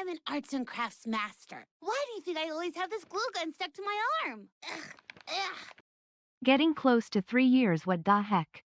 I'm an arts and crafts master. Why do you think I always have this glue gun stuck to my arm? Ugh, ugh. Getting close to 3 years, what the heck?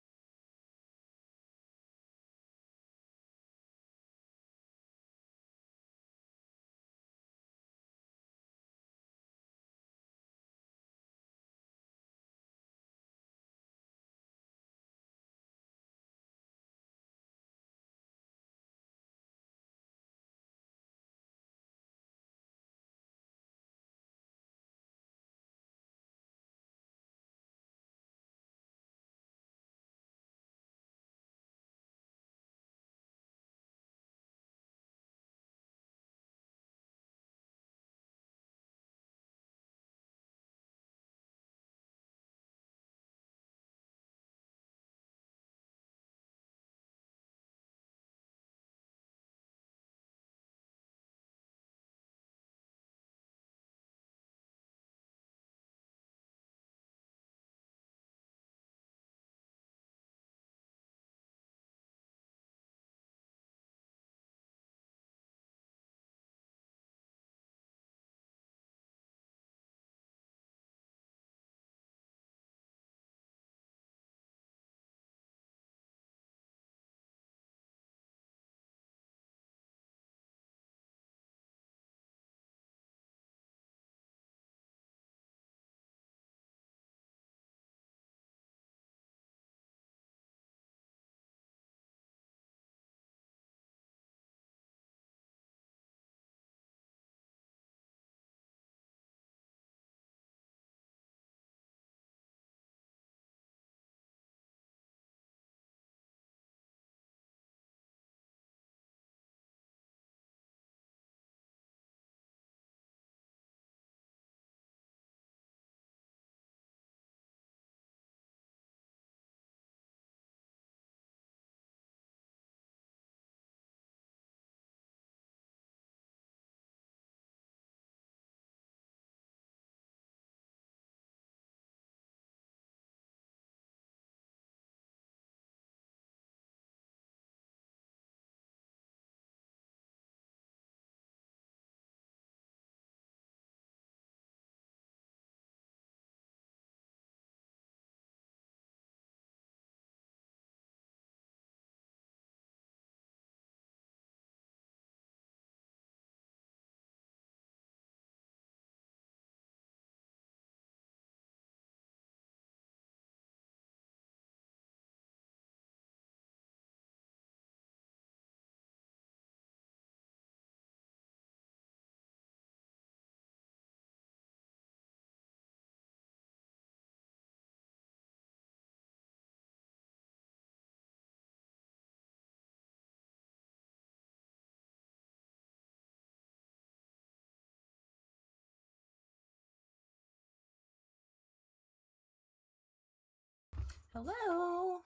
Hello.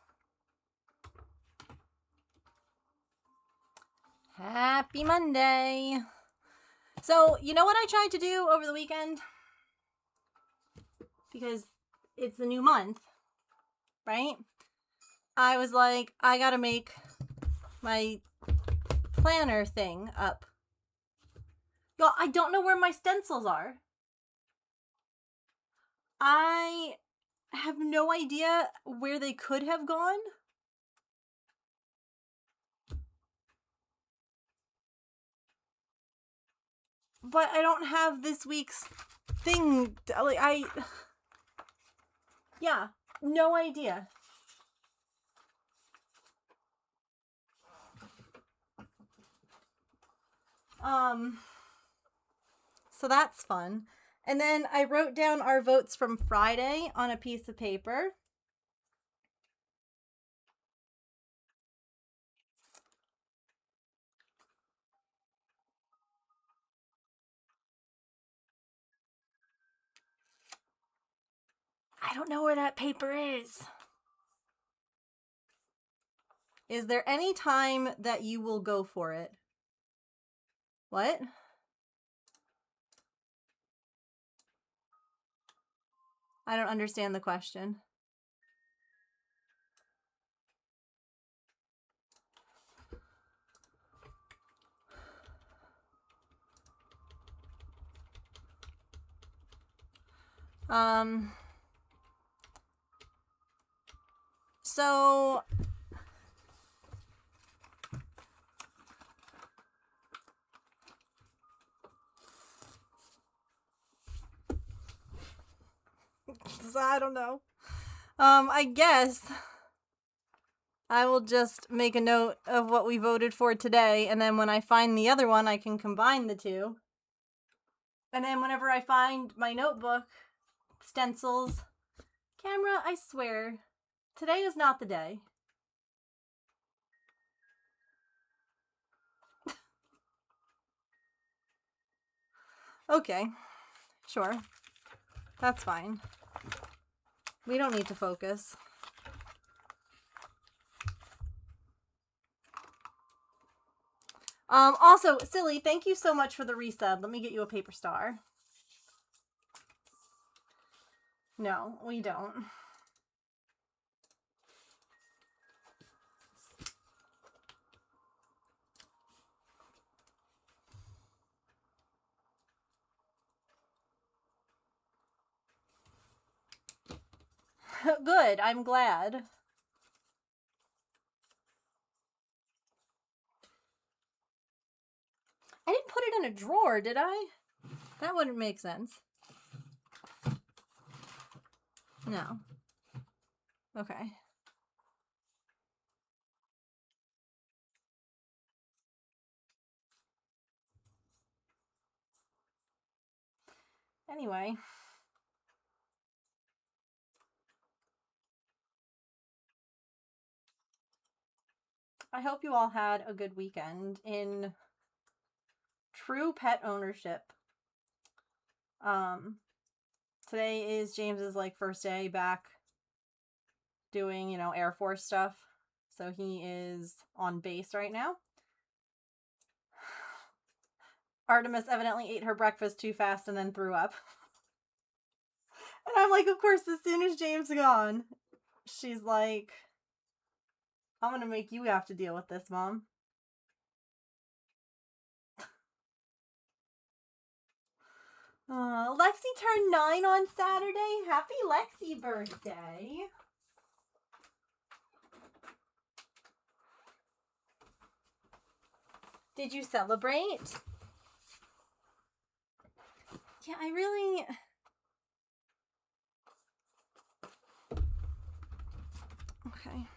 Happy Monday. So, you know what I tried to do over the weekend? Because it's the new month, right? I was like, I gotta make my planner thing up. Y'all, I don't know where my stencils are. I have no idea where they could have gone. But I don't have this week's thing. Like, yeah, no idea. So that's fun. And then I wrote down our votes from Friday on a piece of paper. I don't know where that paper is. Is there any time that you will go for it? What? I don't understand the question. So I don't know. I guess I will just make a note of what we voted for today, and then when I find the other one, I can combine the two. And then whenever I find my notebook, stencils, camera, I swear, today is not the day. Okay, sure. That's fine. We don't need to focus. Also, Silly, thank you so much for the resub. Let me get you a paper star. No, we don't. Good, I'm glad. I didn't put it in a drawer, did I? That wouldn't make sense. No. Okay. Anyway. I hope you all had a good weekend in true pet ownership. Today is James's first day back doing, Air Force stuff. So he is on base right now. Artemis evidently ate her breakfast too fast and then threw up. And I'm like, of course, as soon as James is gone, she's like, I'm gonna make you have to deal with this, Mom. Lexi turned 9 on Saturday. Happy Lexi birthday. Did you celebrate? Yeah, I really... Okay.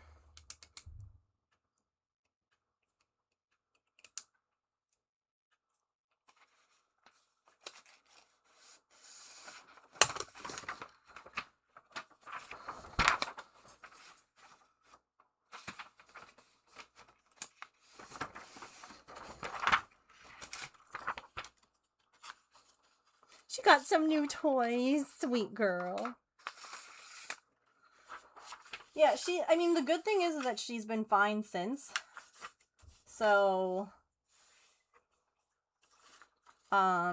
She got some new toys. Sweet girl. Yeah, I mean, the good thing is that she's been fine since. So, I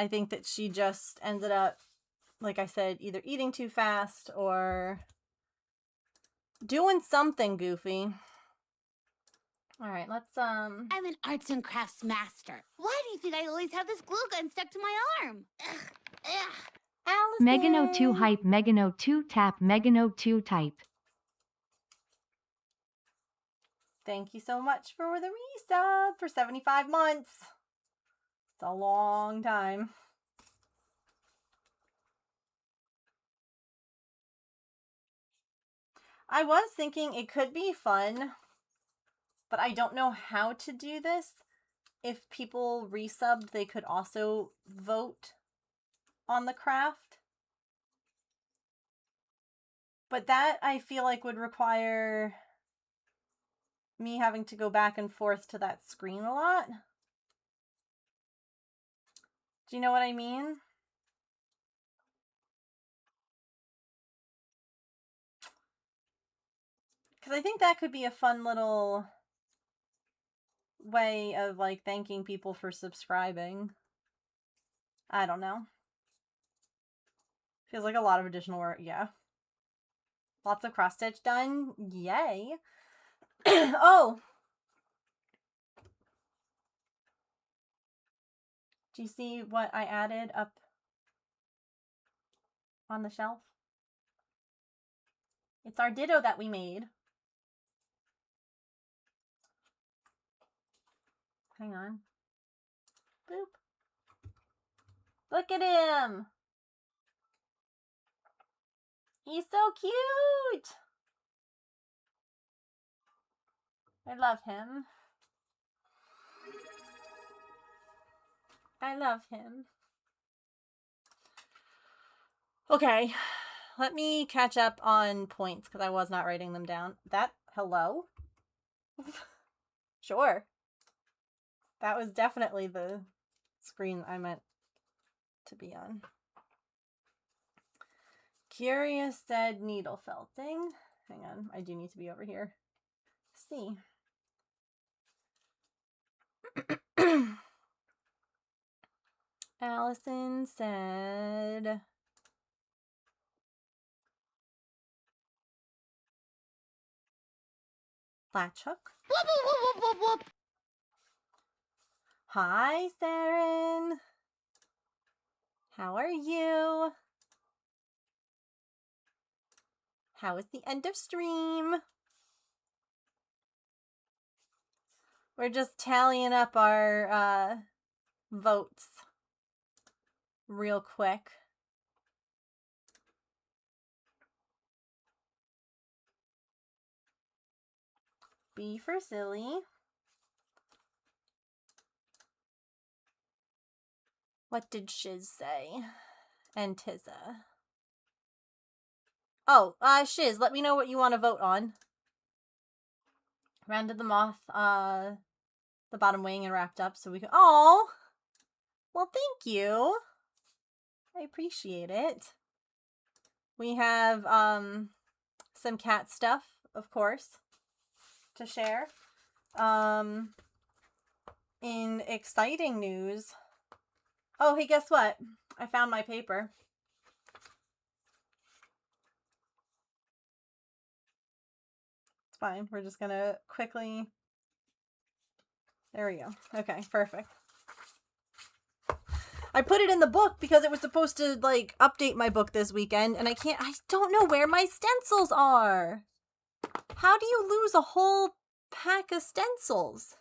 think that she just ended up, like I said, either eating too fast or doing something goofy. All right, let's, I'm an arts and crafts master. Why do you think I always have this glue gun stuck to my arm? Ugh. Ugh. Allison! Megano2 hype, Megano2 tap, Megano2 type. Thank you so much for the resub for 75 months. It's a long time. I was thinking it could be fun, but I don't know how to do this. If people resubbed, they could also vote on the craft. But that, I feel like, would require me having to go back and forth to that screen a lot. Do you know what I mean? Because I think that could be a fun little way of, thanking people for subscribing. I don't know. Feels like a lot of additional work. Yeah. Lots of cross-stitch done. Yay. Oh! Do you see what I added up on the shelf? It's our ditto that we made. Hang on. Boop. Look at him. He's so cute. I love him. I love him. Okay, let me catch up on points because I was not writing them down. Hello? Sure. That was definitely the screen I meant to be on. Curious said needle felting. Hang on, I do need to be over here. See. Allison said latch hook. Whoop, whoop, whoop, whoop, whoop. Hi, Saren. How are you? How was the end of stream? We're just tallying up our votes real quick. B for silly. What did Shiz say? And Tizza. Oh, Shiz, let me know what you want to vote on. Rounded them off, the bottom wing and wrapped up so we can... Oh! Well, thank you. I appreciate it. We have, some cat stuff, of course, to share. In exciting news... Oh, hey, guess what? I found my paper. It's fine. We're just gonna quickly... There we go. Okay, perfect. I put it in the book because it was supposed to, like, update my book this weekend, and I don't know where my stencils are. How do you lose a whole pack of stencils?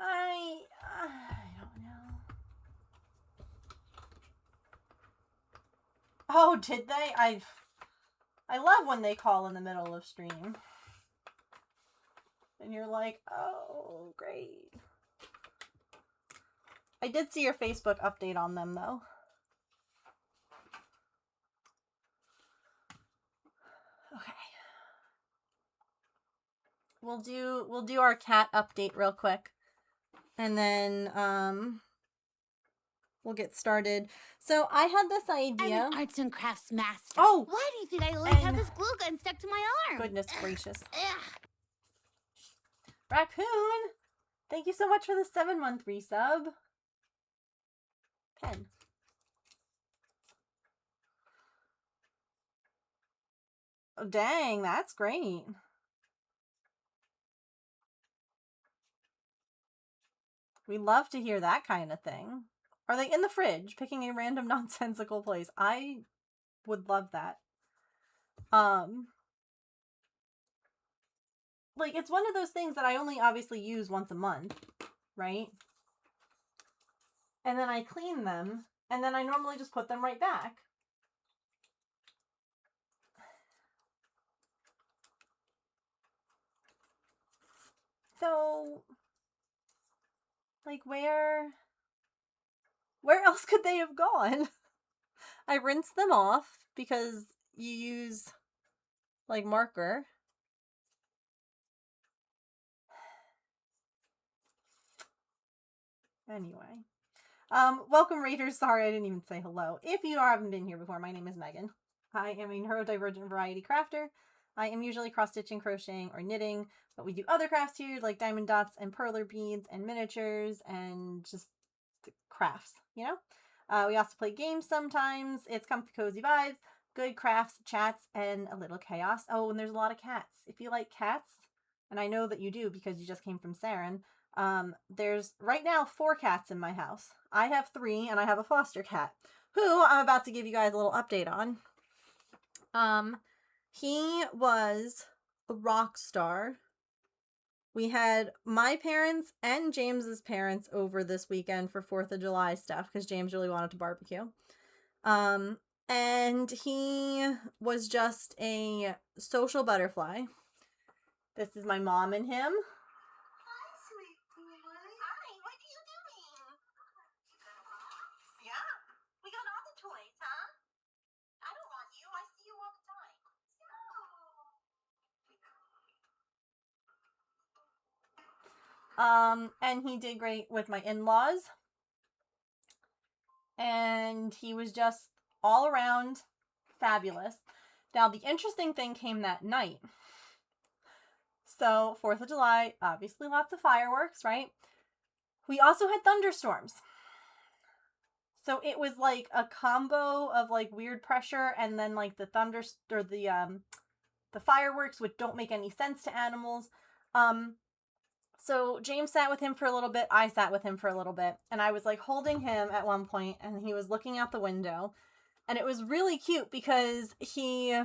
I don't know. Oh, did they? I love when they call in the middle of stream. And you're like, oh, great. I did see your Facebook update on them, though. Okay. We'll do our cat update real quick. And then, we'll get started. So I had this idea. I'm an arts and crafts master. Oh! Why do you think I always have this glue gun stuck to my arm? Goodness gracious. Ugh. Raccoon! Thank you so much for the 7-month resub. Pen. Oh, dang, that's great. We love to hear that kind of thing. Are they in the fridge, picking a random nonsensical place? I would love that. Like, it's one of those things that I only obviously use once a month, right? And then I clean them, and then I normally just put them right back. So, like, where else could they have gone? I rinsed them off because you use, like, marker. Anyway. Welcome, Raiders. Sorry, I didn't even say hello. If you haven't been here before, my name is Megan. I am a neurodivergent variety crafter. I am usually cross-stitching, crocheting, or knitting, but we do other crafts here, like diamond dots and perler beads and miniatures and just crafts, you know? We also play games sometimes. It's comfy, cozy vibes. good crafts, chats, and a little chaos. Oh, and there's a lot of cats. If you like cats, and I know that you do because you just came from Saren, there's right now 4 cats in my house. I have 3, and I have a foster cat, who I'm about to give you guys a little update on. He was a rock star. We had my parents and James's parents over this weekend for 4th of July stuff because James really wanted to barbecue. And he was just a social butterfly. This is my mom and him. Hi, sweet boy. Hi, what are you doing? Yeah, we got all the toys, huh? I don't want you. I see you all the time. And he did great with my in-laws. And he was just all around fabulous. Now, the interesting thing came that night. So, 4th of July, obviously lots of fireworks, right? We also had thunderstorms. So it was like a combo of like weird pressure and then like the the fireworks, which don't make any sense to animals. So James sat with him for a little bit. I sat with him for a little bit. And I was like holding him at one point and he was looking out the window. And it was really cute because he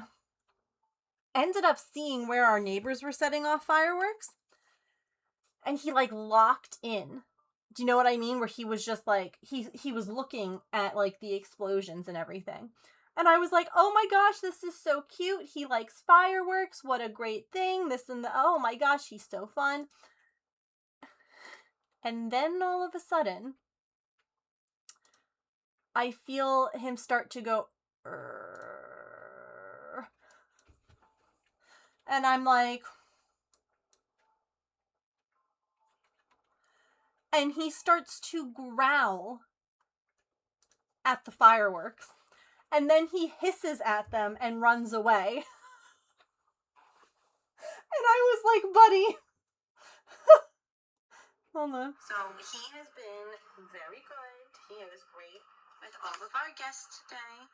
ended up seeing where our neighbors were setting off fireworks. And he like locked in. Do you know what I mean? Where he was just like, he was looking at like the explosions and everything. And I was like, oh my gosh, this is so cute. He likes fireworks. What a great thing. This and the, oh my gosh, he's so fun. And then all of a sudden, I feel him start to go, and I'm like, and he starts to growl at the fireworks. And then he hisses at them and runs away. And I was like, buddy. Hold on. So he has been very good. He is great with all of our guests today.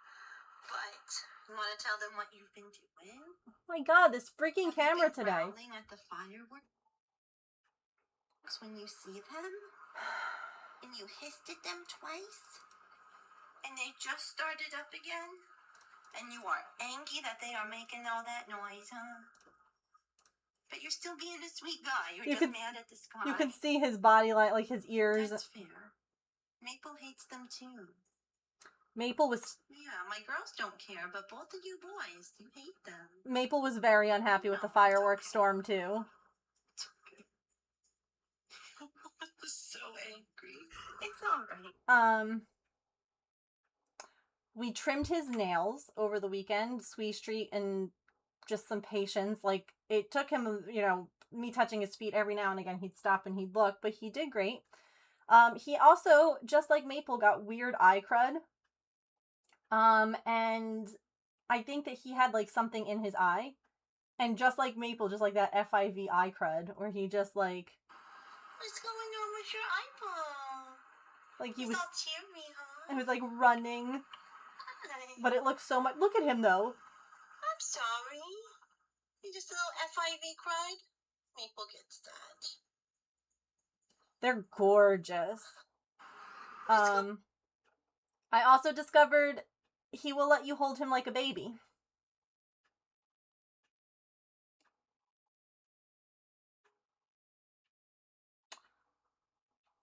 But you want to tell them what you've been doing? Oh my god, this freaking Have you camera been today. growling at the fireworks when you see them? And you hissed at them twice? And they just started up again? And you are angry that they are making all that noise, huh? But you're still being a sweet guy. You're just mad at the sky. You can see his body like his ears. That's fair. Maple hates them too. Maple was Yeah, my girls don't care, but both of you boys, you hate them. Maple was very unhappy with the fireworks storm too. It's okay. I was so angry. It's alright. We trimmed his nails over the weekend, Sweet Street, and just some patience. Like, it took him, you know, me touching his feet every now and again. He'd stop and he'd look, but he did great. He also, just like Maple, got weird eye crud. And I think that he had, like, something in his eye. And just like Maple, just like that FIV eye crud, where he just, like... What's going on with your eyeball? Like, he He's was... all teary, huh? It was, like, running. But it looked so much... Look at him, though. I'm sorry. You just a little FIV cried? Maple gets that. They're gorgeous. I also discovered he will let you hold him like a baby.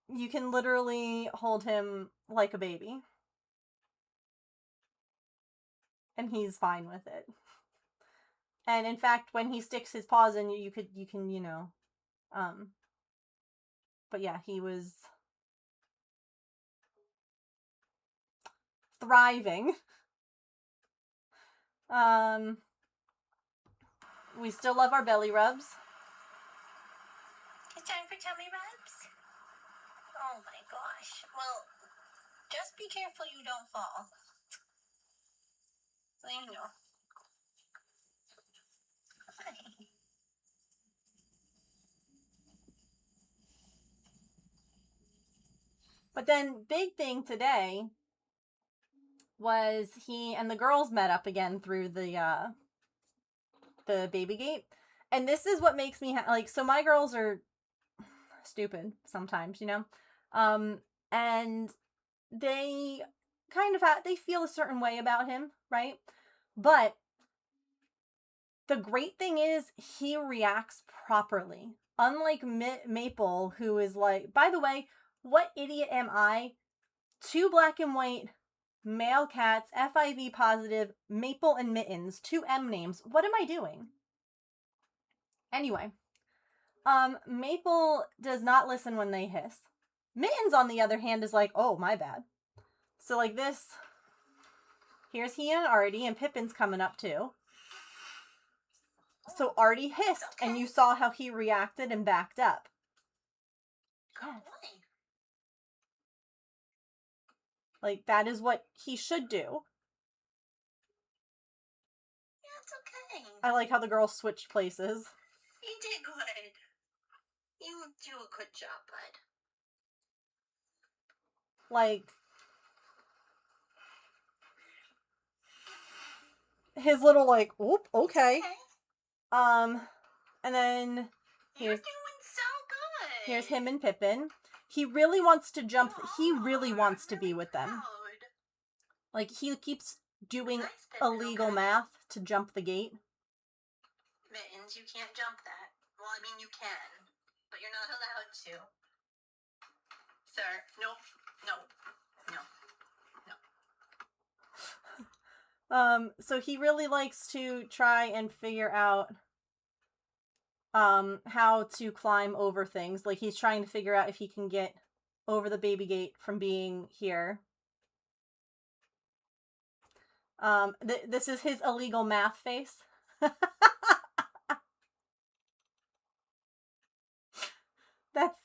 You can literally hold him like a baby. And he's fine with it. And in fact, when he sticks his paws in you, you can, you know, but yeah, he was thriving. We still love our belly rubs. It's time for tummy rubs? Oh my gosh. Well, just be careful you don't fall. So you know. But then, big thing today, was he and the girls met up again through the baby gate. And this is what makes me like, so my girls are stupid sometimes, you know? And they kind of they feel a certain way about him, right? But the great thing is he reacts properly. Unlike Maple, who is like, by the way, what idiot am I? 2 black and white male cats, FIV positive, Maple and Mittens, 2 M names. What am I doing? Anyway, Maple does not listen when they hiss. Mittens, on the other hand, is like, oh, my bad. So, like this, here's he and Artie, and Pippin's coming up too. So Artie hissed, and you saw how he reacted and backed up. Yes. Like, that is what he should do. Yeah, it's okay. I like how the girls switched places. You did good. You do a good job, bud. Like, his little, like, oop, okay. And then You're doing so good. here's him and Pippin. He really wants to jump. He really wants to be with them. Proud. Like, he keeps doing Nice, Pippin, illegal okay. math to jump the gate. Mittens, you can't jump that. Well, I mean, you can, but you're not allowed to. Sir, nope, no. So he really likes to try and figure out how to climb over things. Like, he's trying to figure out if he can get over the baby gate from being here. This is his illegal math face.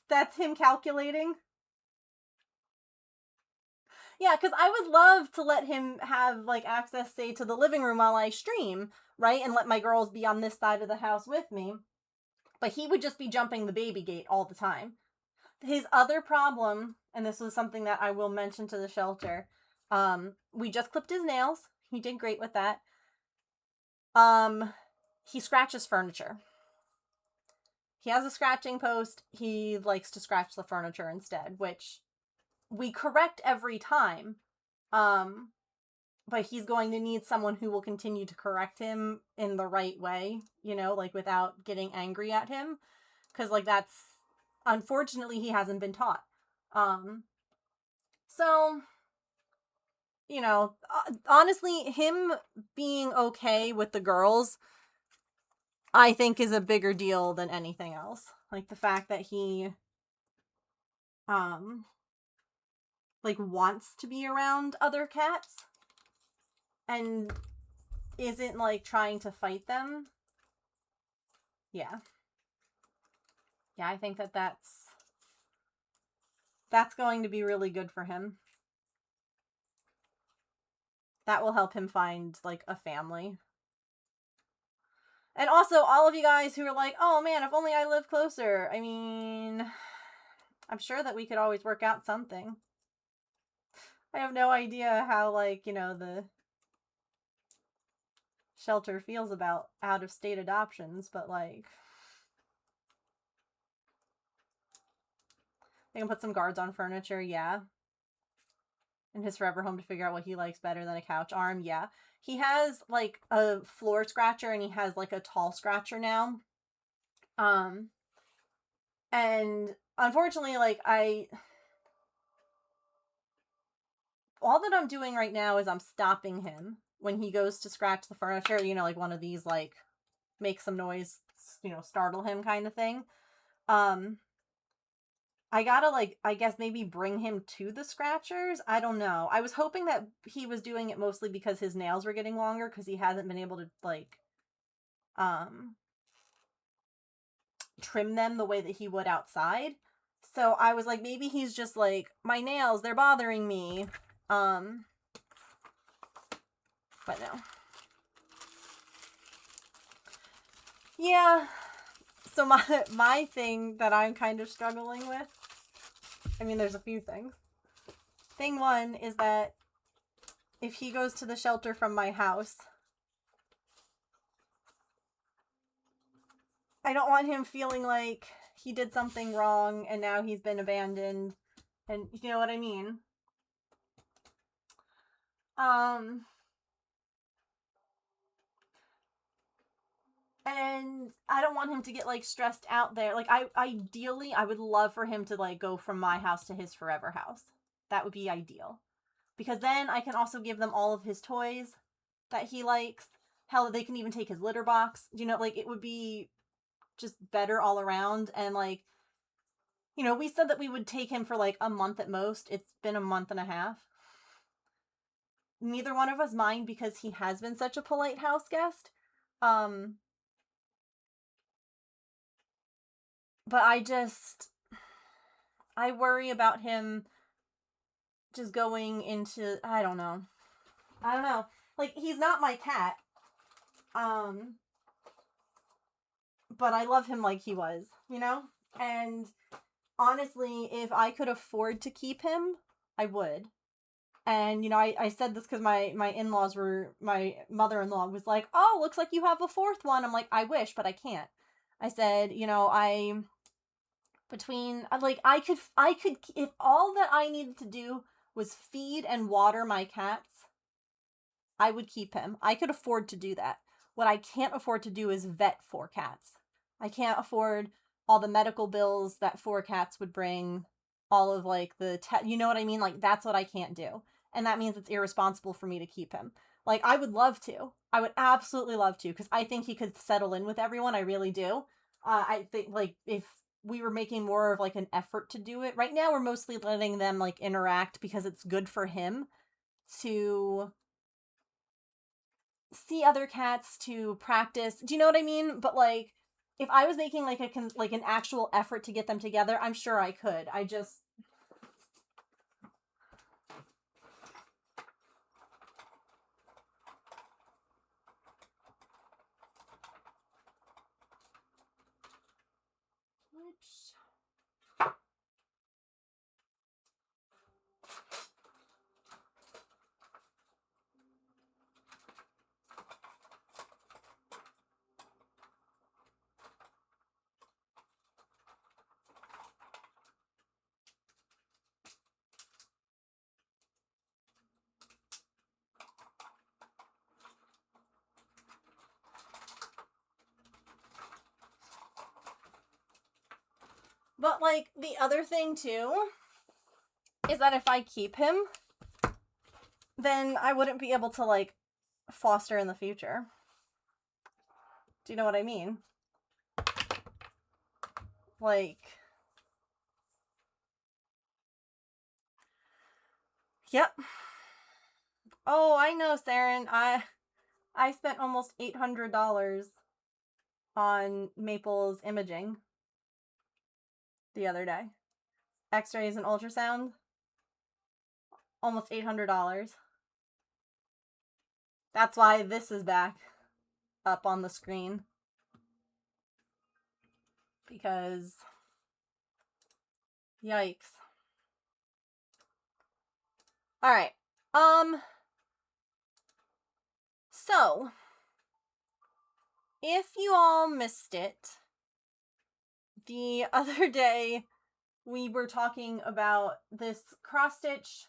That's him calculating. Yeah, because I would love to let him have, like, access, say, to the living room while I stream, right? And let my girls be on this side of the house with me. But he would just be jumping the baby gate all the time. His other problem, and this was something that I will mention to the shelter, we just clipped his nails. He did great with that. He scratches furniture. He has a scratching post. He likes to scratch the furniture instead, which we correct every time. But he's going to need someone who will continue to correct him in the right way, you know, like, without getting angry at him. Because, like, that's, unfortunately, he hasn't been taught. So, you know, honestly, him being okay with the girls, I think, is a bigger deal than anything else. Like, the fact that he, like, wants to be around other cats and isn't, like, trying to fight them. Yeah. Yeah, I think that that's going to be really good for him. That will help him find, like, a family. And also, all of you guys who are like, oh man, if only I lived closer. I mean, I'm sure that we could always work out something. I have no idea how, like, you know, the shelter feels about out-of-state adoptions, but, like, they can put some guards on furniture, yeah. In his forever home to figure out what he likes better than a couch arm, yeah. He has, like, a floor scratcher, and he has, like, a tall scratcher now. And unfortunately, like, all that I'm doing right now is I'm stopping him when he goes to scratch the furniture, you know, like one of these, like, make some noise, you know, startle him kind of thing. I gotta, like, I guess maybe bring him to the scratchers? I don't know. I was hoping that he was doing it mostly because his nails were getting longer, because he hasn't been able to, like, trim them the way that he would outside. So I was like, maybe he's just like, my nails, they're bothering me. But no. Yeah. So my thing that I'm kind of struggling with, I mean, there's a few things. Thing one is that if he goes to the shelter from my house, I don't want him feeling like he did something wrong and now he's been abandoned. And you know what I mean? And I don't want him to get, like, stressed out there. Like, ideally, I would love for him to, like, go from my house to his forever house. That would be ideal. Because then I can also give them all of his toys that he likes. Hell, they can even take his litter box. You know, like, it would be just better all around. And, like, you know, we said that we would take him for, like, a month at most. It's been a month and a half. Neither one of us mind because he has been such a polite house guest. But I worry about him just going into, I don't know. Like, he's not my cat. But I love him like he was, you know? And honestly, if I could afford to keep him, I would. And, you know, I said this because my in-laws were, my mother-in-law was like, oh, looks like you have a fourth one. I'm like, I wish, but I can't. I said, you know, I could, if all that I needed to do was feed and water my cats, I would keep him. I could afford to do that. What I can't afford to do is vet 4 cats. I can't afford all the medical bills that 4 cats would bring, all of, like, you know what I mean? Like, that's what I can't do. And that means it's irresponsible for me to keep him. Like, I would love to. I would absolutely love to, because I think he could settle in with everyone. I really do. I think, like, if we were making more of, like, an effort to do it. Right now, we're mostly letting them, like, interact because it's good for him to see other cats, to practice. Do you know what I mean? But, like, if I was making, like, an actual effort to get them together, I'm sure I could. I just... But, like, the other thing, too, is that if I keep him, then I wouldn't be able to, like, foster in the future. Do you know what I mean? Like... Yep. Oh, I know, Saren. I spent almost $800 on Maple's imaging the other day. X-rays and ultrasound. Almost $800. That's why this is back up on the screen. Because... Yikes. Alright. So, if you all missed it, the other day we were talking about this cross-stitch.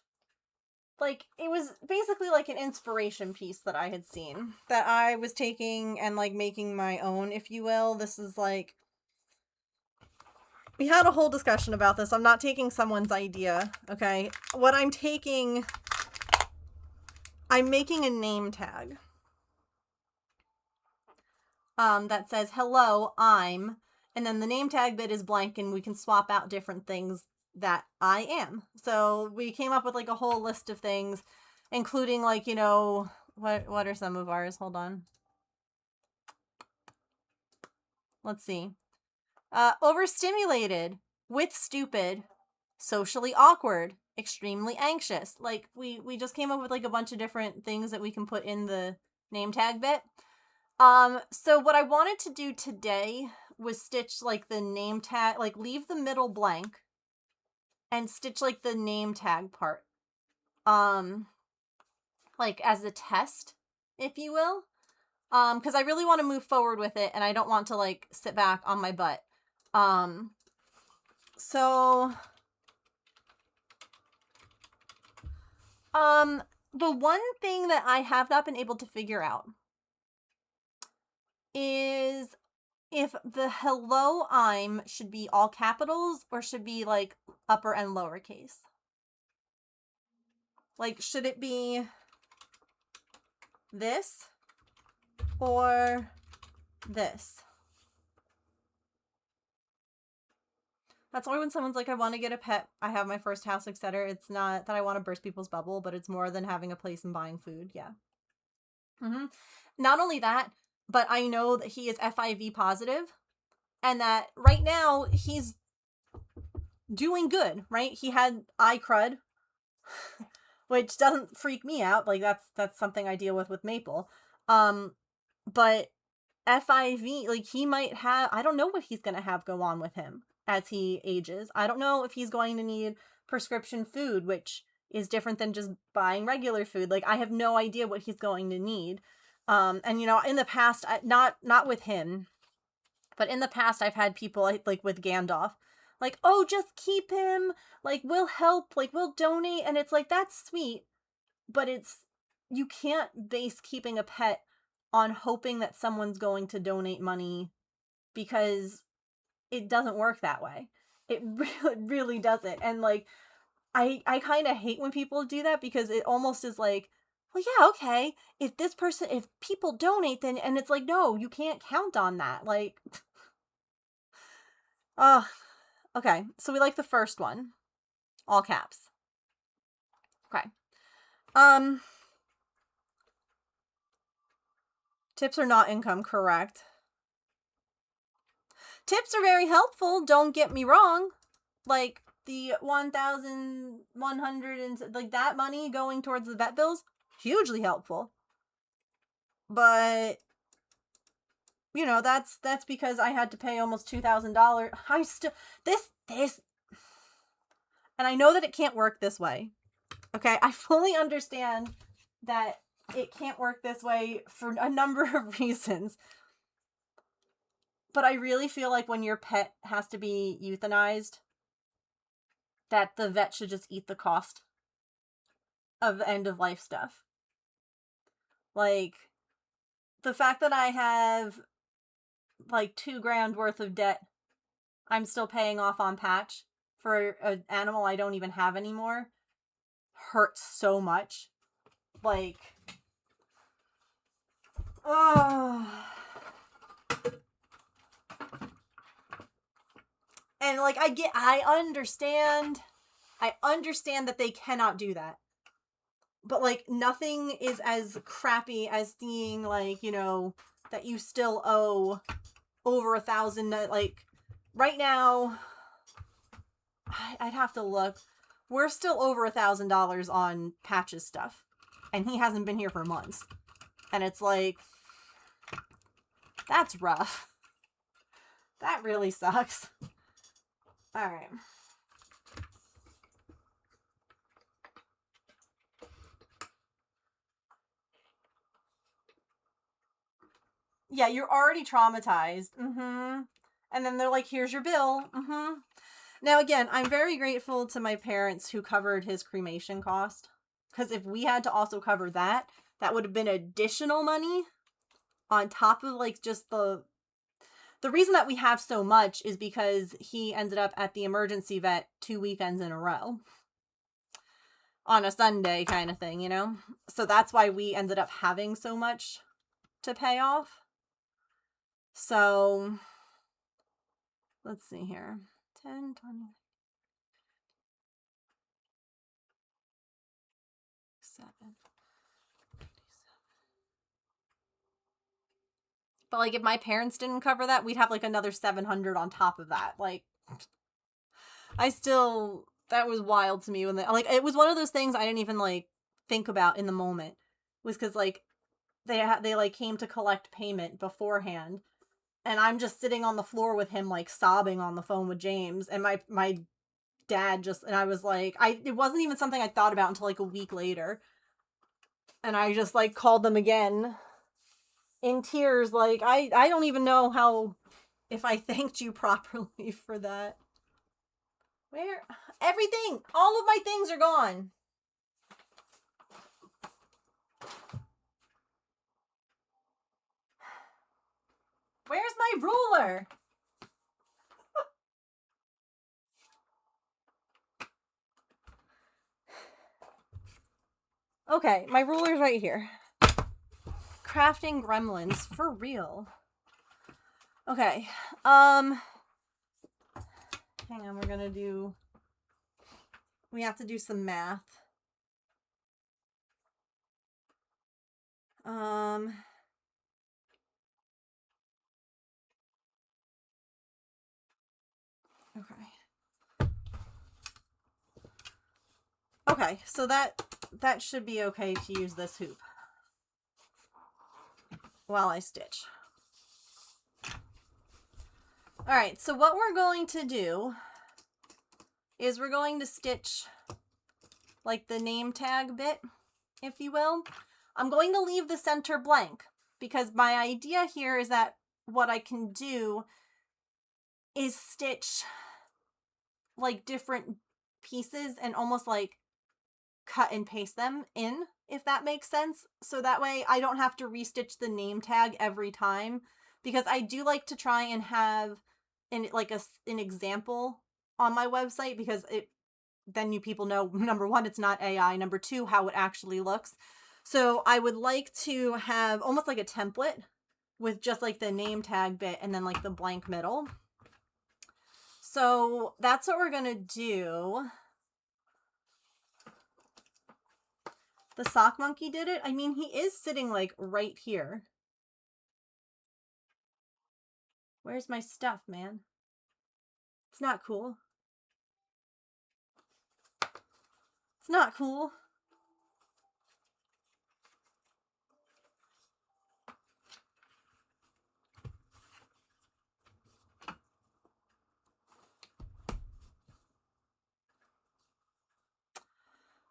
Like, it was basically like an inspiration piece that I had seen, that I was taking and, like, making my own, if you will. This is, like... We had a whole discussion about this. I'm not taking someone's idea, okay? What I'm taking... I'm making a name tag. That says, hello, I'm... And then the name tag bit is blank, and we can swap out different things that I am. So we came up with, like, a whole list of things, including, like, you know, what are some of ours? Hold on. Let's see. Overstimulated, with stupid, socially awkward, extremely anxious. Like, we just came up with, like, a bunch of different things that we can put in the name tag bit. So what I wanted to do today was stitch, like, the name tag, like, leave the middle blank and stitch, like, the name tag part. Hold like as a test, if you will. Because I really want to move forward with it, and I don't want to like sit back on my butt. So the one thing that I have not been able to figure out is if the hello I'm should be all capitals or should be like upper and lowercase. Like, should it be this or this? That's why when someone's like, I want to get a pet, I have my first house, etc. It's not that I want to burst people's bubble, but it's more than having a place and buying food. Yeah. Not only that, but I know that he is FIV positive and that right now he's doing good, right? He had eye crud, which doesn't freak me out. Like that's something I deal with Maple. But FIV, like he might have, I don't know what he's going to have go on with him as he ages. I don't know if he's going to need prescription food, which is different than just buying regular food. Like I have no idea what he's going to need. And you know, in the past, not with him, but in the past I've had people like with Gandalf, like, oh, just keep him, like we'll help, like we'll donate. And it's like, that's sweet, but you can't base keeping a pet on hoping that someone's going to donate money, because it doesn't work that way. It really doesn't. And like, I kind of hate when people do that, because it almost is like, well, yeah, okay, if people donate, then, and it's like, no, you can't count on that. Like, okay, so we like the first one, all caps. Okay. Tips are not income, correct. Tips are very helpful, don't get me wrong. Like, the 1,100 and, like, that money going towards the vet bills, hugely helpful. But, you know, that's because I had to pay almost $2,000. I still, this, and I know that it can't work this way. Okay, I fully understand that it can't work this way for a number of reasons. But I really feel like when your pet has to be euthanized, that the vet should just eat the cost of the end of life stuff. Like, the fact that I have like $2,000 worth of debt I'm still paying off on Patch for an animal I don't even have anymore hurts so much. Like, oh. And like, I understand that they cannot do that. But like, nothing is as crappy as seeing, like, you know, that you still owe over $1,000. Like, right now, I'd have to look. We're still over $1,000 on Patch's stuff. And he hasn't been here for months. And it's like, that's rough. That really sucks. Alright. Yeah, you're already traumatized. And then they're like, here's your bill. Now, again, I'm very grateful to my parents who covered his cremation cost. Because if we had to also cover that, that would have been additional money on top of, like, just the reason that we have so much is because he ended up at the emergency vet 2 weekends in a row. On a Sunday kind of thing, you know? So that's why we ended up having so much to pay off. So, let's see here. 10, 20, 7. But, like, if my parents didn't cover that, we'd have, like, another $700 on top of that. Like, that was wild to me when like, it was one of those things I didn't even, like, think about in the moment. It was because, like, they like, came to collect payment beforehand. And I'm just sitting on the floor with him, like, sobbing on the phone with James. And my dad and I was like, it wasn't even something I thought about until, like, a week later. And I just like called them again in tears. Like, I don't even know how, if I thanked you properly for that. Where? Everything! All of my things are gone. Where's my ruler? Okay, my ruler's right here. Crafting gremlins, for real. Okay, hang on, we have to do some math. Okay, so that should be okay to use this hoop while I stitch. Alright, so what we're going to do is we're going to stitch like the name tag bit, if you will. I'm going to leave the center blank because my idea here is that what I can do is stitch like different pieces and almost like cut and paste them in, if that makes sense. So that way I don't have to restitch the name tag every time, because I do like to try and have an example on my website, because then you people know, number one, it's not AI, number two, how it actually looks. So I would like to have almost like a template with just like the name tag bit and then like the blank middle. So that's what we're gonna do. The sock monkey did it. I mean, he is sitting like right here. Where's my stuff, man? It's not cool. It's not cool.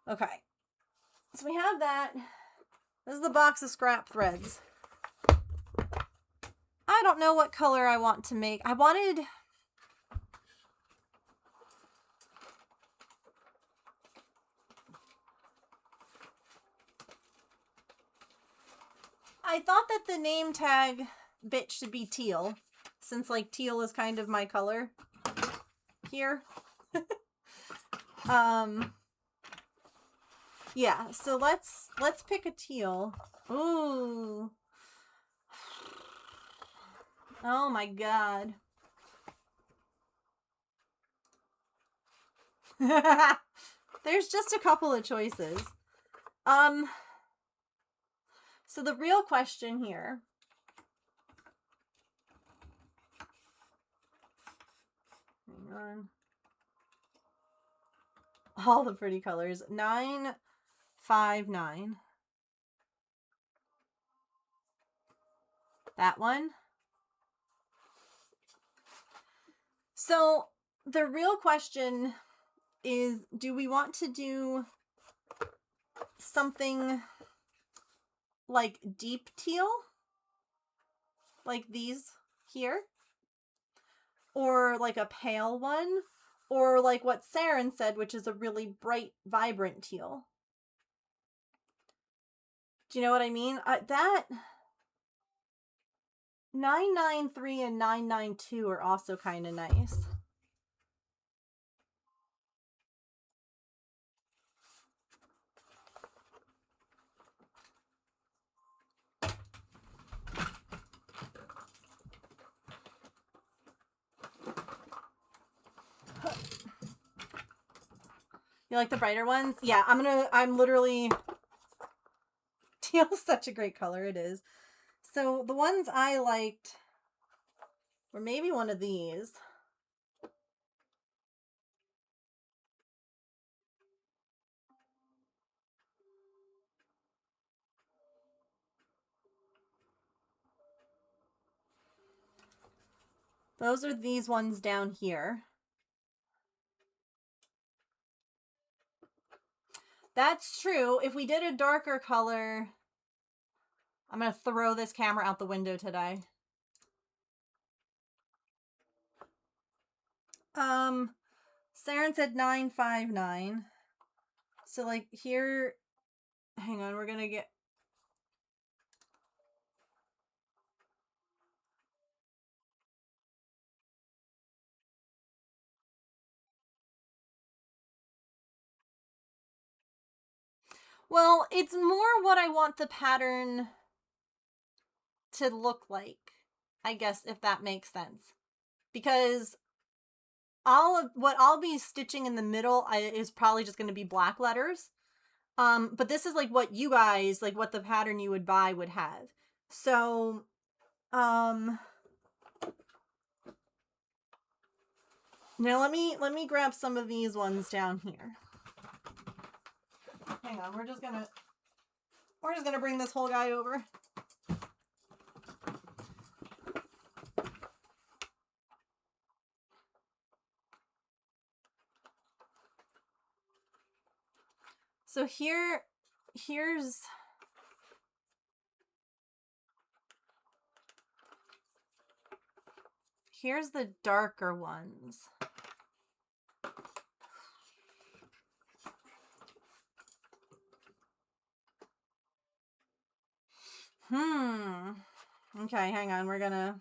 Okay. So we have that. This is the box of scrap threads. I don't know what color I want to make. I thought that the name tag bit should be teal, since like teal is kind of my color here. Yeah, so let's pick a teal. Ooh. Oh my god. There's just a couple of choices. So the real question here hang on. All the pretty colors. 959. That one. So the real question is, do we want to do something like deep teal, like these here, or like a pale one, or like what Saren said, which is a really bright, vibrant teal? Do you know what I mean? That 993 and 992 are also kind of nice. You like the brighter ones? Yeah, I'm literally... Teal is such a great color, it is. So the ones I liked were maybe one of these. Those are these ones down here. That's true. If we did a darker color, I'm going to throw this camera out the window today. Saren said 959. So like here, hang on, we're going to get... Well, it's more what I want the pattern to look like, I guess, if that makes sense. Because what I'll be stitching in the middle is probably just going to be black letters. But this is like what you guys, like what the pattern you would buy would have. So, now let me grab some of these ones down here. Hang on, we're just gonna bring this whole guy over. So here's the darker ones. Okay, hang on. We're gonna...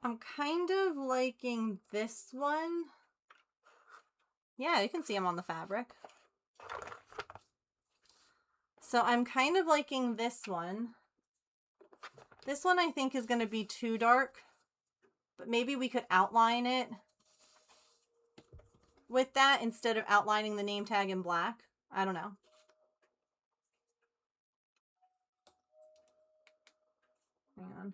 I'm kind of liking this one. Yeah, you can see them on the fabric. So I'm kind of liking this one. This one I think is going to be too dark, but maybe we could outline it with that instead of outlining the name tag in black. I don't know. Hang on.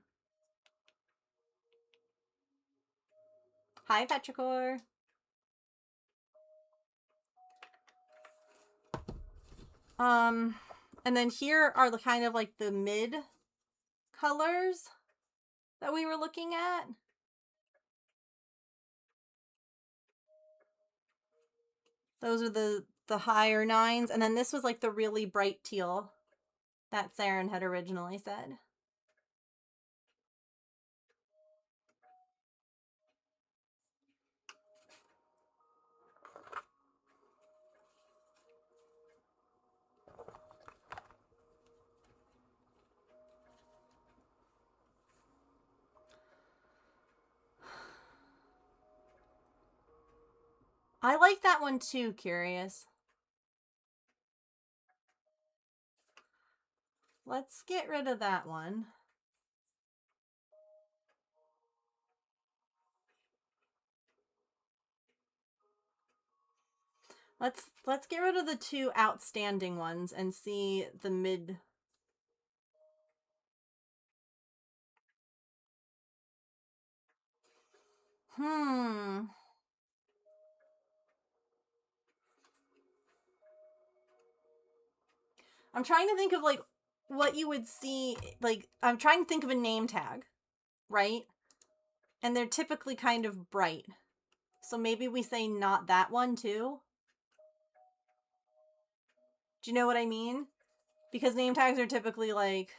Hi, Petrichor. And then here are the kind of like the mid colors that we were looking at. Those are the higher 9s. And then this was like the really bright teal that Saren had originally said. I like that one too, Curious. Let's get rid of that one. Let's get rid of the 2 outstanding ones and see the mid. I'm trying to think of like what you would see, like I'm trying to think of a name tag, right? And they're typically kind of bright. So maybe we say not that one too. Do you know what I mean? Because name tags are typically like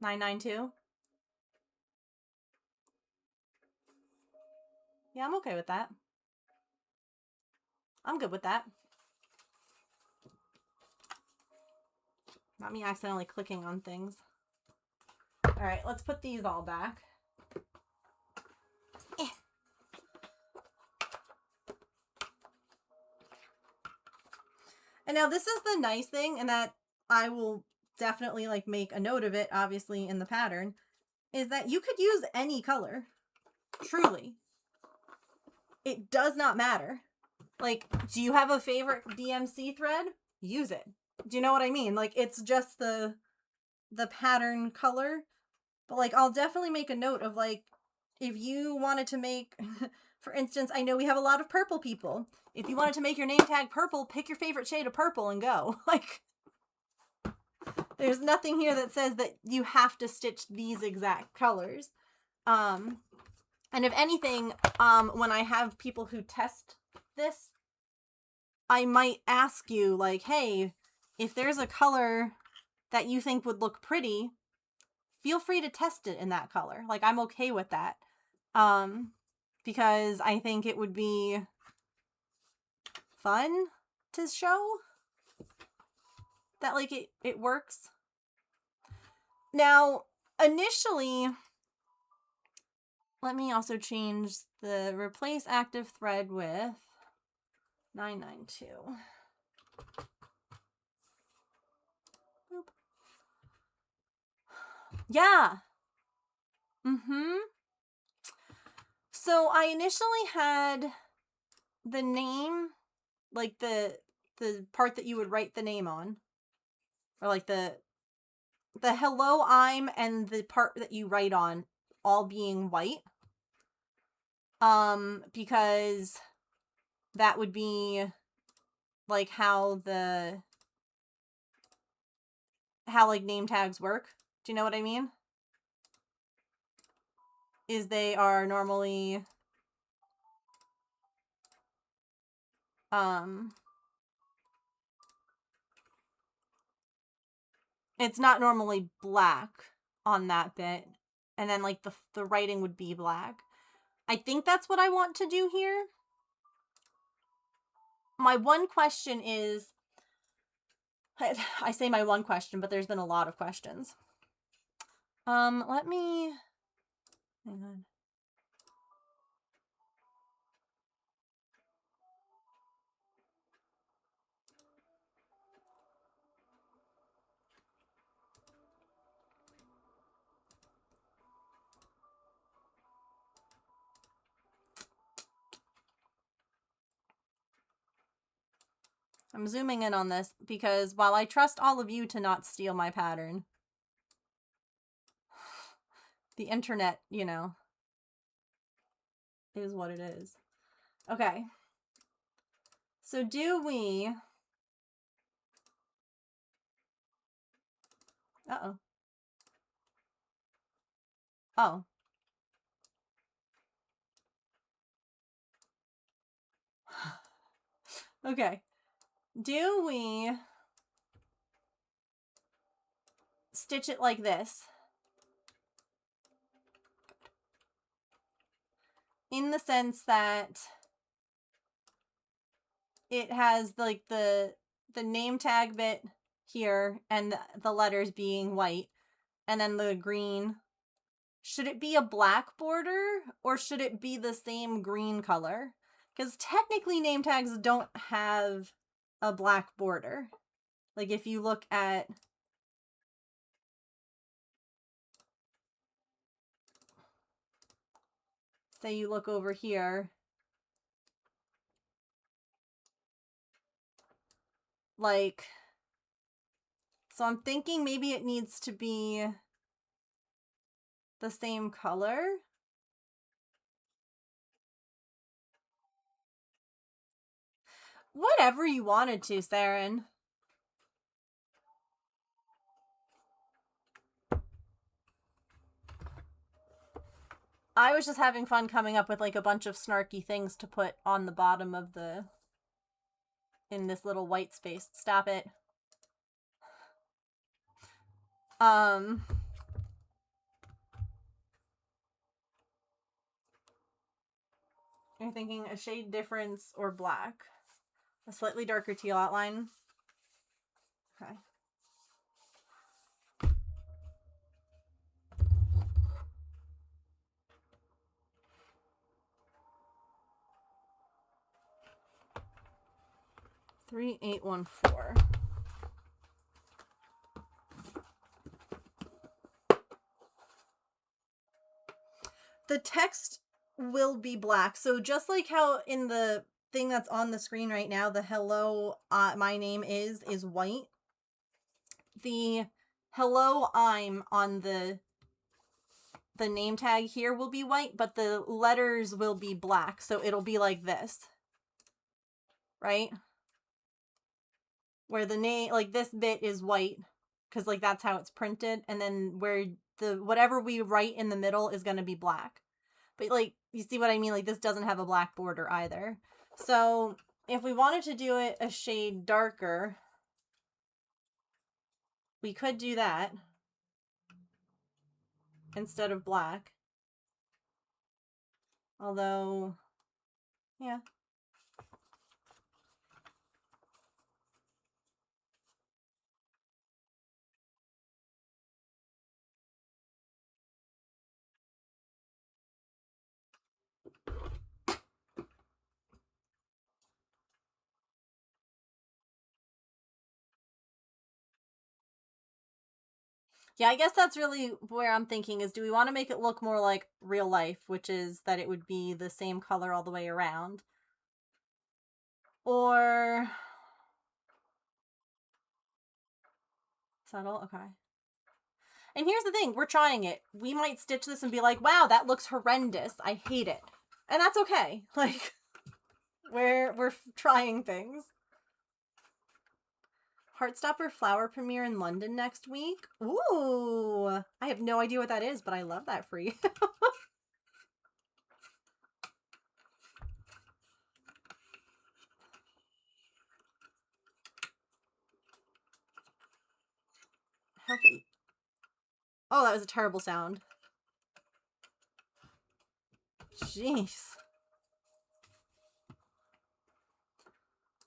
992. Yeah, I'm okay with that. I'm good with that. Not me accidentally clicking on things. All right, let's put these all back. And now this is the nice thing, and that I will definitely like make a note of it, obviously, in the pattern, is that you could use any color. Truly. It does not matter. Like, do you have a favorite DMC thread? Use it. Do you know what I mean? Like, it's just the pattern color. But like, I'll definitely make a note of like, if you wanted to make, for instance, I know we have a lot of purple people. If you wanted to make your name tag purple, pick your favorite shade of purple and go. Like, there's nothing here that says that you have to stitch these exact colors. And if anything, when I have people who test this, I might ask you, like, hey, if there's a color that you think would look pretty, feel free to test it in that color. Like, I'm okay with that. Because I think it would be fun to show that, like, it works. Now, initially, let me also change the replace active thread with 992. Boop. Yeah. So I initially had the name, like the part that you would write the name on, or like the hello I'm and the part that you write on all being white. Because that would be like how like name tags work. Do you know what I mean? Is they are normally it's not normally black on that bit, and then like the writing would be black. I think that's what I want to do here. My one question is, I say my one question, but there's been a lot of questions. Let me, hang on. I'm zooming in on this because while I trust all of you to not steal my pattern, the internet, you know, is what it is. Okay. So do we... Uh-oh. Oh. Okay. Do we stitch it like this? In the sense that it has like the name tag bit here and the letters being white and then the green. Should it be a black border or should it be the same green color? Because technically name tags don't have a black border. Like if you look at... Say you look over here. Like... So I'm thinking maybe it needs to be the same color. Whatever you wanted to, Saren. I was just having fun coming up with like a bunch of snarky things to put on the bottom of the... in this little white space. Stop it. You're thinking a shade difference or black? A slightly darker teal outline? Okay. Three, 8, 1, 4. The text will be black. So just like how in the thing that's on the screen right now, the hello, my name is white. The hello, I'm on the the name tag here will be white, but the letters will be black. So it'll be like this, right? Where the name, like this bit is white because like that's how it's printed. And then where the, whatever we write in the middle is going to be black. But like, you see what I mean? Like this doesn't have a black border either. So if we wanted to do it a shade darker, we could do that instead of black. Although, yeah. Yeah, I guess that's really where I'm thinking is, do we want to make it look more like real life, which is that it would be the same color all the way around? Or subtle? Okay. And here's the thing, we're trying it. We might stitch this and be like, wow, that looks horrendous. I hate it. And that's okay. Like, we're trying things. Heartstopper flower premiere in London next week. Ooh, I have no idea what that is, but I love that for you. Healthy. Oh, that was a terrible sound. Jeez.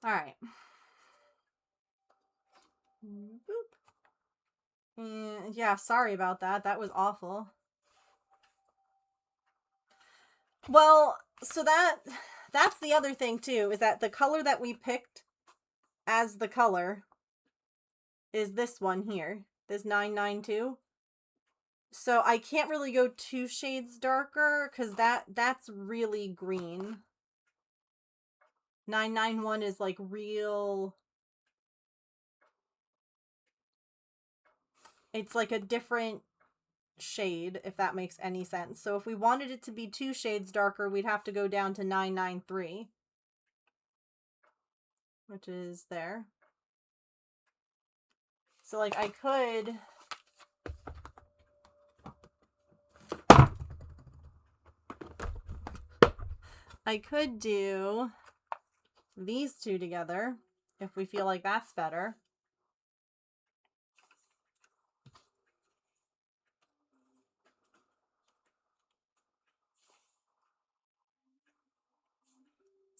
All right. Boop. And yeah, sorry about that. That was awful. Well, so that's the other thing too, is that the color that we picked as the color is this one here, this 992. So I can't really go 2 shades darker because that's really green. 991 is like real. It's like a different shade, if that makes any sense. So if we wanted it to be 2 shades darker, we'd have to go down to 993, which is there. So like I could do these two together if we feel like that's better.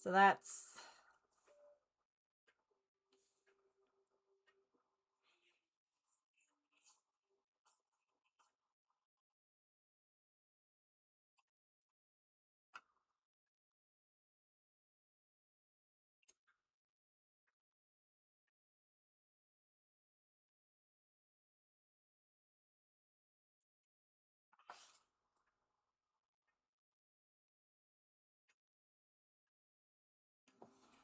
So that's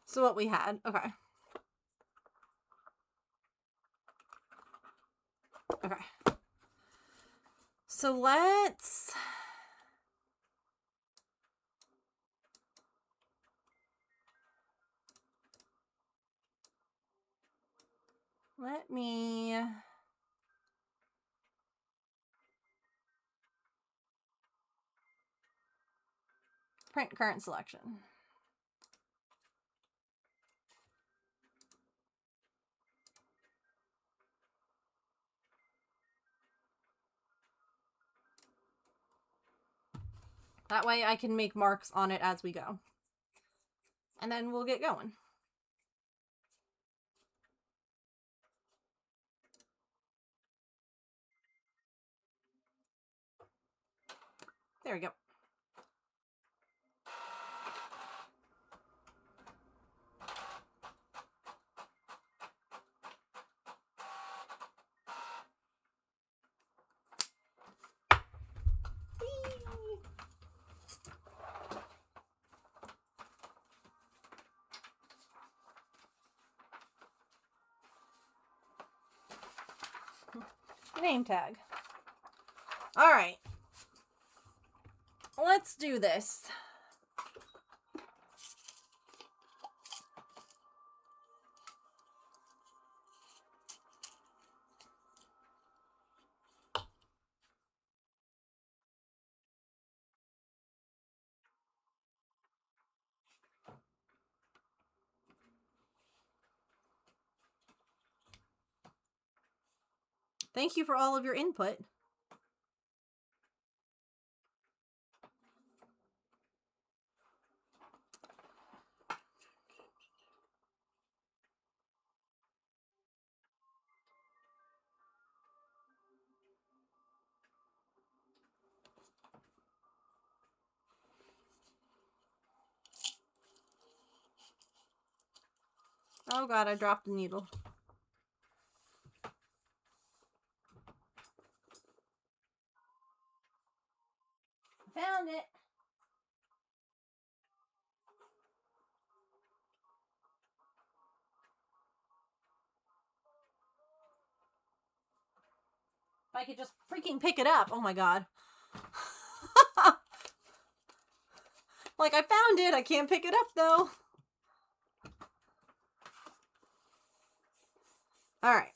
so what we had. Okay. Okay. So let me print current selection. That way I can make marks on it as we go. And then we'll get going. There we go. Name tag. All right. let's do this. Thank you for all of your input. Oh god, I dropped a needle. Found it. If I could just freaking pick it up. Oh my god. Like, I found it. I can't pick it up though. Alright.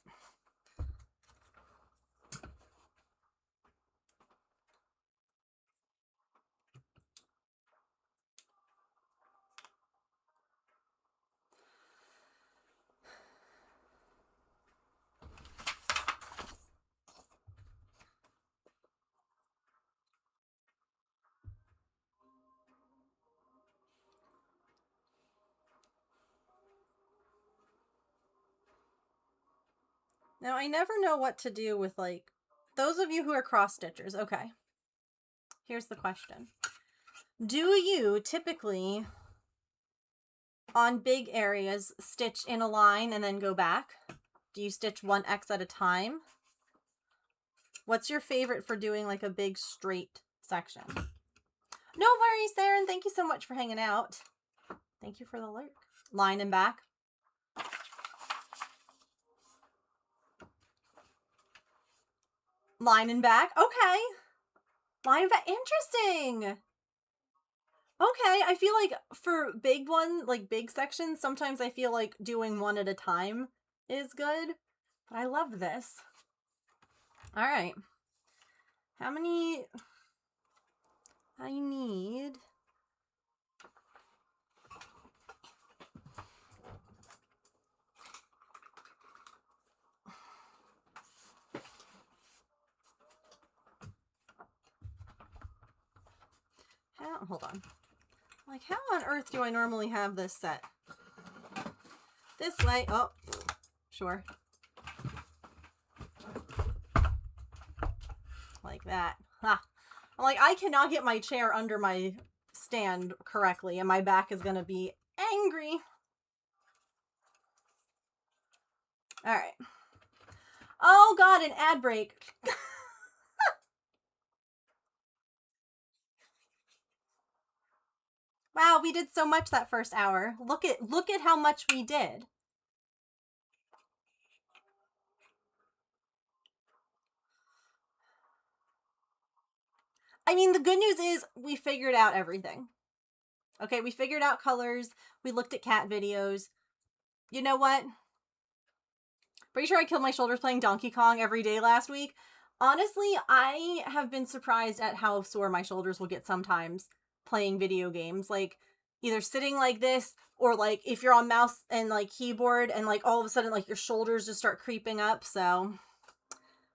Now, I never know what to do with, like, those of you who are cross-stitchers. Okay. Here's the question. Do you typically, on big areas, stitch in a line and then go back? Do you stitch one X at a time? What's your favorite for doing, like, a big straight section? No worries, Saren. Thank you so much for hanging out. Thank you for the lurk. Line and back. Line and back. Okay. Line and back. Interesting. Okay. I feel like for big one, like big sections, sometimes I feel like doing one at a time is good. But I love this. All right. How many... I need... hold on. Like, how on earth do I normally have this set? This way. Oh, sure. Like that. Ha. I'm like, I cannot get my chair under my stand correctly, and my back is going to be angry. All right. Oh, God, an ad break. Wow, we did so much that first hour. Look at how much we did. I mean, the good news is we figured out everything. Okay, we figured out colors. We looked at cat videos. You know what? Pretty sure I killed my shoulders playing Donkey Kong every day last week. Honestly, I have been surprised at how sore my shoulders will get sometimes playing video games. Like, either sitting like this, or like if you're on mouse and like keyboard and like all of a sudden like your shoulders just start creeping up. So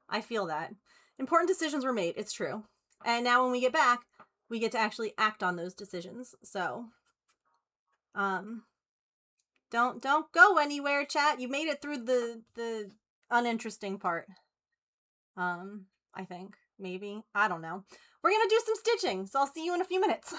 I feel that. Important decisions were made. It's true. And now when we get back, we get to actually act on those decisions. So, don't go anywhere, chat. You made it through the uninteresting part. I think. Maybe. I don't know. We're gonna do some stitching, so I'll see you in a few minutes.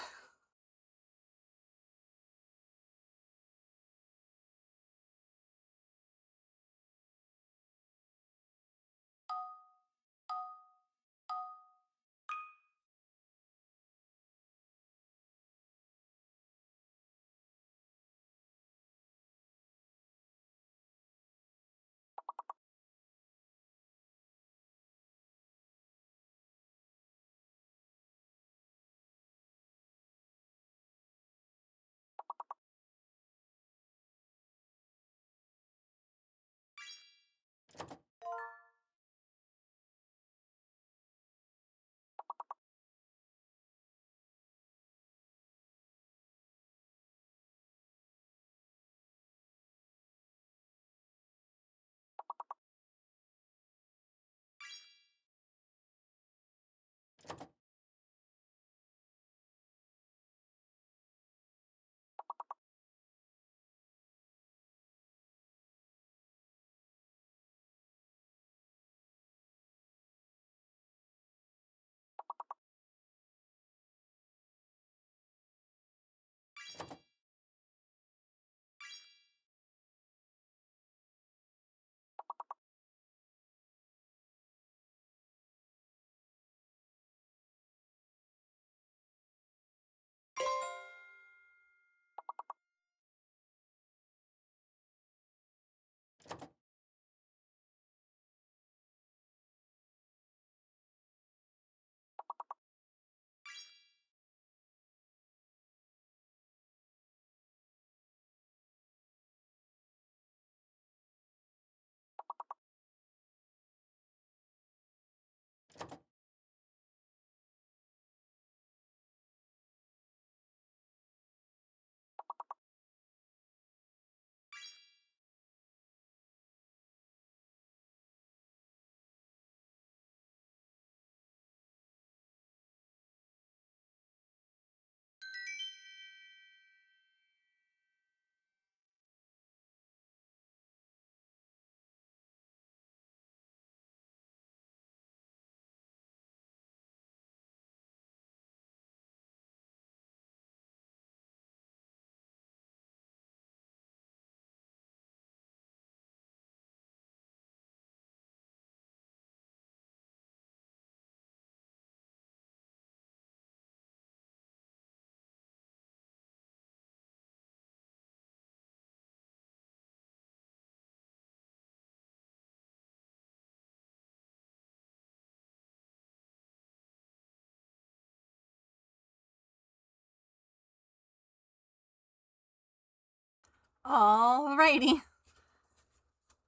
Alrighty.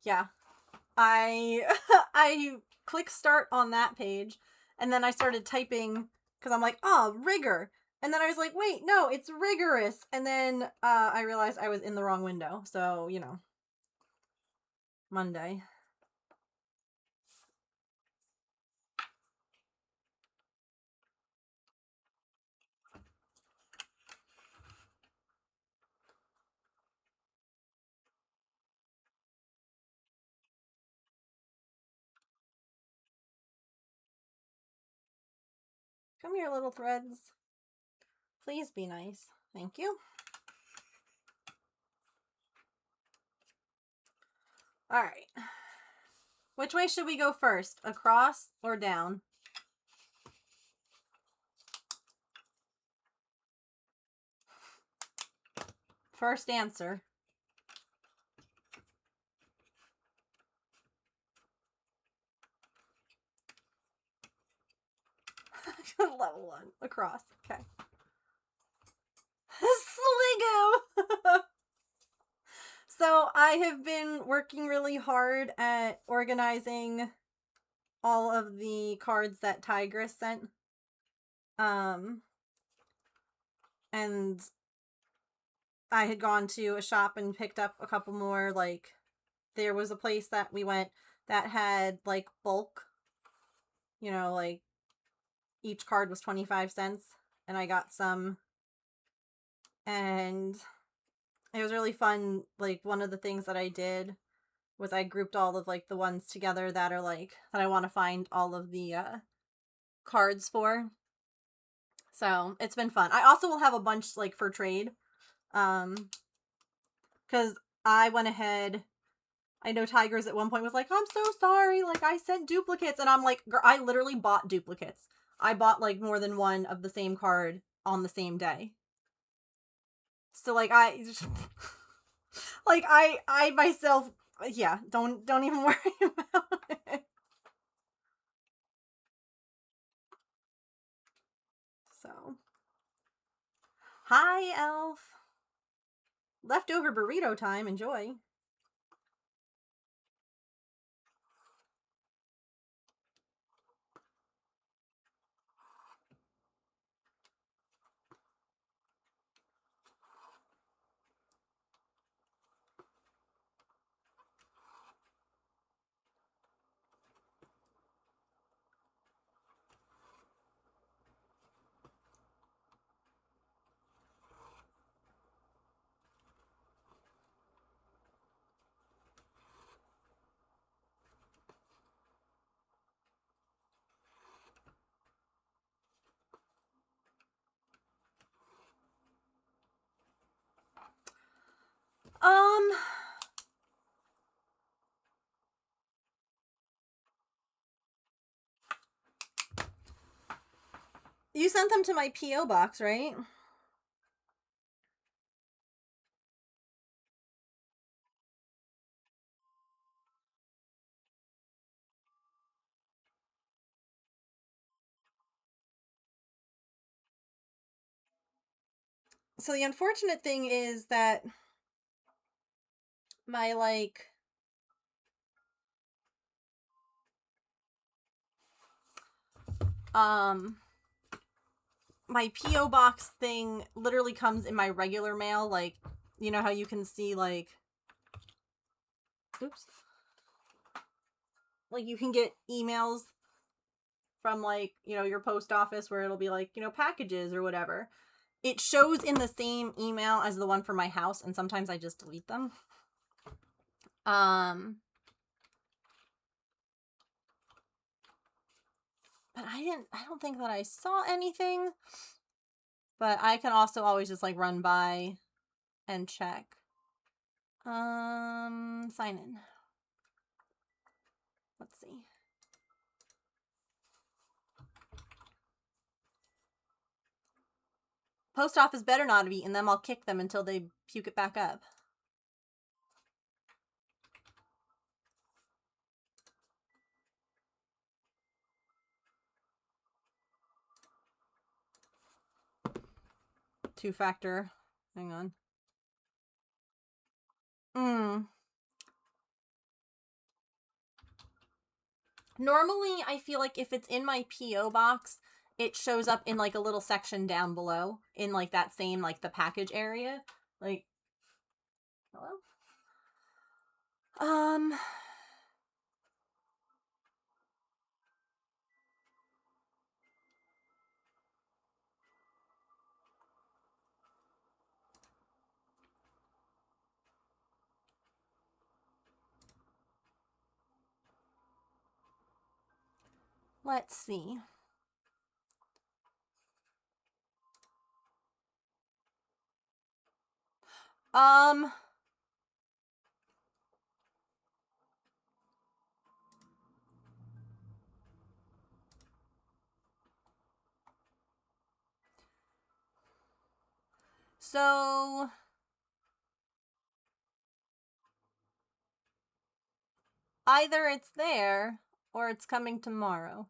Yeah. I I click start on that page, and then I started typing because I'm like, oh, rigor. And then I was like, wait, no, it's rigorous. And then I realized I was in the wrong window. So, you know, Monday. Come here, little threads. Please be nice. Thank you. All right. Which way should we go first? Across or down? First answer. Level 1. Across. Okay. Sligo! So I have been working really hard at organizing all of the cards that Tigress sent. And I had gone to a shop and picked up a couple more. Like, there was a place that we went that had, like, bulk. You know, like, each card was 25 cents. And I got some. And it was really fun. Like, one of the things that I did was I grouped all of, like, the ones together that are, like, that I want to find all of the cards for. So it's been fun. I also will have a bunch, like, for trade. Because I went ahead. I know Tigers at one point was like, I'm so sorry, like, I sent duplicates. And I'm like, I literally bought duplicates. I bought, like, more than one of the same card on the same day. So, like, like, I myself, yeah, don't even worry about it. So, hi, Elf. Leftover burrito time. Enjoy. You sent them to my P.O. box, right? So the unfortunate thing is that my, like, my P.O. box thing literally comes in my regular mail. Like, you know how you can see, like, oops, like, you can get emails from, like, you know, your post office where it'll be like, you know, packages or whatever. It shows in the same email as the one for my house, and sometimes I just delete them. But I don't think that I saw anything. But I can also always just, like, run by and check. Sign in. Let's see. Post office better not have eaten them. I'll kick them until they puke it back up. Two-factor. Hang on. Normally, I feel like if it's in my P.O. box, it shows up in, like, a little section down below in, like, that same, like, the package area. Like, hello? Let's see. So either it's there or it's coming tomorrow.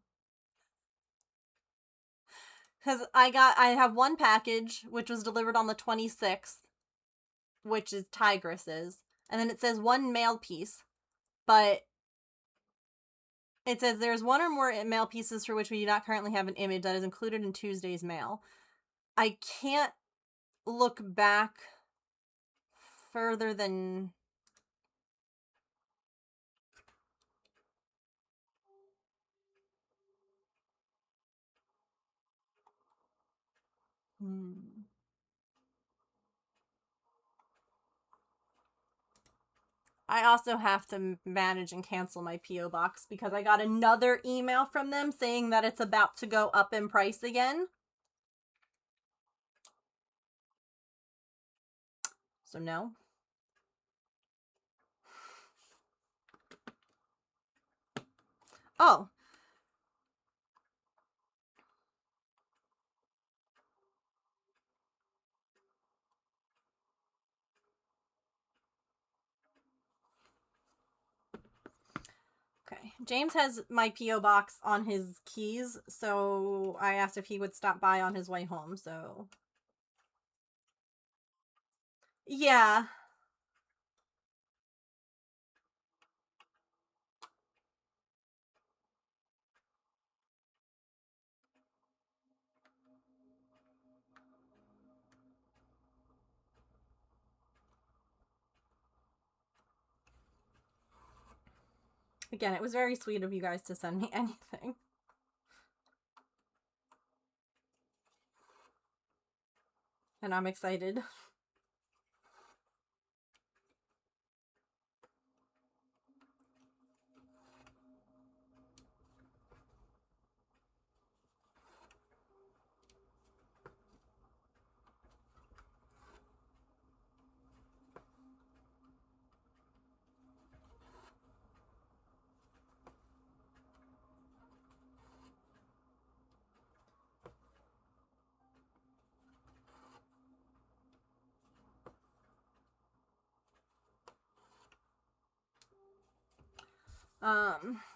Because I have one package, which was delivered on the 26th, which is Tigress's. And then it says one mail piece, but it says there's one or more mail pieces for which we do not currently have an image that is included in Tuesday's mail. I can't look back further than... I also have to manage and cancel my P.O. box because I got another email from them saying that it's about to go up in price again. So no. Oh. Okay. James has my P.O. box on his keys, so I asked if he would stop by on his way home, so... Yeah. Again, it was very sweet of you guys to send me anything. And I'm excited.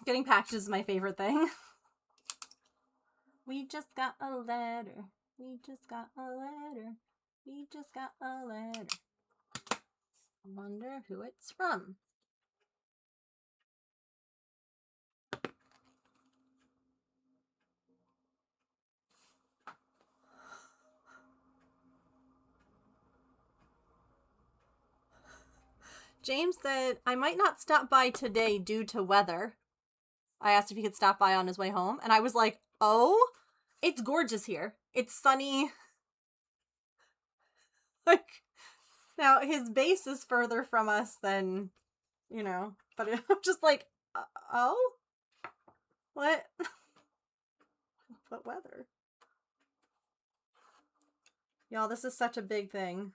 Getting packages is my favorite thing. We just got a letter. We just got a letter. We just got a letter. I wonder who it's from. James said, I might not stop by today due to weather. I asked if he could stop by on his way home, and I was like, oh, it's gorgeous here. It's sunny. Like, now his base is further from us than, you know, but I'm just like, oh? What? What weather? Y'all, this is such a big thing.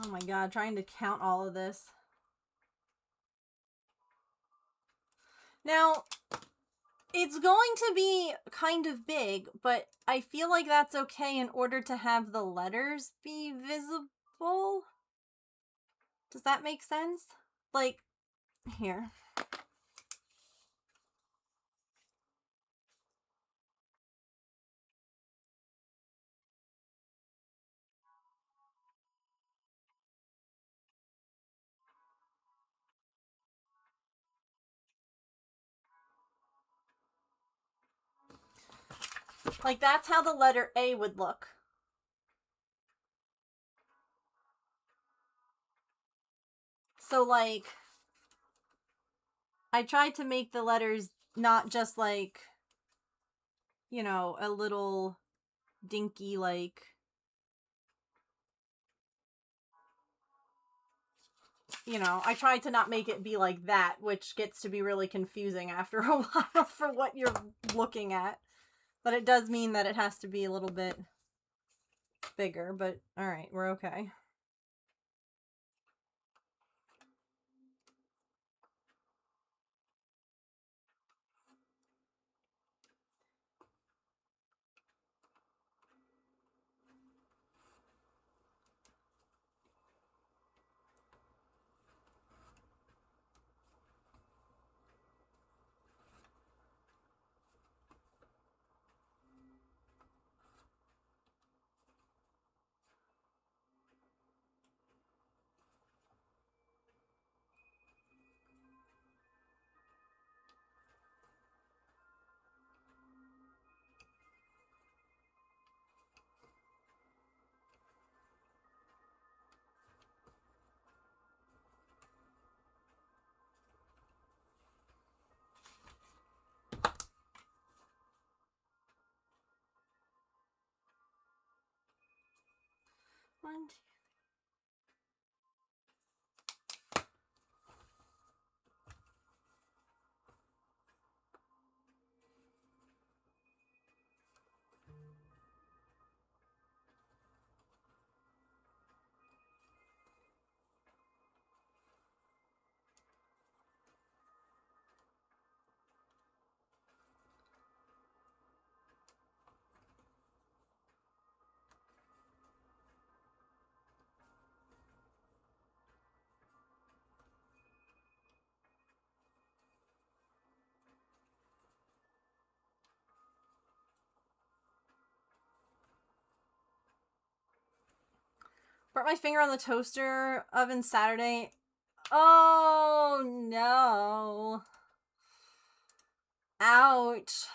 Oh my god, trying to count all of this. Now, it's going to be kind of big, but I feel like that's okay in order to have the letters be visible. Does that make sense? Like, here. Like, that's how the letter A would look. So, like, I tried to make the letters not just, like, you know, a little dinky, like, you know, I tried to not make it be like that, which gets to be really confusing after a while for what you're looking at. But it does mean that it has to be a little bit bigger, but alright, we're okay. One, two. Burnt my finger on the toaster oven Saturday. Oh no. Ouch.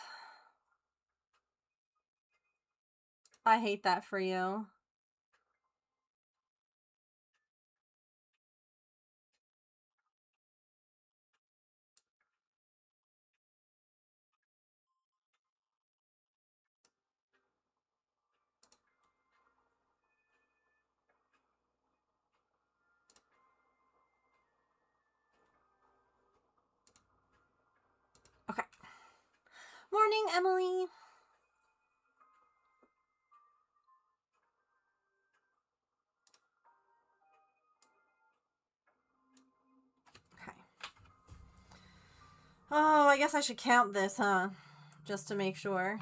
I hate that for you. Okay. Morning, Emily. Okay. Oh, I guess I should count this, huh? Just to make sure.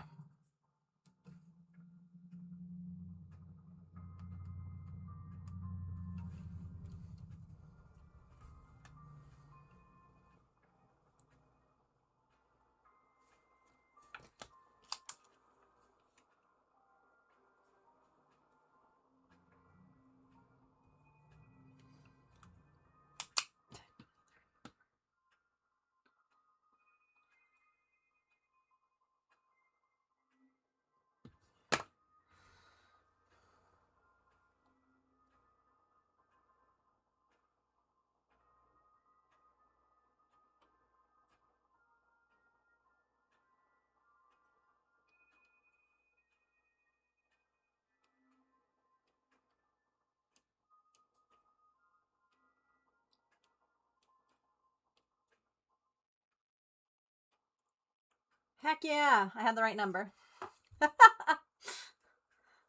Heck yeah, I had the right number.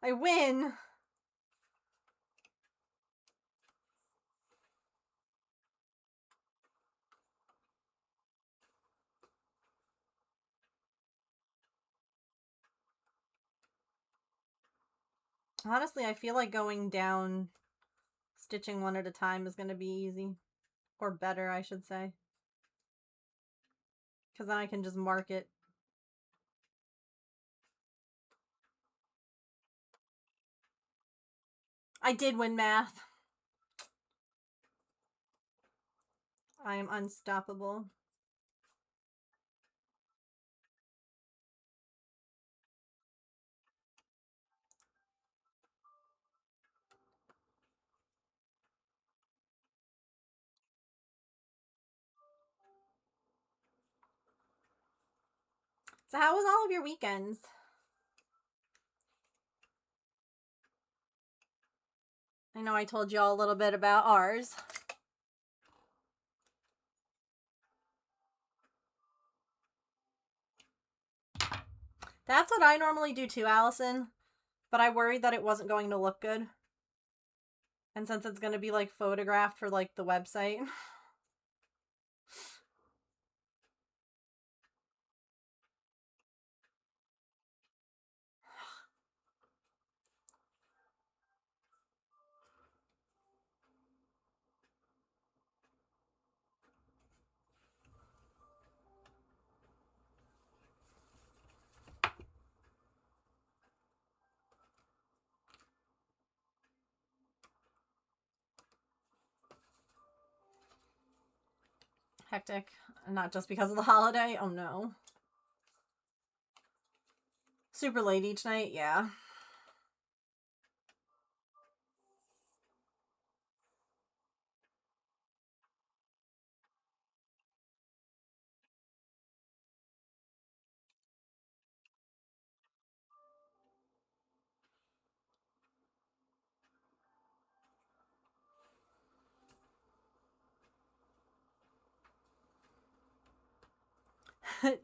I win. Honestly, I feel like going down, stitching one at a time is going to be easy. Or better, I should say. Because then I can just mark it. I did win math. I am unstoppable. So how was all of your weekends? I know I told you all a little bit about ours. That's what I normally do too, Allison. But I worried that it wasn't going to look good. And since it's going to be like photographed for like the website. Hectic. Not just because of the holiday. Oh no. Super late each night, yeah.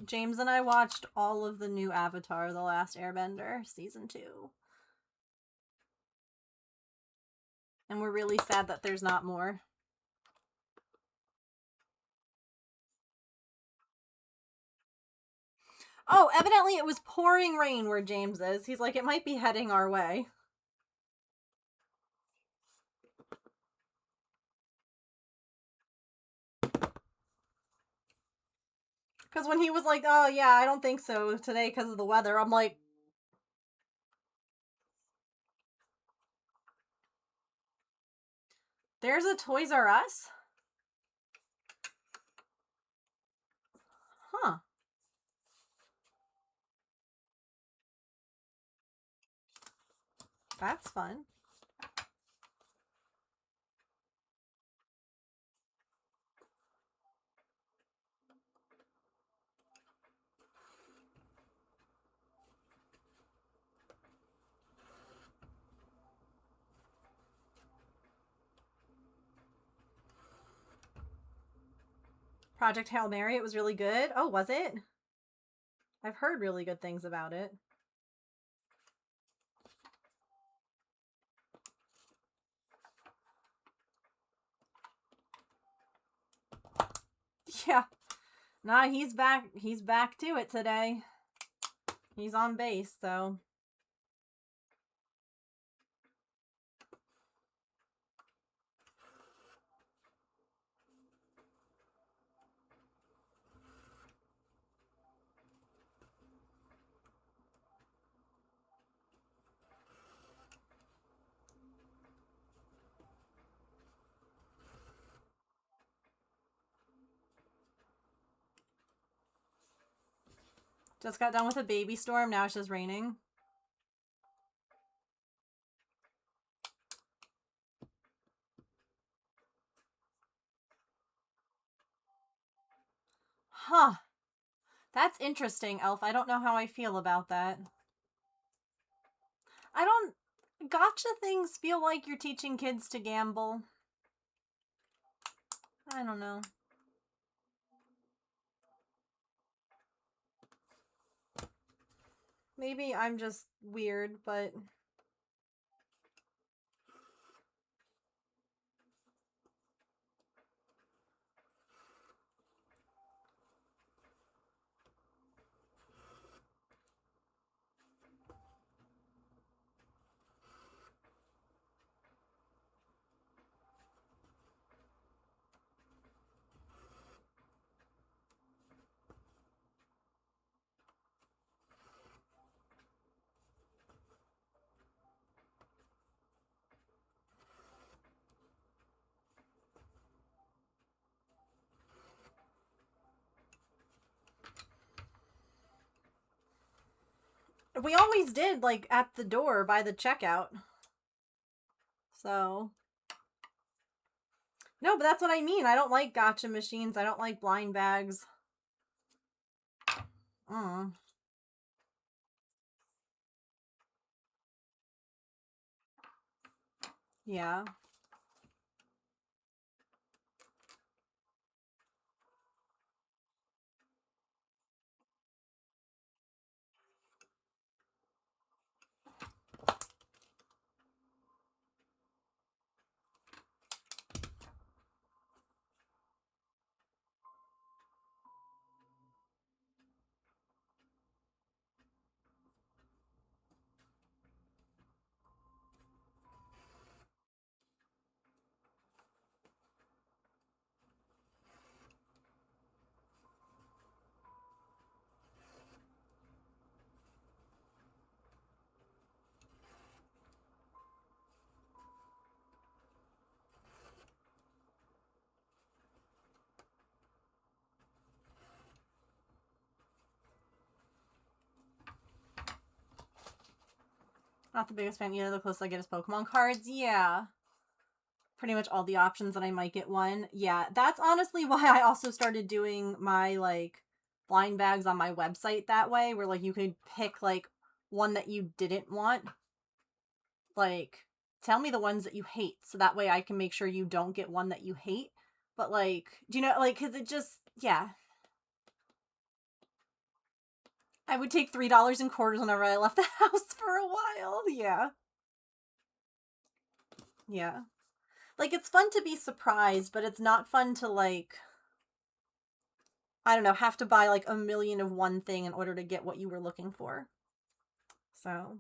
James and I watched all of the new Avatar: The Last Airbender, season 2. And we're really sad that there's not more. Oh, evidently it was pouring rain where James is. He's like, it might be heading our way. Because when he was like, oh yeah, I don't think so today because of the weather, I'm like, there's a Toys R Us? Huh. That's fun. Project Hail Mary, it was really good. Oh, was it? I've heard really good things about it. Yeah. Nah, he's back. He's back to it today. He's on base, so. Just got done with a baby storm. Now it's just raining. Huh. That's interesting, Elf. I don't know how I feel about that. I don't... Gotcha things feel like you're teaching kids to gamble. I don't know. Maybe I'm just weird, but... We always did, like, at the door by the checkout. So. No, but that's what I mean. I don't like gotcha machines. I don't like blind bags. Yeah. Not the biggest fan either. The closest I get is Pokemon cards. Yeah. Pretty much all the options that I might get one. Yeah, that's honestly why I also started doing my, like, blind bags on my website that way, where, like, you could pick, like, one that you didn't want. Like, tell me the ones that you hate, so that way I can make sure you don't get one that you hate. But, like, do you know, like, because it just, yeah. I would take $3 in quarters whenever I left the house for a while. Yeah. Yeah. Like, it's fun to be surprised, but it's not fun to, like, I don't know, have to buy, like, a million of one thing in order to get what you were looking for. So.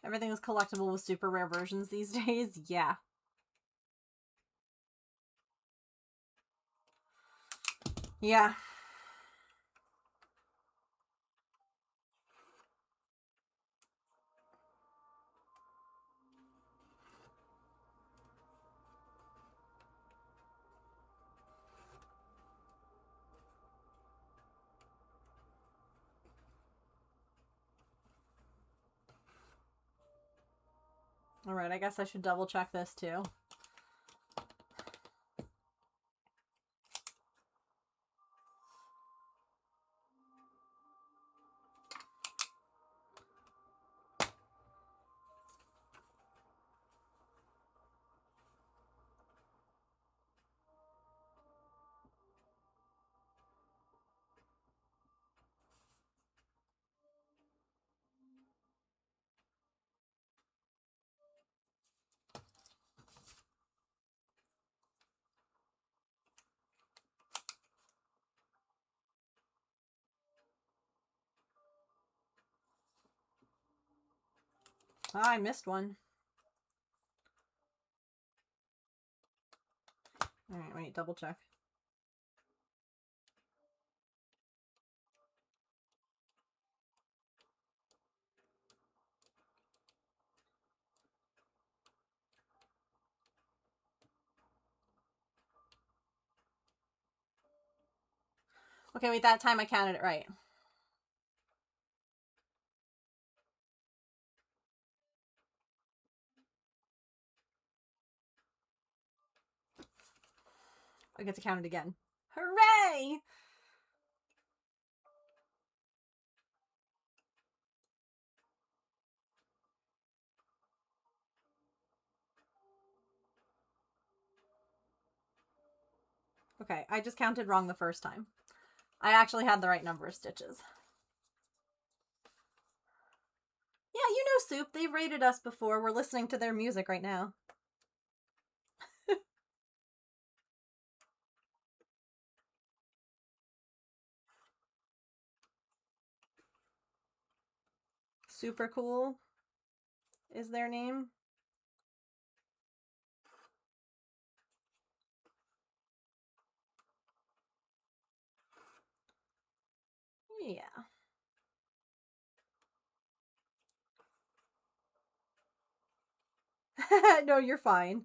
Everything is collectible with super rare versions these days. Yeah. Yeah. Alright, I guess I should double check this too. Ah, I missed one. Alright, wait, double check. Okay, wait, that time I counted it right. I get to count it again. Hooray! Okay, I just counted wrong the first time. I actually had the right number of stitches. Yeah, you know Soup. They've rated us before. We're listening to their music right now. Super Cool is their name. Yeah. No, you're fine.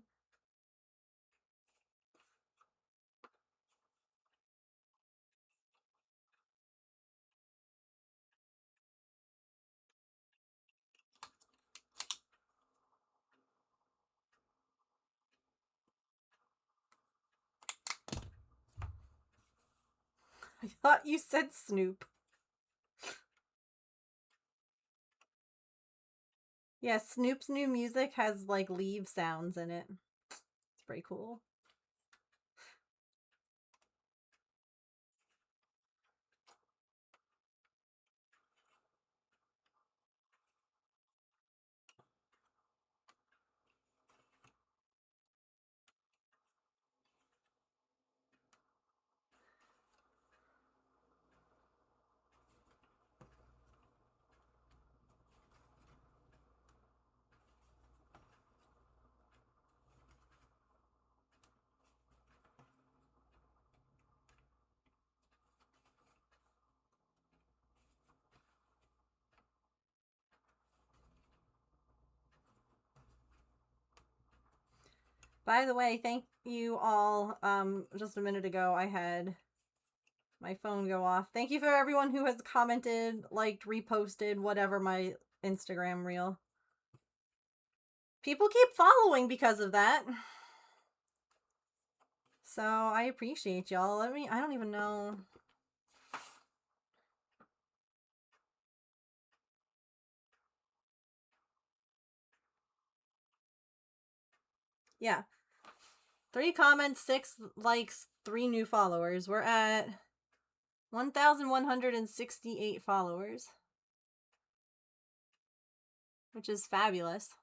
I thought you said Snoop. Yeah, Snoop's new music has like leaf sounds in it. It's pretty cool. By the way, thank you all. Just a minute ago, I had my phone go off. Thank you for everyone who has commented, liked, reposted, whatever my Instagram reel. People keep following because of that. So I appreciate y'all. I don't even know. Yeah. 3 comments, 6 likes, 3 new followers. We're at 1,168 followers, which is fabulous.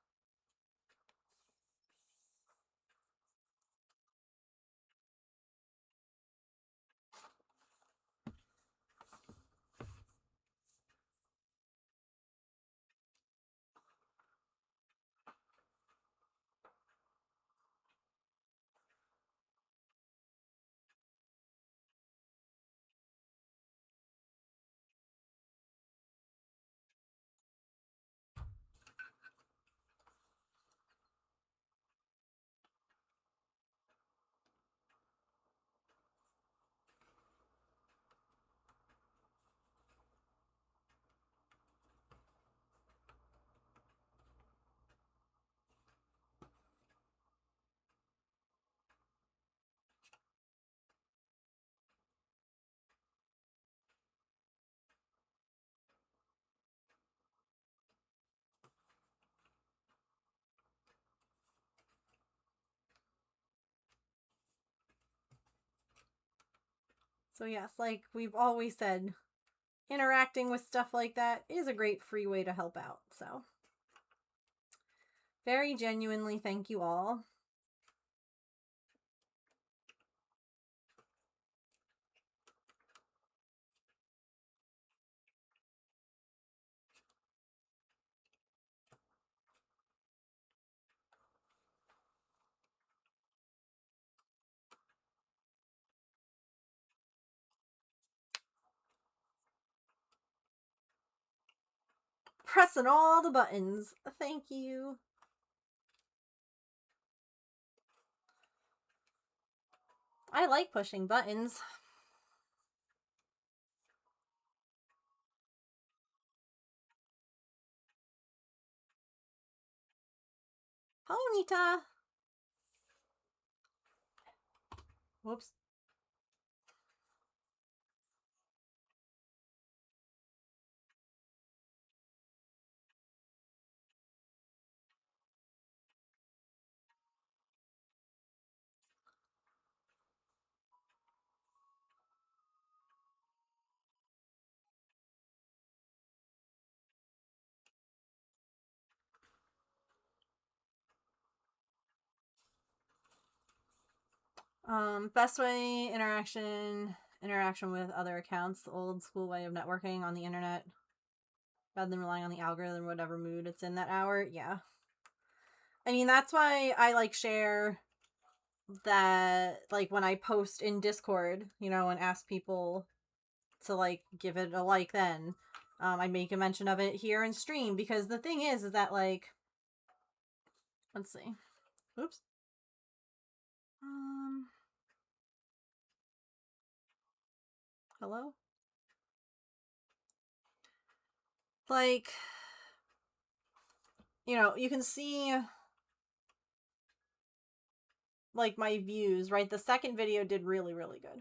So yes, like we've always said, interacting with stuff like that is a great free way to help out. So very genuinely thank you all. Pressing all the buttons. Thank you. I like pushing buttons. Ponyta. Whoops. Best way interaction with other accounts, the old school way of networking on the internet, rather than relying on the algorithm, whatever mood it's in that hour. Yeah. I mean, that's why I like share that, like, when I post in Discord, you know, and ask people to like give it a like then. I make a mention of it here in stream, because the thing is that, like, let's see. Oops. Hello? Like, you know, you can see, like, my views, right? The second video did really, really good.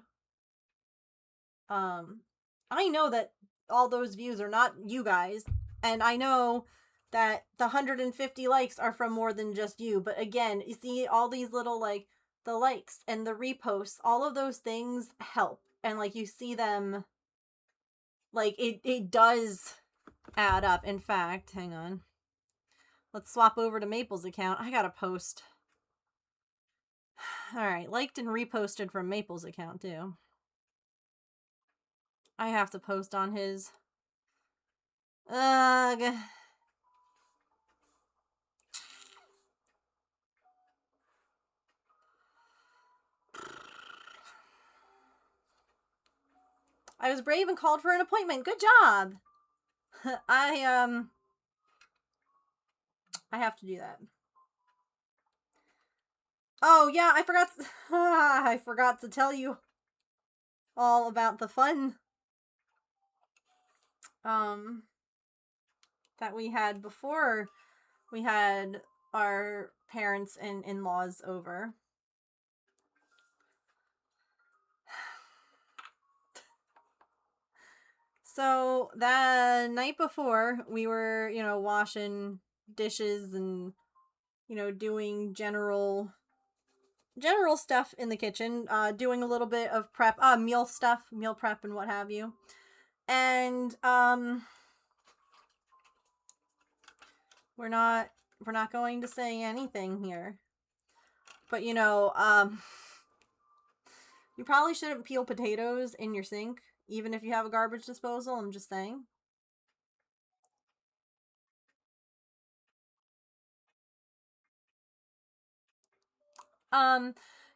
I know that all those views are not you guys, and I know that the 150 likes are from more than just you, but again, you see all these little, like, the likes and the reposts, all of those things help, and, like, you see them, like, it does add up. In fact, hang on. Let's swap over to Maple's account. I gotta post. Alright, liked and reposted from Maple's account, too. I have to post on his. Ugh. I was brave and called for an appointment. Good job! I have to do that. Oh, yeah, I forgot. I forgot to tell you all about the fun that we had before we had our parents and in-laws over. So the night before, we were, you know, washing dishes and, you know, doing general stuff in the kitchen, doing a little bit of prep, meal stuff, meal prep and what have you. And we're not going to say anything here. But, you know, you probably shouldn't peel potatoes in your sink, even if you have a garbage disposal. I'm just saying.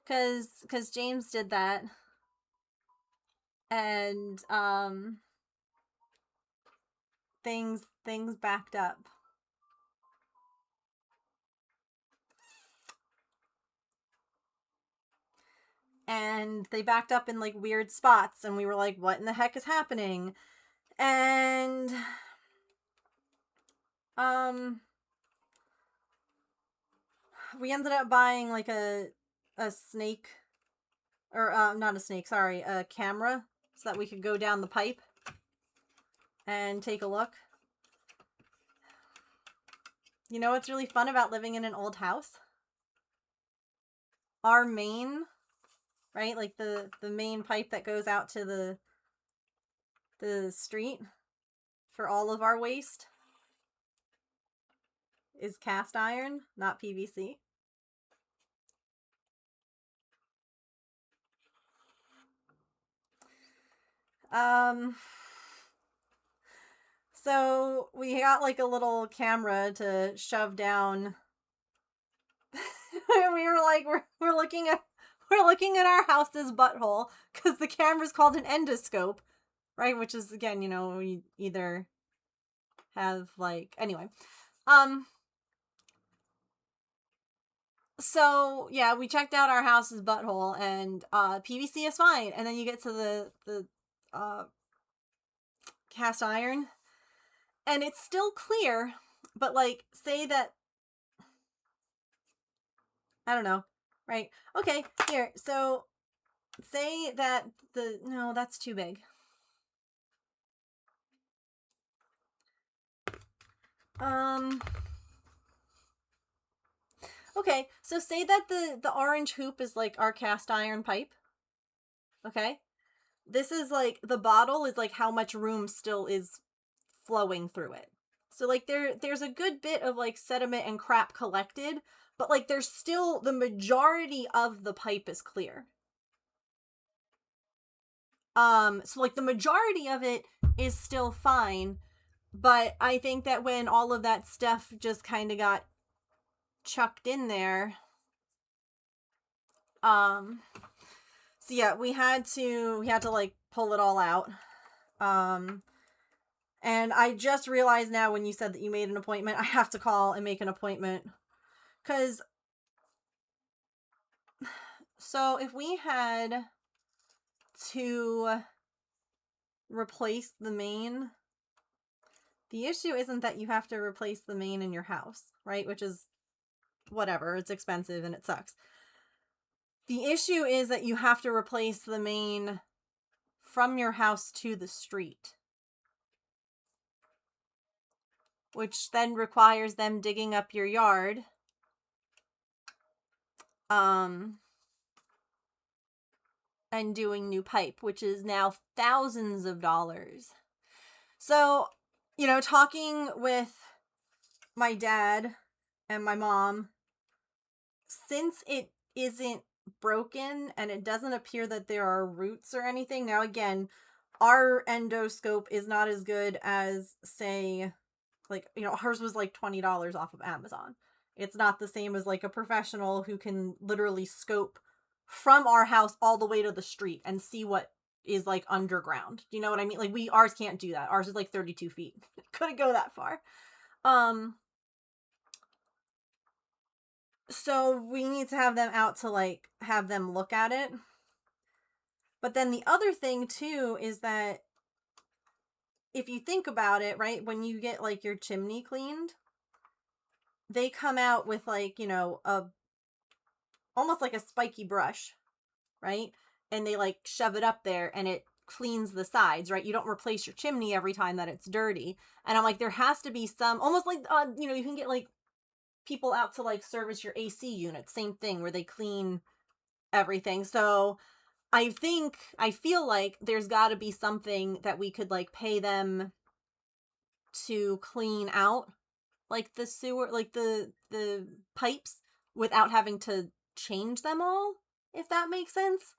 Cause James did that. And, things backed up. And they backed up in, like, weird spots, and we were like, what in the heck is happening? And we ended up buying, like, a snake, or not a snake, sorry, a camera, so that we could go down the pipe and take a look. You know what's really fun about living in an old house? Our main, right, like the main pipe that goes out to the street for all of our waste is cast iron, not PVC. So we got, like, a little camera to shove down. And we were like, we're looking at our house's butthole, because the camera's called an endoscope, right? Which is, again, you know, we either have, like, anyway. So yeah, we checked out our house's butthole, and PVC is fine. And then you get to the cast iron, and it's still clear, but, like, say that I don't know. Right. Okay, here. So say that no, that's too big. Okay, so say that the orange hoop is like our cast iron pipe. Okay? This is like the bottle is like how much room still is flowing through it. So like there's a good bit of like sediment and crap collected, but like there's still the majority of the pipe is clear. So like the majority of it is still fine, but I think that when all of that stuff just kind of got chucked in there, so yeah, we had to like pull it all out. And I just realized now when you said that you made an appointment, I have to call and make an appointment. Cause so if we had to replace the main, the issue isn't that you have to replace the main in your house, right? Which is whatever, it's expensive and it sucks. The issue is that you have to replace the main from your house to the street, which then requires them digging up your yard. And doing new pipe, which is now thousands of dollars. So, you know, talking with my dad and my mom, since it isn't broken and it doesn't appear that there are roots or anything. Now, again, our endoscope is not as good as, say, like, you know, hers was like $20 off of Amazon. It's not the same as like a professional who can literally scope from our house all the way to the street and see what is like underground. Do you know what I mean? Like ours can't do that. Ours is like 32 feet. Couldn't go that far. So we need to have them out to like have them look at it. But then the other thing too is that if you think about it, right, when you get like your chimney cleaned, they come out with like, you know, almost like a spiky brush, right? And they like shove it up there and it cleans the sides, right? You don't replace your chimney every time that it's dirty. And I'm like, there has to be some, almost like, you know, you can get like people out to like service your AC unit, same thing, where they clean everything. So I feel like there's got to be something that we could like pay them to clean out like the sewer, like the pipes without having to change them all, if that makes sense.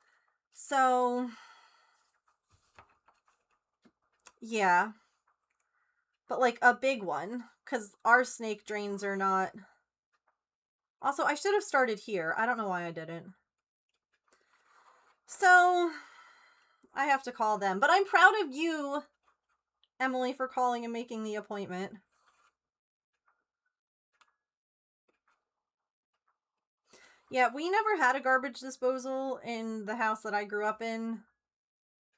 So yeah, but like a big one, because our snake drains are not. Also, I should have started here. I don't know why I didn't. So I have to call them, but I'm proud of you, Emily, for calling and making the appointment. Yeah, we never had a garbage disposal in the house that I grew up in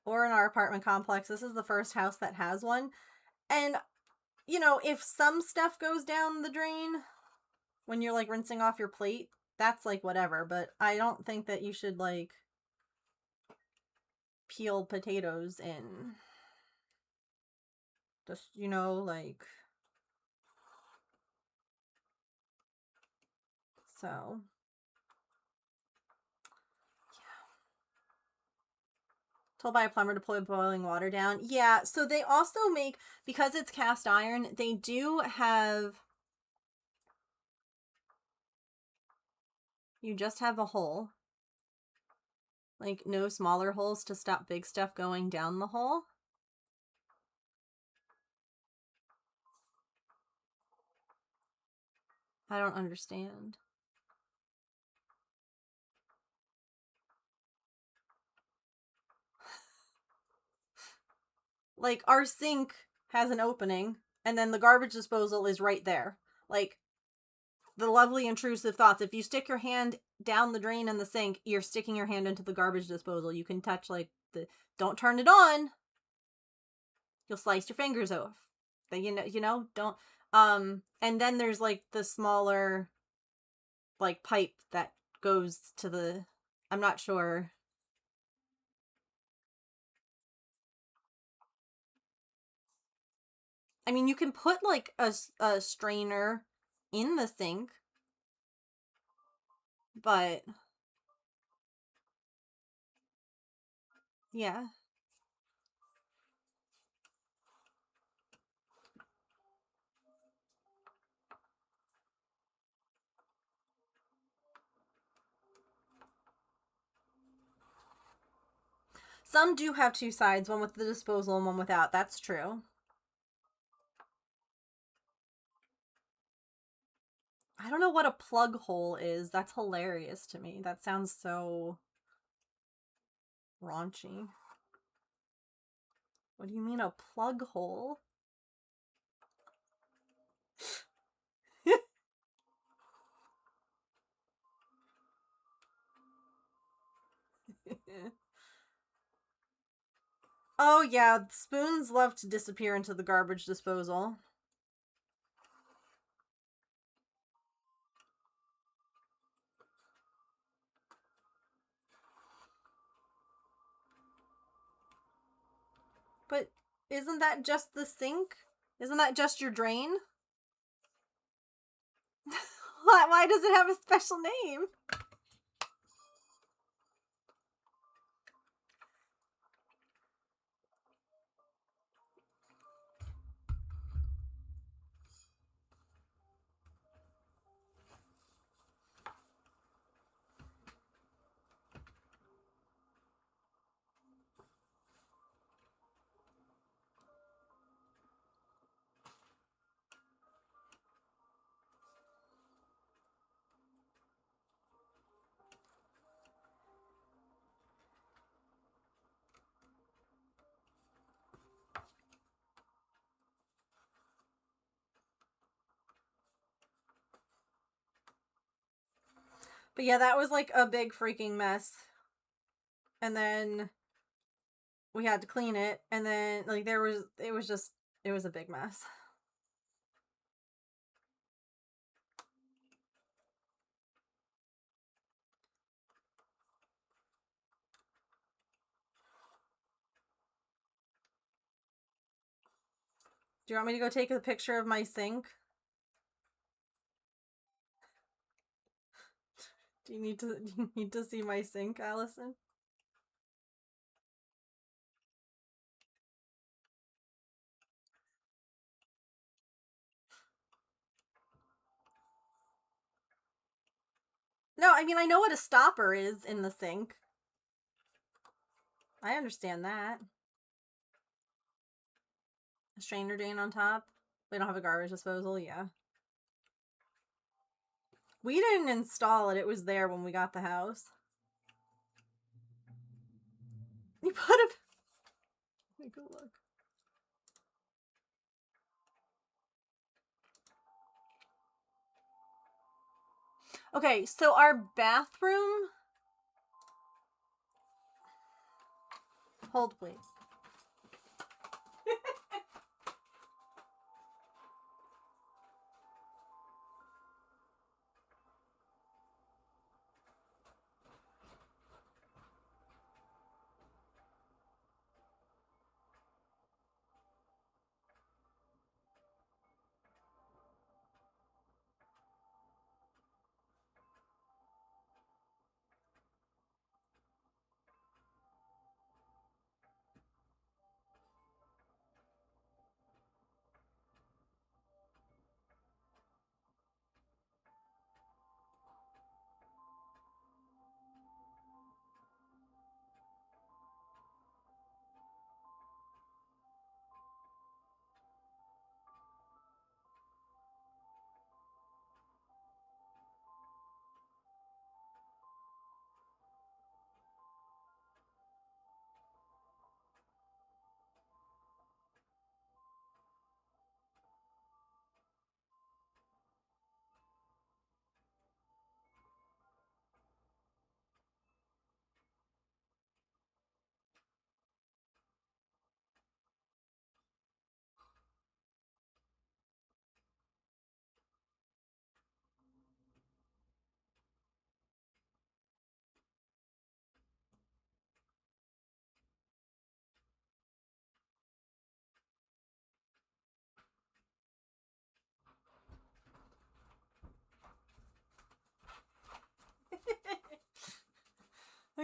or in our apartment complex. This is the first house that has one. And, you know, if some stuff goes down the drain when you're like rinsing off your plate, that's like whatever. But I don't think that you should like peel potatoes in. Just, you know, like. So. Told by a plumber to put boiling water down. Yeah, so they also make, because it's cast iron, they do have, you just have a hole. Like, no smaller holes to stop big stuff going down the hole. I don't understand. Like, our sink has an opening, and then the garbage disposal is right there. Like, the lovely intrusive thoughts. If you stick your hand down the drain in the sink, you're sticking your hand into the garbage disposal. You can touch, like, don't turn it on. You'll slice your fingers off. You know, don't, and then there's, like, the smaller like pipe that goes to the, I'm not sure. I mean, you can put like a strainer in the sink, but yeah. Some do have two sides, one with the disposal and one without. That's true. I don't know what a plug hole is. That's hilarious to me. That sounds so raunchy. What do you mean a plug hole? Oh yeah, spoons love to disappear into the garbage disposal. But isn't that just the sink? Isn't that just your drain? Why does it have a special name? But yeah, that was like a big freaking mess. And then we had to clean it, and then like it was a big mess. Do you want me to go take a picture of my sink? Do you need to see my sink, Allison? No, I mean I know what a stopper is in the sink. I understand that. A strainer drain on top. We don't have a garbage disposal, yeah. We didn't install it, it was there when we got the house. You put a... Let me go look. Okay, so our bathroom... Hold, please.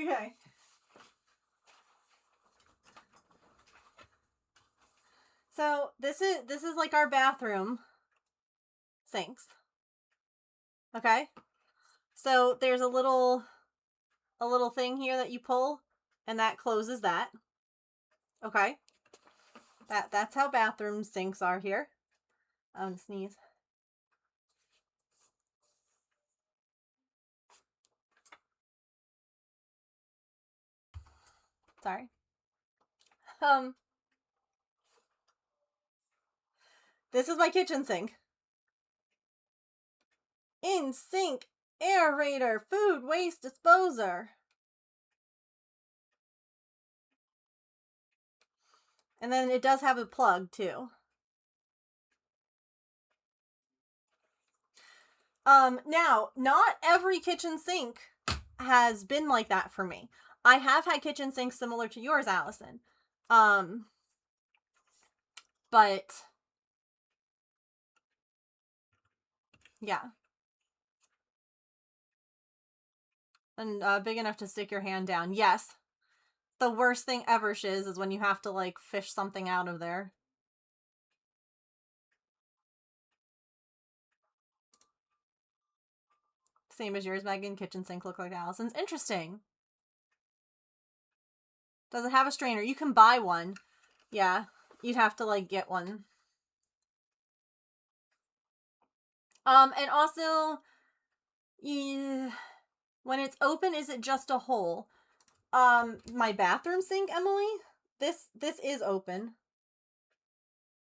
Okay. So this is like our bathroom sinks. Okay? So there's a little thing here that you pull, and that closes that. Okay? That's how bathroom sinks are here. I'm gonna sneeze. Sorry. This is my kitchen sink. In sink aerator food waste disposer. And then it does have a plug too. Now, not every kitchen sink has been like that for me. I have had kitchen sinks similar to yours, Allison. But yeah. And big enough to stick your hand down. Yes. The worst thing ever, Shiz, is when you have to, like, fish something out of there. Same as yours, Megan. Kitchen sink look like Allison's. Interesting. Does it have a strainer? You can buy one. Yeah. You'd have to, like, get one. And also, when it's open, is it just a hole? My bathroom sink, Emily, this is open.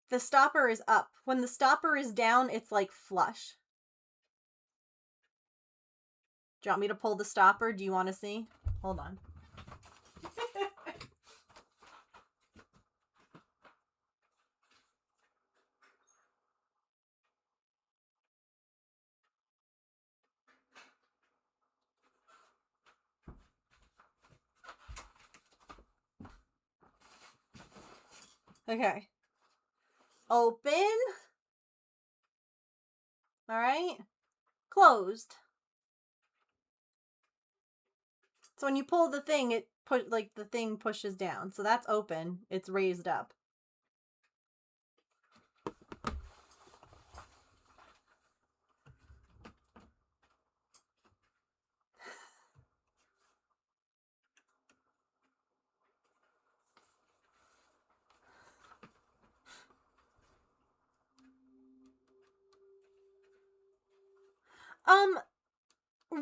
The stopper is up. When the stopper is down, it's like flush. Do you want me to pull the stopper? Do you want to see? Hold on. Okay. Open. All right. Closed. So when you pull the thing, the thing pushes down. So that's open. It's raised up.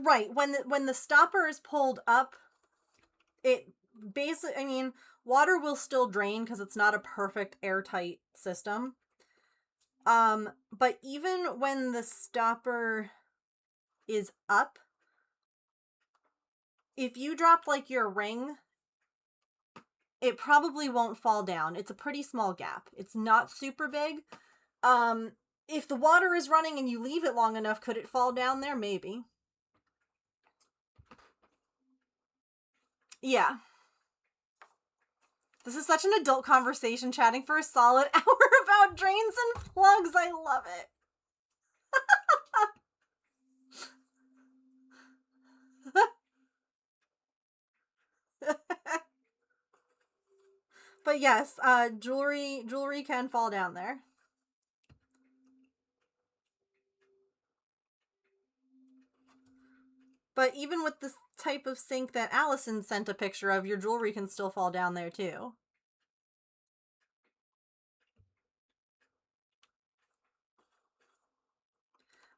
Right. When the stopper is pulled up, it basically, I mean, water will still drain because it's not a perfect airtight system. But even when the stopper is up, if you drop like your ring, it probably won't fall down. It's a pretty small gap. It's not super big. If the water is running and you leave it long enough, could it fall down there? Maybe. Yeah. This is such an adult conversation, chatting for a solid hour about drains and plugs. I love it. But yes, jewelry can fall down there. But even with this type of sink that Allison sent a picture of, your jewelry can still fall down there too.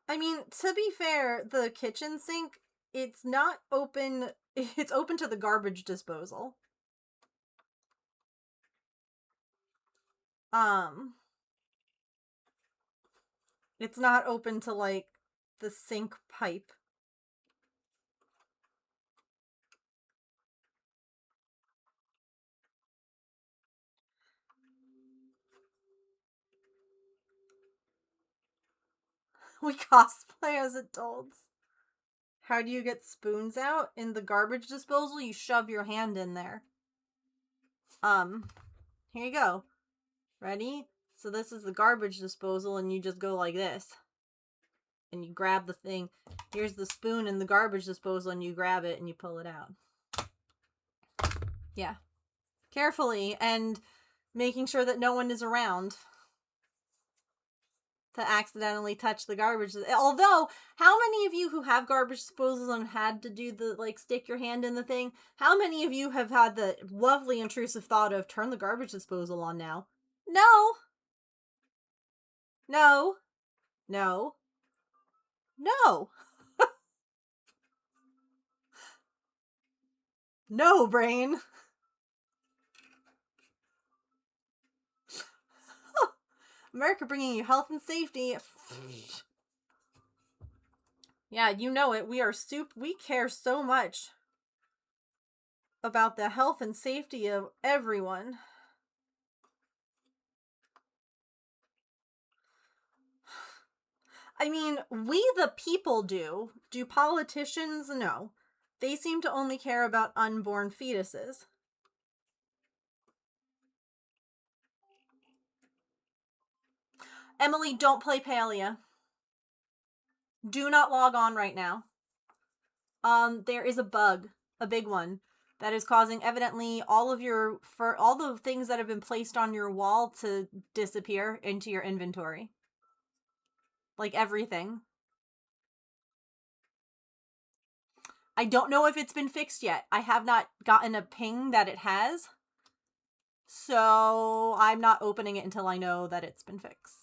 I mean, to be fair, the kitchen sink, it's not open, it's open to the garbage disposal. It's not open to, like, the sink pipe. We cosplay as adults. How do you get spoons out? In the garbage disposal, you shove your hand in there. Here you go. Ready? So this is the garbage disposal, and you just go like this. And you grab the thing. Here's the spoon in the garbage disposal, and you grab it and you pull it out. Yeah. Carefully, and making sure that no one is around to accidentally touch the garbage. Although, how many of you who have garbage disposals and had to do the, like, stick your hand in the thing, how many of you have had the lovely intrusive thought of turn the garbage disposal on now? No. No. No. No. No, brain. America bringing you health and safety. Yeah, you know it. We care so much about the health and safety of everyone. I mean, we the people do. Do politicians? No. They seem to only care about unborn fetuses. Emily, don't play Palia. Do not log on right now. There is a bug, a big one, that is causing evidently all the things that have been placed on your wall to disappear into your inventory. Like everything. I don't know if it's been fixed yet. I have not gotten a ping that it has. So I'm not opening it until I know that it's been fixed.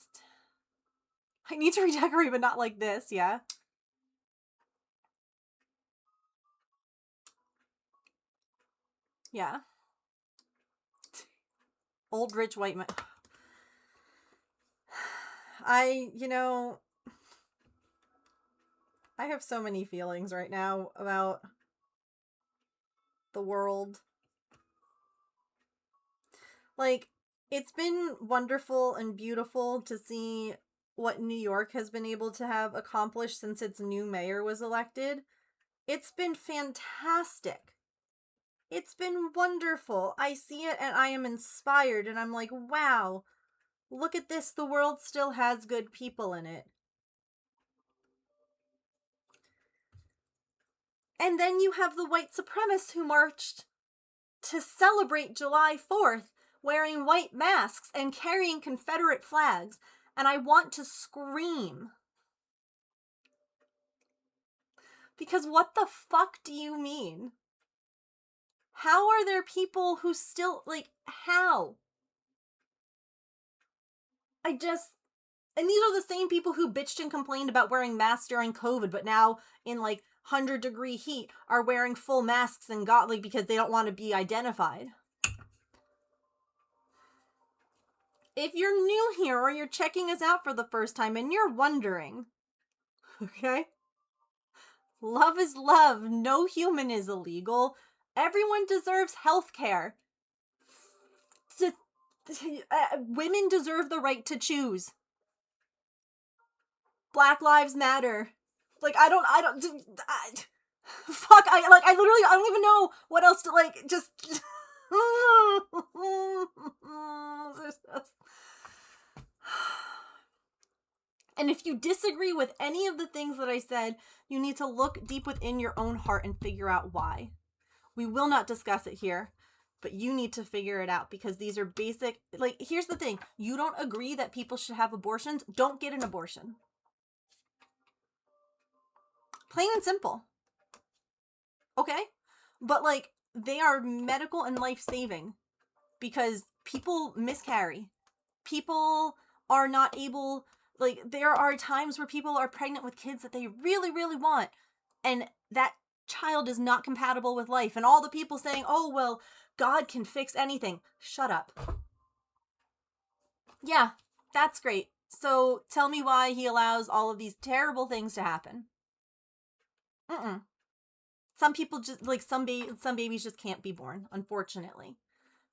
I need to redecorate, but not like this, yeah. Yeah. Old rich white man. I have so many feelings right now about the world. Like, it's been wonderful and beautiful to see what New York has been able to have accomplished since its new mayor was elected. It's been fantastic. It's been wonderful. I see it and I am inspired, and I'm like, wow, look at this. The world still has good people in it. And then you have the white supremacists who marched to celebrate July 4th wearing white masks and carrying Confederate flags, and I want to scream. Because what the fuck do you mean? How are there people who still, like, how? And these are the same people who bitched and complained about wearing masks during COVID, but now in, like, 100-degree heat are wearing full masks and because they don't want to be identified. If you're new here or you're checking us out for the first time and you're wondering, okay? Love is love. No human is illegal. Everyone deserves health care. Women deserve the right to choose. Black lives matter. Like, I literally, I don't even know what else to, like, just... And if you disagree with any of the things that I said, you need to look deep within your own heart and figure out why. We will not discuss it here, but you need to figure it out, because these are basic... Like, here's the thing. You don't agree that people should have abortions? Don't get an abortion. Plain and simple. Okay? But, like, they are medical and life-saving, because people miscarry. People are not able... Like, there are times where people are pregnant with kids that they really, really want, and that child is not compatible with life. And all the people saying, oh, well, God can fix anything. Shut up. Yeah, that's great. So tell me why he allows all of these terrible things to happen. Some people just, like, some babies just can't be born, unfortunately.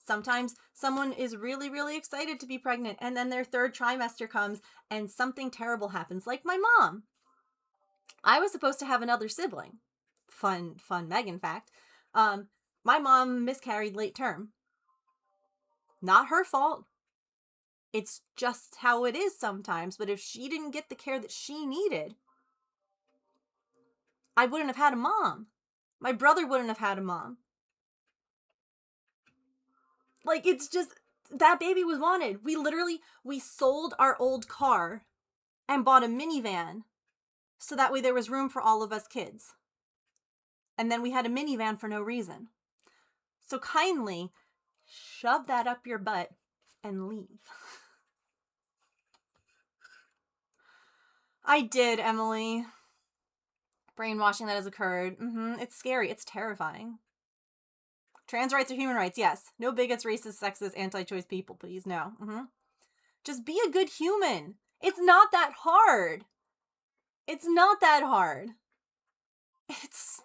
Sometimes someone is really, really excited to be pregnant, and then their third trimester comes and something terrible happens, like my mom. I was supposed to have another sibling. Fun Megan fact. My mom miscarried late term. Not her fault. It's just how it is sometimes, but if she didn't get the care that she needed, I wouldn't have had a mom. My brother wouldn't have had a mom. Like, it's just, that baby was wanted. We sold our old car and bought a minivan so that way there was room for all of us kids. And then we had a minivan for no reason. So kindly shove that up your butt and leave. I did, Emily. Brainwashing that has occurred. It's scary. It's terrifying. Trans rights are human rights, yes. No bigots, racist, sexist, anti-choice people, please. No. Just be a good human. It's not that hard. It's not that hard. It's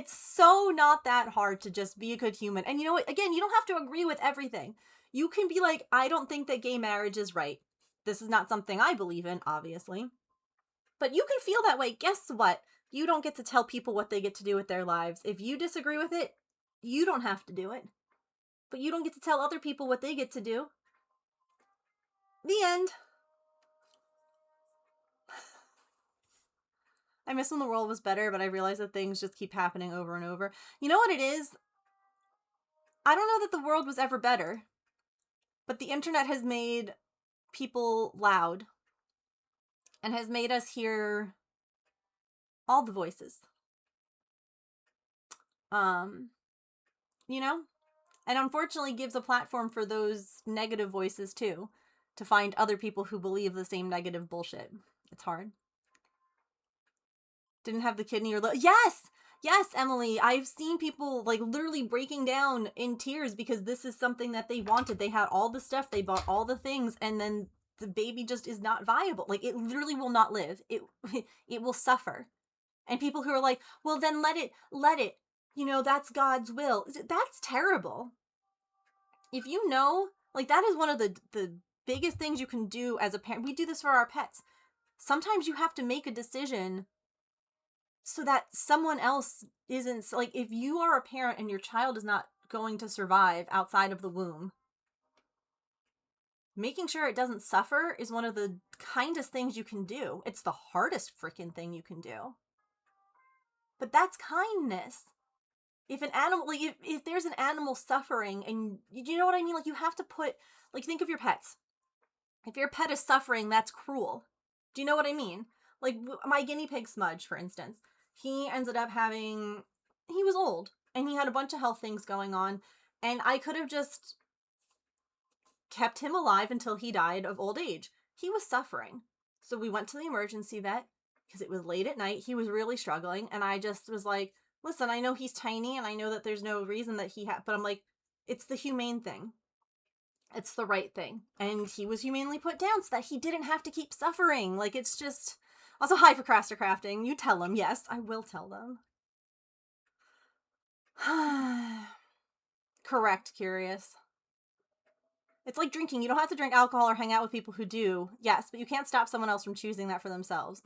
so not that hard to just be a good human. And you know what? Again, you don't have to agree with everything. You can be like, I don't think that gay marriage is right. This is not something I believe in, obviously. But you can feel that way. Guess what? You don't get to tell people what they get to do with their lives. If you disagree with it, you don't have to do it. But you don't get to tell other people what they get to do. The end. I miss when the world was better, but I realize that things just keep happening over and over. You know what it is? I don't know that the world was ever better, but the internet has made people loud and has made us hear all the voices. You know? And unfortunately gives a platform for those negative voices too, to find other people who believe the same negative bullshit. It's hard. Didn't have the kidney or yes, Emily. I've seen people like literally breaking down in tears because this is something that they wanted. They had all the stuff, they bought all the things, and then the baby just is not viable. Like, it literally will not live. It will suffer. And people who are like, well, then let it. You know, that's God's will. That's terrible. If you know, like, that is one of the biggest things you can do as a parent. We do this for our pets. Sometimes you have to make a decision so that someone else isn't, like, if you are a parent and your child is not going to survive outside of the womb, making sure it doesn't suffer is one of the kindest things you can do. It's the hardest freaking thing you can do. But that's kindness. If an animal, like, if there's an animal suffering, and you know what I mean? Like, you have to put, like, think of your pets. If your pet is suffering, that's cruel. Do you know what I mean? Like, my guinea pig Smudge, for instance. He ended up he was old, and he had a bunch of health things going on, and I could have just kept him alive until he died of old age. He was suffering. So we went to the emergency vet, because it was late at night. He was really struggling, and I just was like, listen, I know he's tiny, and I know that there's no reason that but I'm like, it's the humane thing. It's the right thing. And he was humanely put down so that he didn't have to keep suffering. Like, it's just... Also, hi, Procrasticrafting. You tell them. Yes, I will tell them. Correct, Curious. It's like drinking. You don't have to drink alcohol or hang out with people who do. Yes, but you can't stop someone else from choosing that for themselves.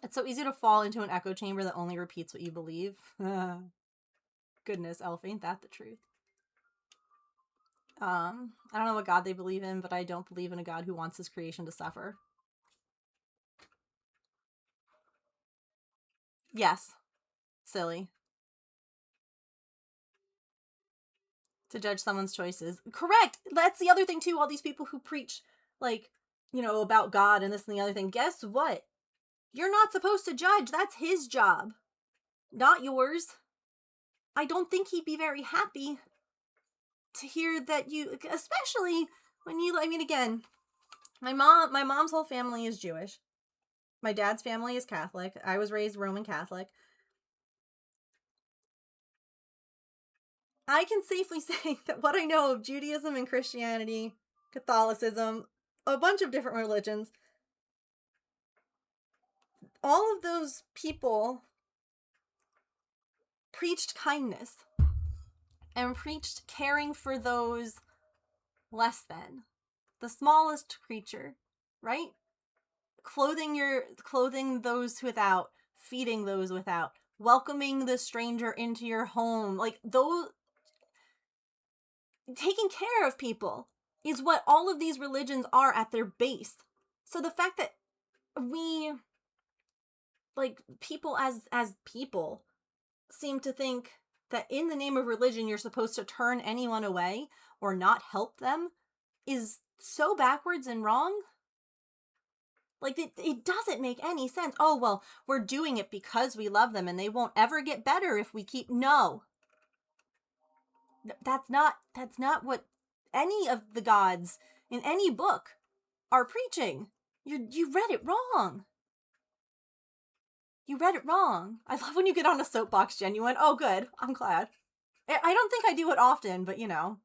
It's so easy to fall into an echo chamber that only repeats what you believe. Goodness, Elf, ain't that the truth? I don't know what God they believe in, but I don't believe in a God who wants his creation to suffer. Yes. Silly. To judge someone's choices. Correct! That's the other thing, too. All these people who preach, like, you know, about God and this and the other thing. Guess what? You're not supposed to judge. That's his job. Not yours. I don't think he'd be very happy to hear that you... Especially when you... I mean, again, my mom's whole family is Jewish. My dad's family is Catholic. I was raised Roman Catholic. I can safely say that what I know of Judaism and Christianity, Catholicism, a bunch of different religions, all of those people preached kindness and preached caring for those less than, the smallest creature, right? Clothing those without, feeding those without, welcoming the stranger into your home, like those, taking care of people is what all of these religions are at their base. So the fact that we, like, people as people seem to think that in the name of religion you're supposed to turn anyone away or not help them is so backwards and wrong. Like, it doesn't make any sense. Oh, well, we're doing it because we love them and they won't ever get better if we keep... No. That's not what any of the gods in any book are preaching. You read it wrong. You read it wrong. I love when you get on a soapbox, Genuine. Oh, good. I'm glad. I don't think I do it often, but you know.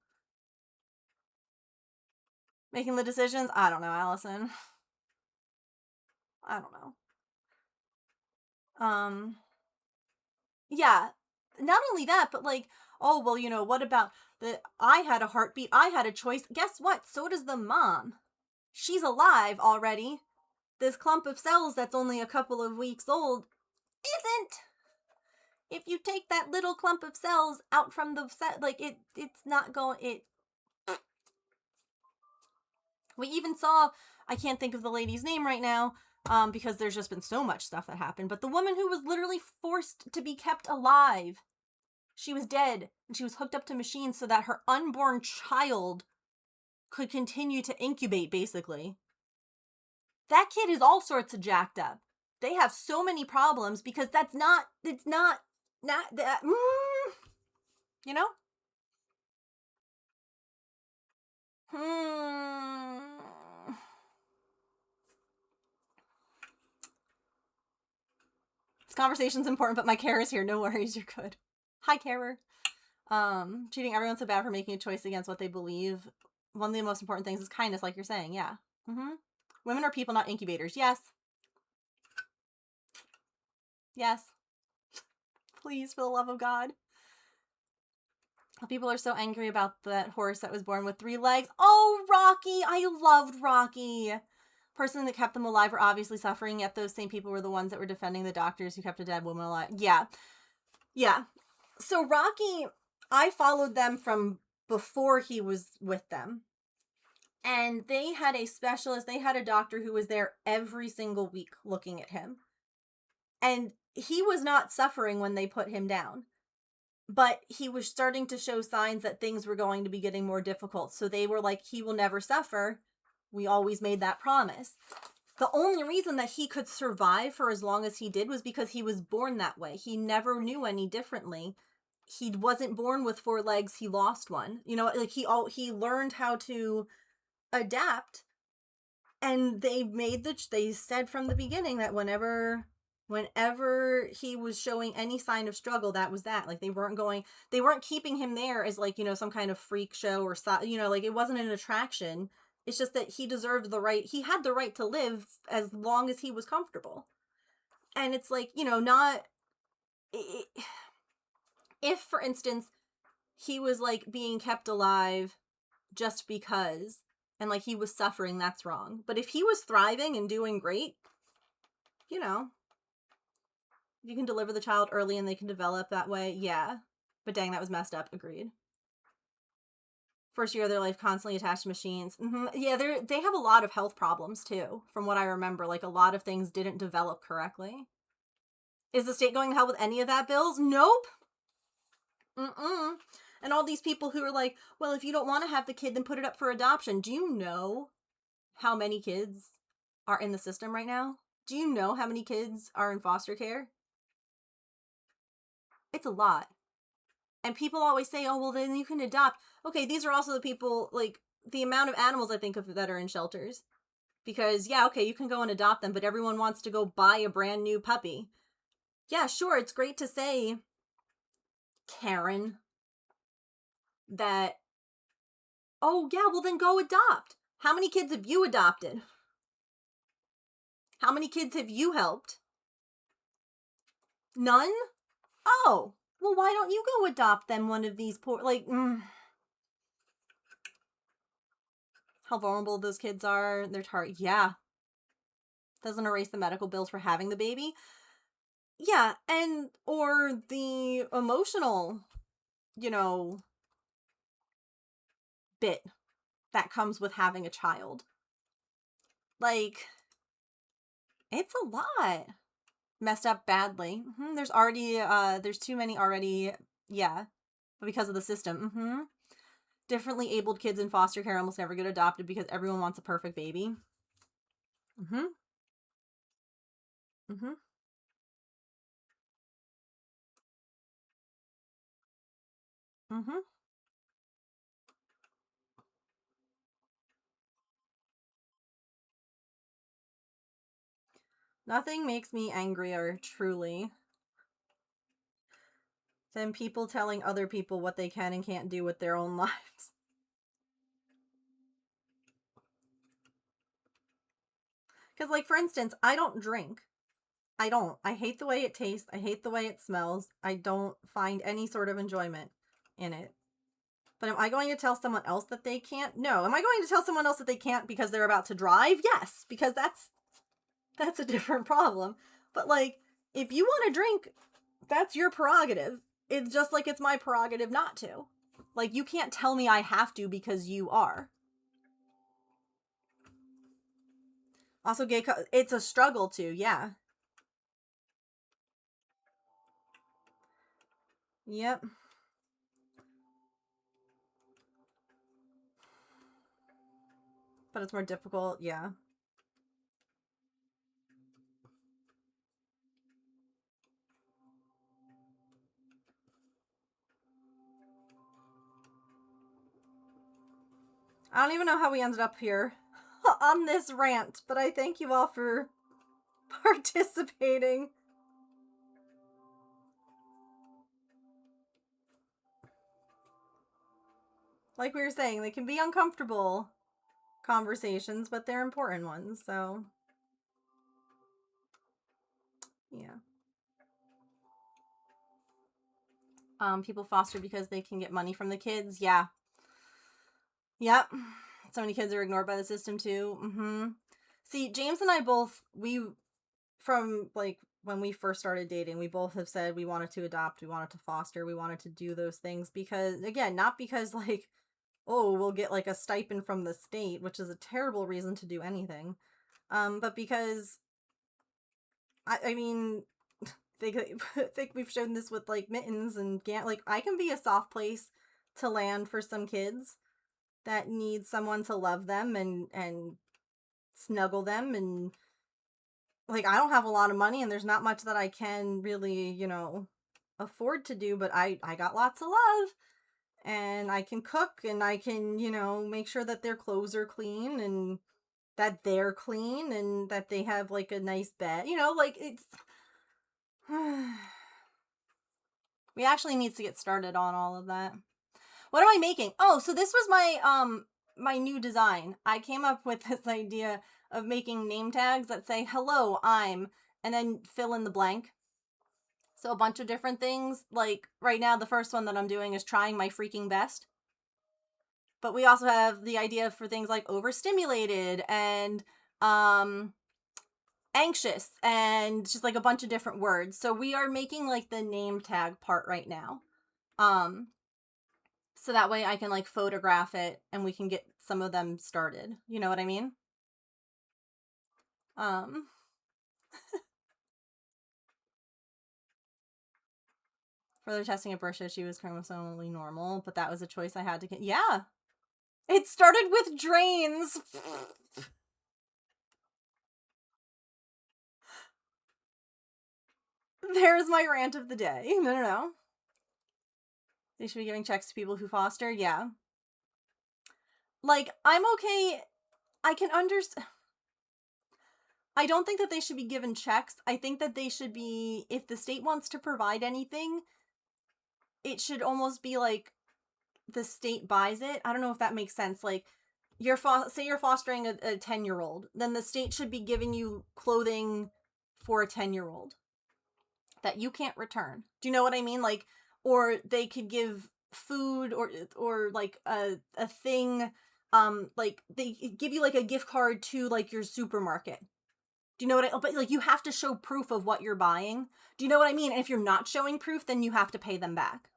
Making the decisions? I don't know, Allison. I don't know. Yeah. Not only that, but like, oh, well, you know, what about I had a heartbeat, I had a choice. Guess what? So does the mom. She's alive already. This clump of cells that's only a couple of weeks old isn't. If you take that little clump of cells out from the set, like, it's not going, we even saw, I can't think of the lady's name right now, because there's just been so much stuff that happened, but the woman who was literally forced to be kept alive. She was dead, and she was hooked up to machines so that her unborn child could continue to incubate, basically. That kid is all sorts of jacked up. They have so many problems because it's not that, you know? This conversation's important, but my care is here. No worries, you're good. Hi, carer. Treating everyone so bad for making a choice against what they believe. One of the most important things is kindness, like you're saying, yeah. Women are people, not incubators. Yes. Yes. Please, for the love of God. People are so angry about that horse that was born with 3 legs. Oh, Rocky! I loved Rocky! Person that kept them alive were obviously suffering, yet those same people were the ones that were defending the doctors who kept a dead woman alive. Yeah. Yeah. So Rocky, I followed them from before he was with them. And they had a specialist, they had a doctor who was there every single week looking at him. And he was not suffering when they put him down. But he was starting to show signs that things were going to be getting more difficult. So they were like, he will never suffer. We always made that promise. The only reason that he could survive for as long as he did was because he was born that way. He never knew any differently. He wasn't born with 4 legs. He lost one. You know, like he learned how to adapt. And they said from the beginning that whenever he was showing any sign of struggle, that was that. Like, they weren't keeping him there as, like, you know, some kind of freak show or, you know, like, it wasn't an attraction. It's just that he had the right to live as long as he was comfortable. And it's like, you know, if, for instance, he was, like, being kept alive just because, and, like, he was suffering, that's wrong. But if he was thriving and doing great, you know, you can deliver the child early and they can develop that way, yeah. But dang, that was messed up. Agreed. First year of their life, constantly attached to machines. Yeah, they have a lot of health problems, too, from what I remember. Like, a lot of things didn't develop correctly. Is the state going to help with any of that, Bills? Nope. And all these people who are like, well, if you don't want to have the kid, then put it up for adoption. Do you know how many kids are in the system right now? Do you know how many kids are in foster care? It's a lot. And people always say, oh, well, then you can adopt. Okay, these are also the people, like, the amount of animals I think of that are in shelters. Because, yeah, okay, you can go and adopt them, but everyone wants to go buy a brand new puppy. Yeah, sure, it's great to say, Karen, that, oh, yeah, well, then go adopt. How many kids have you adopted? How many kids have you helped? None? Oh, well, why don't you go adopt them, one of these poor, like, how vulnerable those kids are. They're yeah. Doesn't erase the medical bills for having the baby. Yeah, or the emotional, you know, bit that comes with having a child. Like, it's a lot. Messed up badly. There's too many already Yeah. But because of the system. Differently abled kids in foster care almost never get adopted because everyone wants a perfect baby. Nothing makes me angrier, truly, than people telling other people what they can and can't do with their own lives. Because, like, for instance, I don't drink. I don't. I hate the way it tastes. I hate the way it smells. I don't find any sort of enjoyment in it. But am I going to tell someone else that they can't? No. Am I going to tell someone else that they can't because they're about to drive? Yes, because that's a different problem. But, like, if you want to drink, that's your prerogative. It's just like it's my prerogative not to. Like, you can't tell me I have to because you are. Also, it's a struggle too, yeah. Yep. But it's more difficult, yeah. I don't even know how we ended up here on this rant, but I thank you all for participating. Like we were saying, they can be uncomfortable conversations, but they're important ones, so yeah. People foster because they can get money from the kids, yeah. Yep. So many kids are ignored by the system too. See, James and I both, from like when we first started dating, we both have said we wanted to adopt, we wanted to foster, we wanted to do those things because, again, not because like, oh, we'll get like a stipend from the state, which is a terrible reason to do anything. But because, I mean, I think we've shown this with like Mittens and like, I can be a soft place to land for some kids that need someone to love them and snuggle them, and like, I don't have a lot of money and there's not much that I can really, afford to do, but I got lots of love and I can cook and I can, make sure that their clothes are clean and that they're clean and that they have like a nice bed, like it's we actually need to get started on all of that. What am I making? Oh, so this was my new design. I came up with this idea of making name tags that say, hello, I'm, and then fill in the blank. So a bunch of different things. Like right now, the first one that I'm doing is trying my freaking best. But we also have the idea for things like overstimulated and anxious and just like a bunch of different words. So we are making like the name tag part right now. So that way I can like photograph it and we can get some of them started. You know what I mean? Further testing at Bersha, she was chromosomally normal, but that was a choice I had to get. Yeah. It started with drains. There's my rant of the day. No. They should be giving checks to people who foster. Yeah. Like, I'm okay. I can understand. I don't think that they should be given checks. I think that they should be, if the state wants to provide anything, it should almost be like the state buys it. I don't know if that makes sense. Like, say you're fostering a 10-year-old, then the state should be giving you clothing for a 10-year-old that you can't return. Do you know what I mean? Like, or they could give food or like a thing, like they give you like a gift card to like your supermarket. Do you know what but like you have to show proof of what you're buying. Do you know what I mean? And if you're not showing proof, then you have to pay them back.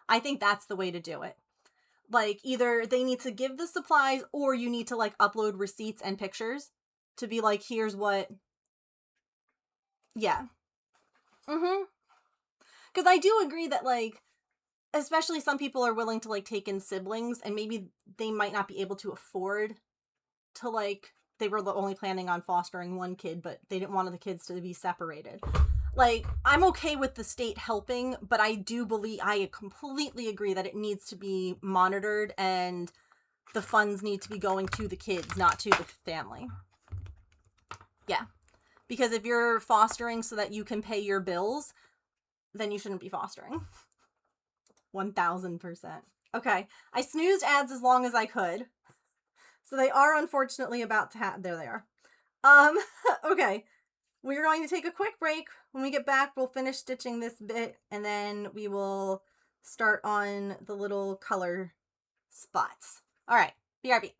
I think that's the way to do it. Like, either they need to give the supplies or you need to like upload receipts and pictures to be like, here's what. Yeah. Because I do agree that like especially some people are willing to like take in siblings, and maybe they might not be able to afford to like, they were only planning on fostering one kid, but they didn't want the kids to be separated. Like, I'm okay with the state helping, but I completely agree that it needs to be monitored, and the funds need to be going to the kids, not to the family. Yeah. Because if you're fostering so that you can pay your bills, then you shouldn't be fostering. 1000%. Okay. I snoozed ads as long as I could. So they are unfortunately about to there they are. Okay. We're going to take a quick break. When we get back, we'll finish stitching this bit, and then we will start on the little color spots. All right. BRB.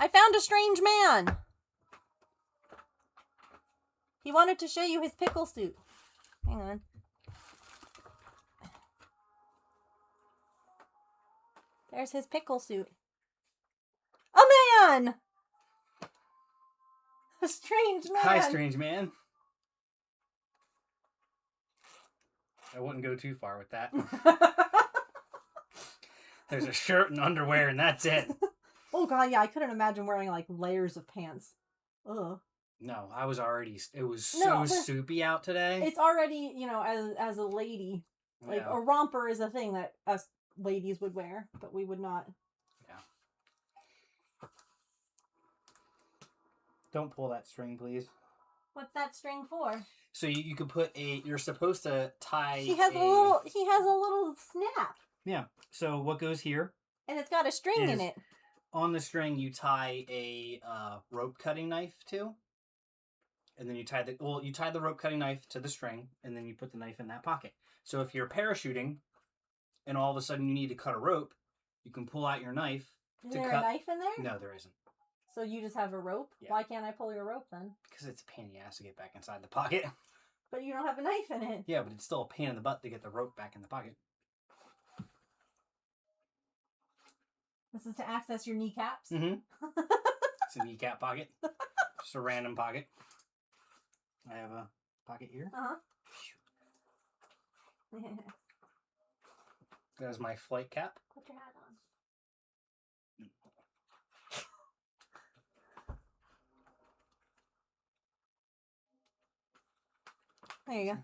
I found a strange man. He wanted to show you his pickle suit. Hang on. There's his pickle suit. A man! A strange man. Hi, strange man. I wouldn't go too far with that. There's a shirt and underwear, and that's it. Oh god, yeah, I couldn't imagine wearing like layers of pants. Ugh. No, I was already. It was No, so but soupy out today. It's already, you know, as a lady, like Yeah. a romper is a thing that us ladies would wear, but we would not. Yeah. Don't pull that string, please. What's that string for? So you could put a. You're supposed to tie. He has a little snap, Yeah. So what goes here? and it's got a string in Is- it. On the string, you tie a rope cutting knife to, and then you tie the rope cutting knife to the string, and then you put the knife in that pocket. So if you're parachuting, and all of a sudden you need to cut a rope, you can pull out your knife. Is to there cut- a knife in there? No, there isn't, So you just have a rope? Yeah. Why can't I pull your rope then? because it's a pain in the ass to get back inside the pocket. But you don't have a knife in it. Yeah, but it's still a pain in the butt to get the rope back in the pocket. This is to access your kneecaps. Mm-hmm. It's a kneecap pocket. Just a random pocket. I have a pocket here. Uh-huh. There's my flight cap. Put your hat on. There you go.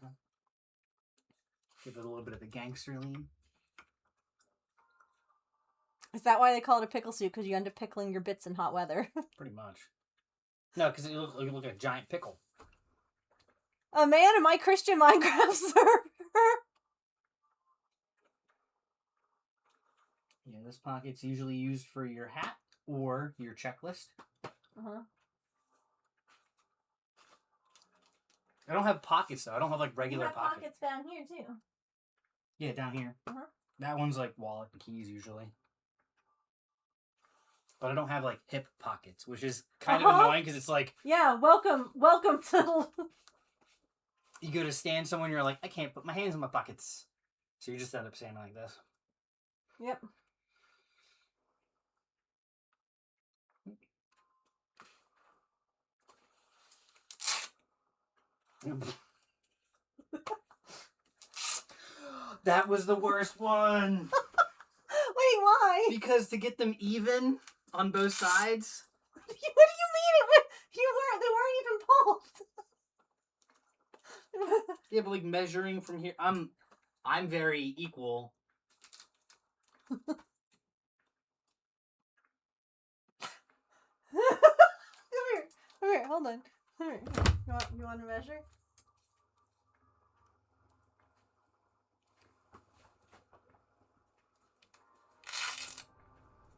Give it a little bit of the gangster lean. Is that why they call it a pickle suit? Because you end up pickling your bits in hot weather. Pretty much. No, because you look like a giant pickle. A man in my Christian Minecraft server. Yeah, this pocket's usually used for your hat or your checklist. Uh-huh. I don't have pockets though. I don't have like You regular have pockets. pockets down here too. Yeah, down here. Uh-huh. That one's like wallet and keys usually. But I don't have like hip pockets, which is kind of Uh-huh. annoying because it's like Yeah, welcome to. you go to stand somewhere and you're like, I can't put my hands in my pockets. So you just end up standing like this. Yep. That was the worst one. Wait, why? Because to get them even on both sides. What do you mean? They weren't even pulled. Yeah, but like measuring from here, I'm very equal. Come here, hold on. Come here. You want to measure?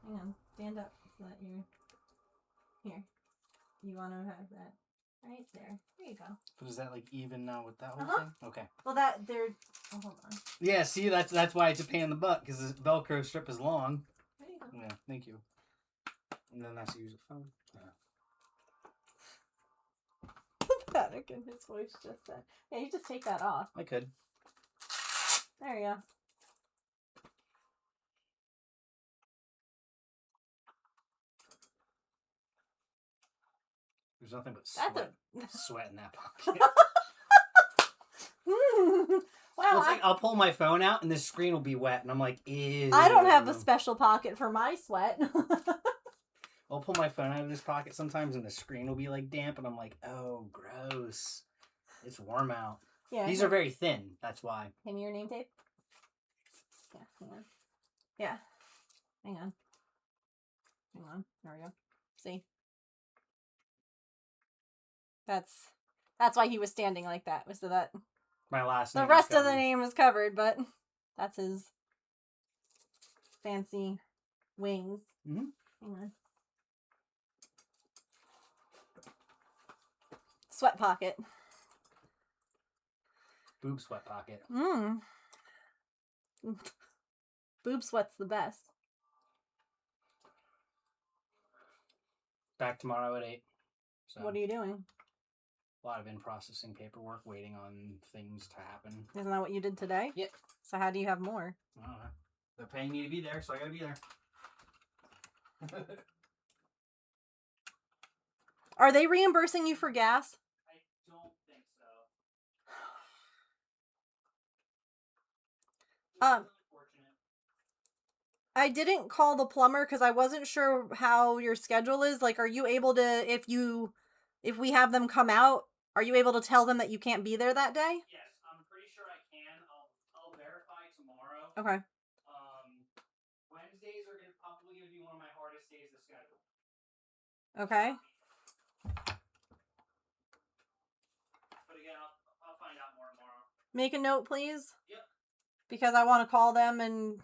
Hang on, stand up so that you're here. You want to have that right there. There you go. But is that like even now with that whole Uh-huh. thing? Okay. Well, that they're. Oh, hold on. Yeah, see, that's why it's a pain in the butt because this Velcro strip is long. There you go. Yeah, thank you. And then that's to use a phone. The panic in his voice just then. Yeah, you just take that off. I could. There you go. There's nothing but That's sweat, sweat in that pocket. Wow, It's like I'll pull my phone out and the screen will be wet, and I'm like, ew. I don't have a special pocket for my sweat. I'll pull my phone out of this pocket sometimes, and the screen will be like damp, and I'm like, oh, gross. It's warm out. Yeah. These are very thin. That's why. Hand me your name tape. Yeah, hang on. Yeah. Hang on. Hang on. There we go. See? That's why he was standing like that. Was so that My last the name. rest is of the covered. name is covered, but that's his fancy wings. Mhm. Hang on. Sweat pocket. Boob sweat pocket. Mmm. Boob sweat's the best. Back tomorrow at 8. So What are you doing? a lot of in-processing paperwork, waiting on things to happen. Isn't that what you did today? Yep. So how do you have more? I don't know. They're paying me to be there, so I gotta be there. Are they reimbursing you for gas? I don't think so. Unfortunate. I didn't call the plumber because I wasn't sure how your schedule is. Like, are you able to, if we have them come out, are you able to tell them that you can't be there that day? Yes, I'm pretty sure I can. I'll verify tomorrow. Okay. Wednesdays are probably gonna be one of my hardest days to schedule. Okay. But again, I'll find out more tomorrow. Make a note, please. Yep. Because I want to call them and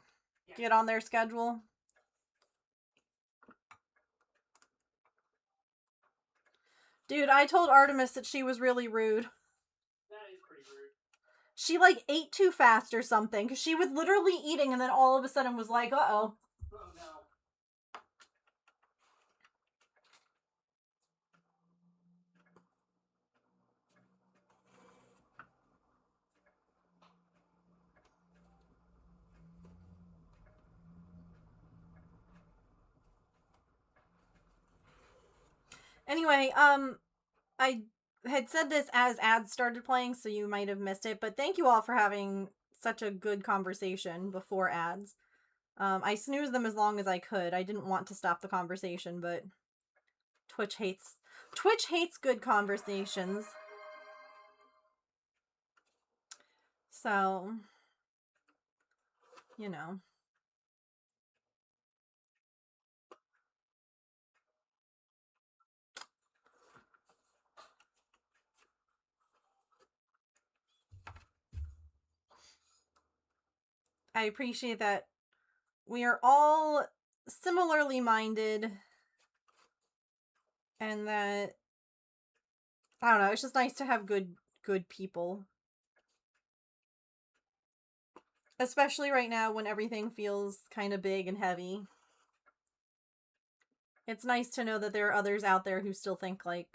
get on their schedule. Dude, I told Artemis that she was really rude. That is pretty rude. She, like, ate too fast or something. Because she was literally eating and then all of a sudden was like, uh-oh. Oh, no. Anyway, I had said this as ads started playing, so you might have missed it, but thank you all for having such a good conversation before ads. I snoozed them as long as I could. I didn't want to stop the conversation, but Twitch hates good conversations. So, you know. I appreciate that we are all similarly minded and that, I don't know, it's just nice to have good people. Especially right now when everything feels kind of big and heavy. It's nice to know that there are others out there who still think, like,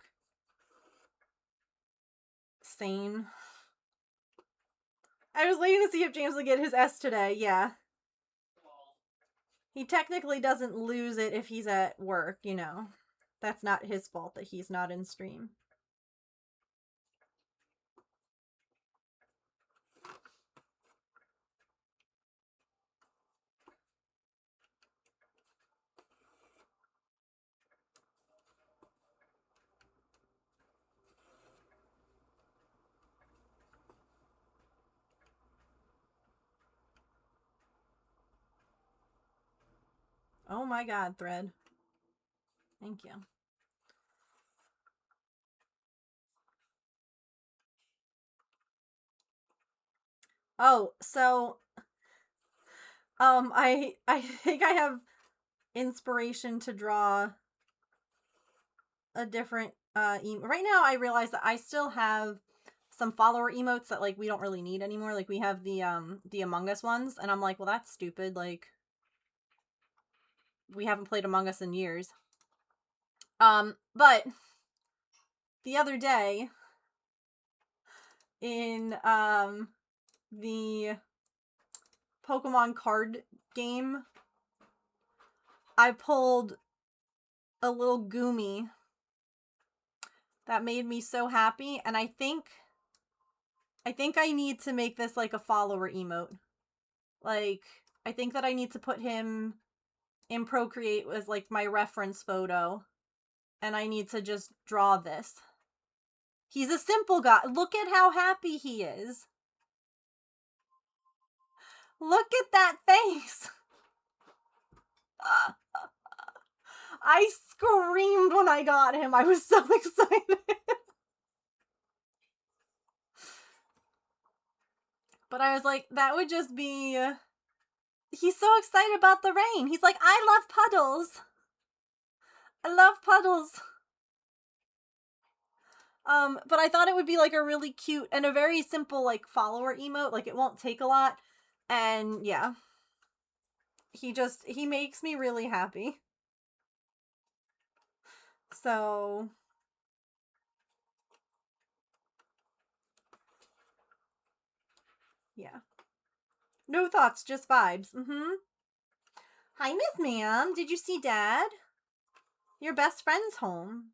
sane. I was waiting to see if James would get his S today, yeah. He technically doesn't lose it if he's at work, you know. That's not his fault that he's not in stream. Oh my god, Thread. Thank you. Oh, so I think I have inspiration to draw a different right now I realize that I still have some follower emotes that, like, we don't really need anymore. Like, we have the Among Us ones, and I'm like, well, that's stupid. Like, we haven't played Among Us in years. But the other day in the Pokemon card game, I pulled a little Goomy that made me so happy, and I think I need to make this like a follower emote. Like, I think that I need to put him in Procreate as like my reference photo, and I need to just draw this. He's a simple guy. Look at how happy he is. Look at that face. I screamed when I got him. I was so excited. But I was like, that would just be... He's so excited about the rain. He's like, I love puddles. I love puddles. But I thought it would be like a really cute and a very simple like follower emote. Like, it won't take a lot. And yeah. He makes me really happy. So yeah. No thoughts, just vibes. Mm-hmm. Hi, Miss Ma'am. Did you see Dad? Your best friend's home.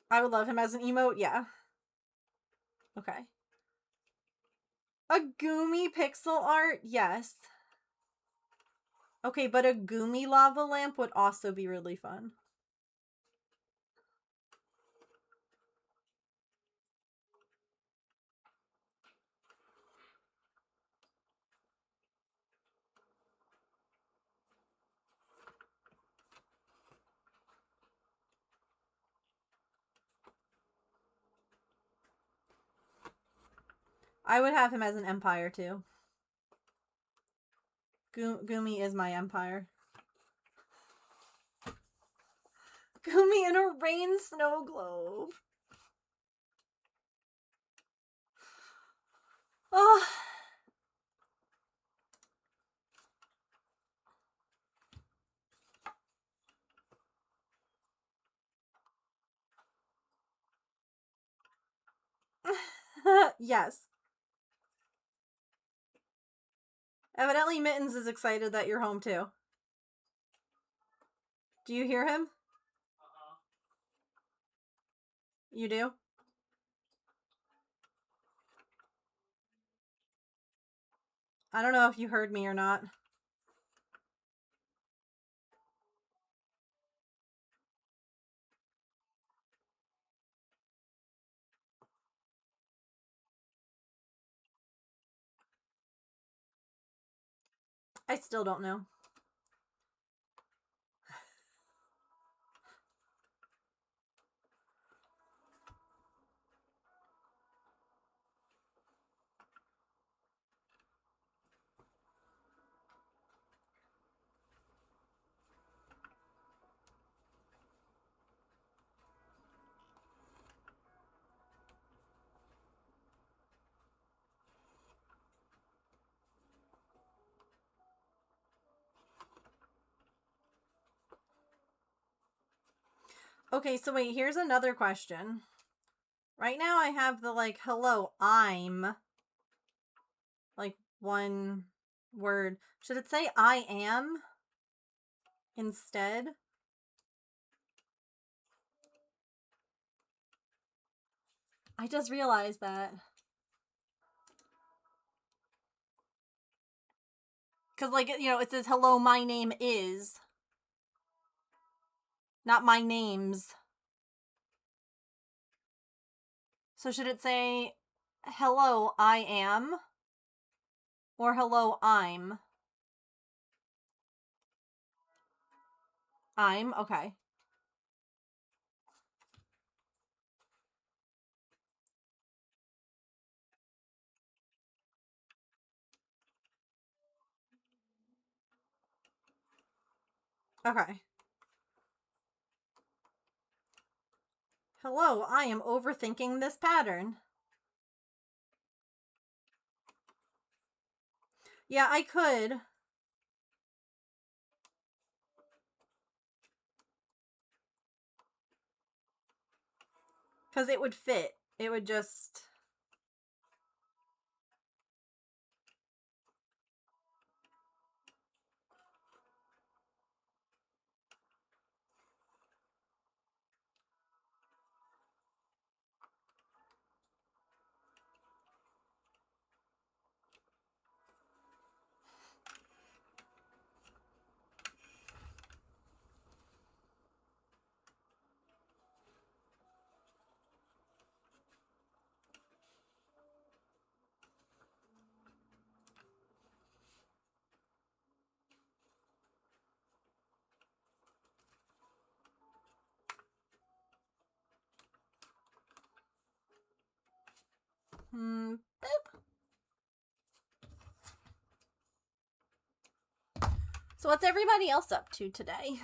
I would love him as an emote. Yeah. Okay. A Goomy pixel art? Yes. Okay, but a Goomy lava lamp would also be really fun. I would have him as an empire too. Goomy is my empire. Goomy in a rain snow globe. Oh. Yes. Evidently Mittens is excited that you're home too. Do you hear him? You do? I don't know if you heard me or not. I still don't know. Okay, so wait, here's another question. Right now I have the like, hello, I'm, like one word. Should it say I am instead? I just realized that. Because, like, you know, it says, hello, my name is. Not my name's. So should it say, hello, I am? Or hello, I'm? I'm? Okay. Okay. Hello, I am overthinking this pattern. Yeah, I could. Because it would fit. It would just... boop. So what's everybody else up to today?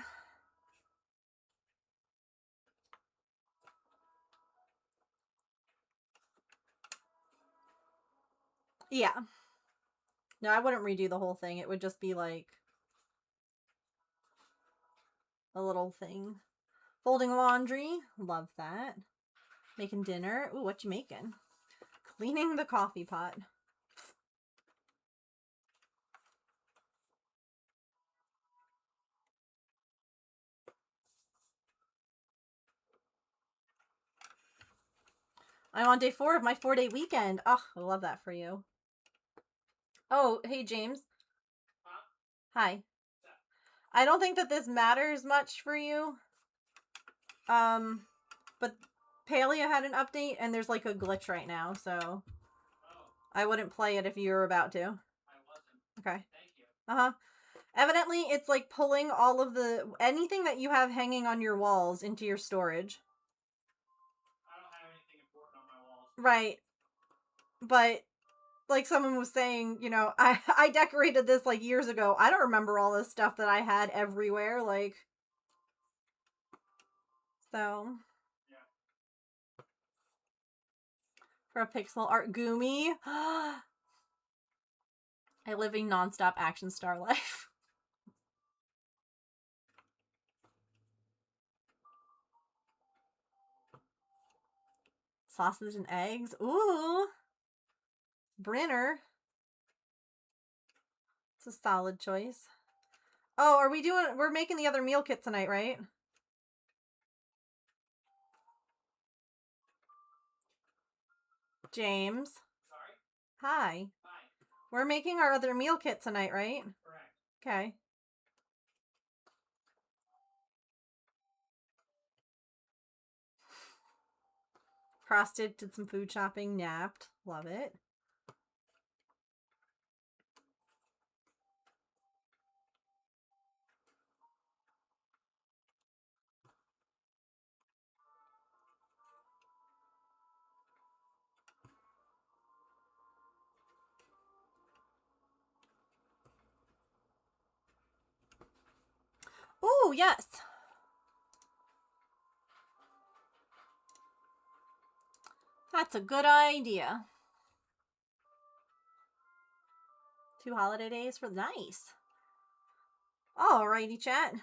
Yeah. No, I wouldn't redo the whole thing. It would just be like a little thing. Folding laundry. Love that. Making dinner. Ooh, what you making? Cleaning the coffee pot. I'm on day 4 of my 4-day weekend. Oh, I love that for you. Oh, hey, James. Hi. I don't think that this matters much for you. But Palia had an update and there's like a glitch right now, so I wouldn't play it if you were about to. I wasn't. Okay. Thank you. Uh-huh. Evidently, it's like pulling all of anything that you have hanging on your walls into your storage. I don't have anything important on my walls. Right. But like someone was saying, you know, I decorated this like years ago. I don't remember all this stuff that I had everywhere, like, so. Yeah. For a pixel art Gumi. A living nonstop action star life. Sausage and eggs. Ooh. Brenner. It's a solid choice. Oh, we're making the other meal kit tonight, right? James. Sorry? Hi. Hi. We're making our other meal kit tonight, right? Correct. Okay. Frosted did some food shopping, napped. Love it. Ooh, yes. That's a good idea. 2 holiday days for nice. Alrighty, chat.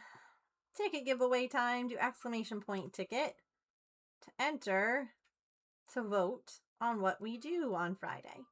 Ticket giveaway time. Do exclamation point ticket to enter to vote on what we do on Friday.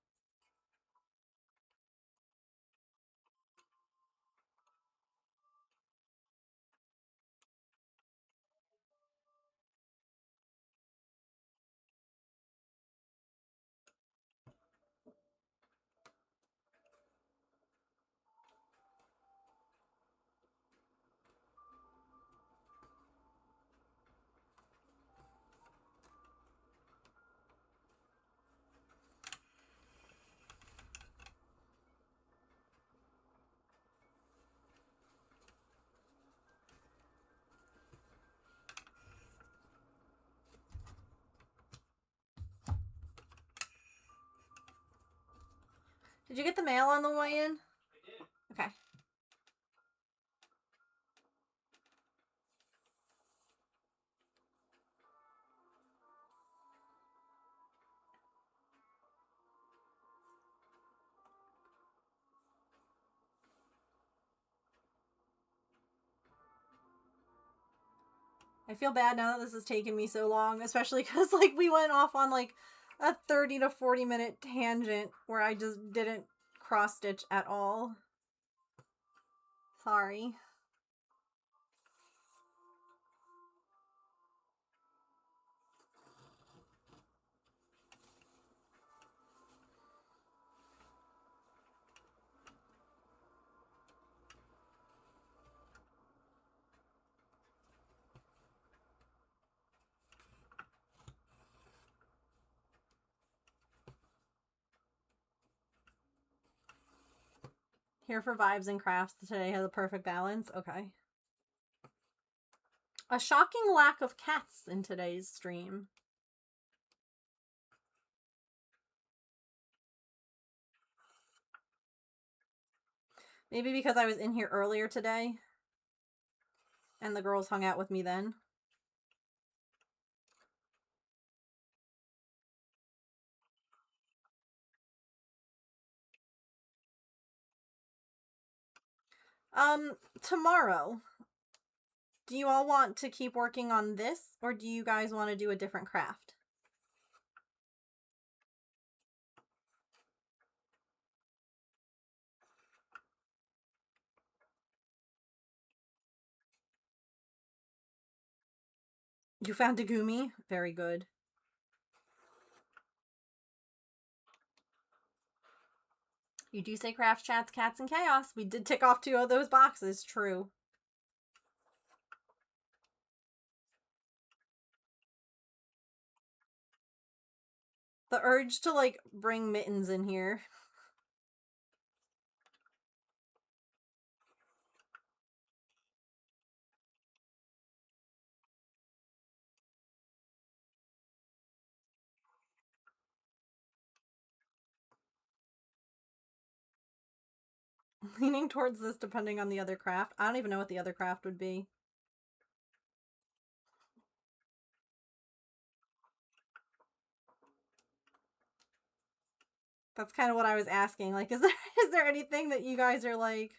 Did you get the mail on the way in? I did. Okay. I feel bad now that this has taken me so long, especially because like we went off on like a 30 to 40 minute tangent where I just didn't cross stitch at all. Sorry. Here for vibes and crafts. Today has a perfect balance. Okay. A shocking lack of cats in today's stream. Maybe because I was in here earlier today and the girls hung out with me then. Tomorrow, do you all want to keep working on this, or do you guys want to do a different craft? You found a Gumi? Very good. You do say craft chats, cats, and chaos. We did tick off 2 of those boxes, true. The urge to, like, bring Mittens in here. Leaning towards this depending on the other craft. I don't even know what the other craft would be. That's kind of what I was asking. Like, is there anything that you guys are like...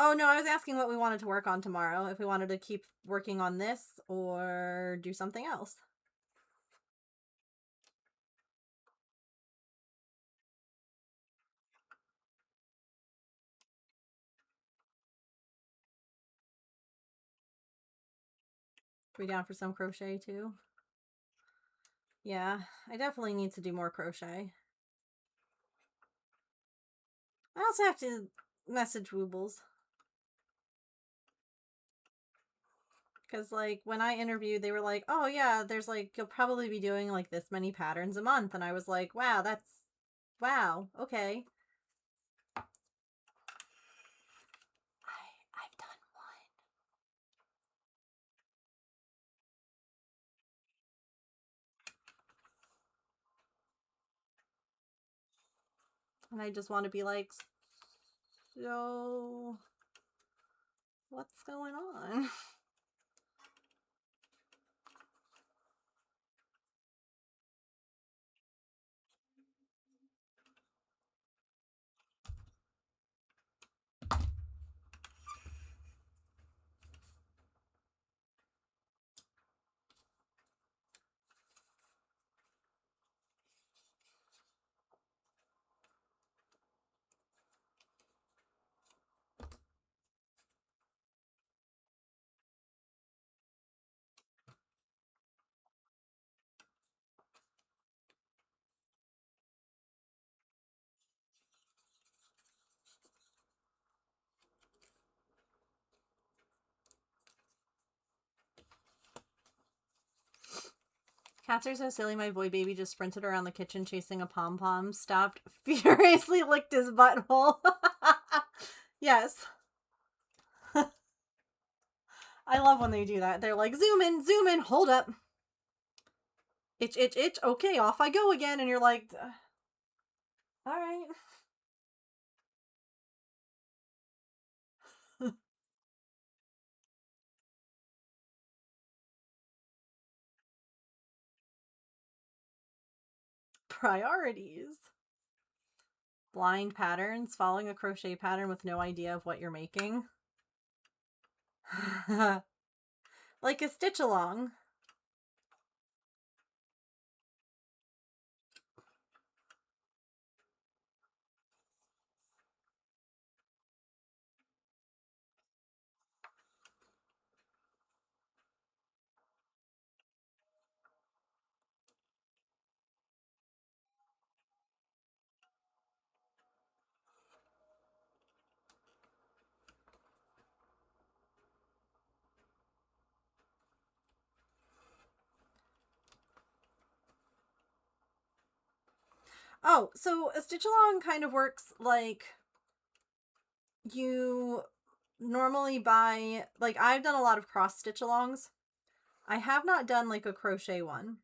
Oh, no, I was asking what we wanted to work on tomorrow. If we wanted to keep working on this or do something else. We down for some crochet too? Yeah, I definitely need to do more crochet. I also have to message Woobles. Because, like, when I interviewed, they were like, oh, yeah, there's, like, you'll probably be doing, like, this many patterns a month. And I was like, wow, wow, okay. I've done one. And I just want to be like, so, what's going on? Cats are so silly. My boy baby just sprinted around the kitchen chasing a pom-pom, stopped, furiously licked his butthole. Yes. I love when they do that. They're like, zoom in, hold up. Itch, itch, itch. Okay, off I go again. And you're like, all right. Priorities. Blind patterns, following a crochet pattern with no idea of what you're making. Like a stitch along. Oh, so a stitch along kind of works like you normally buy, like, I've done a lot of cross stitch alongs I have not done like a crochet one.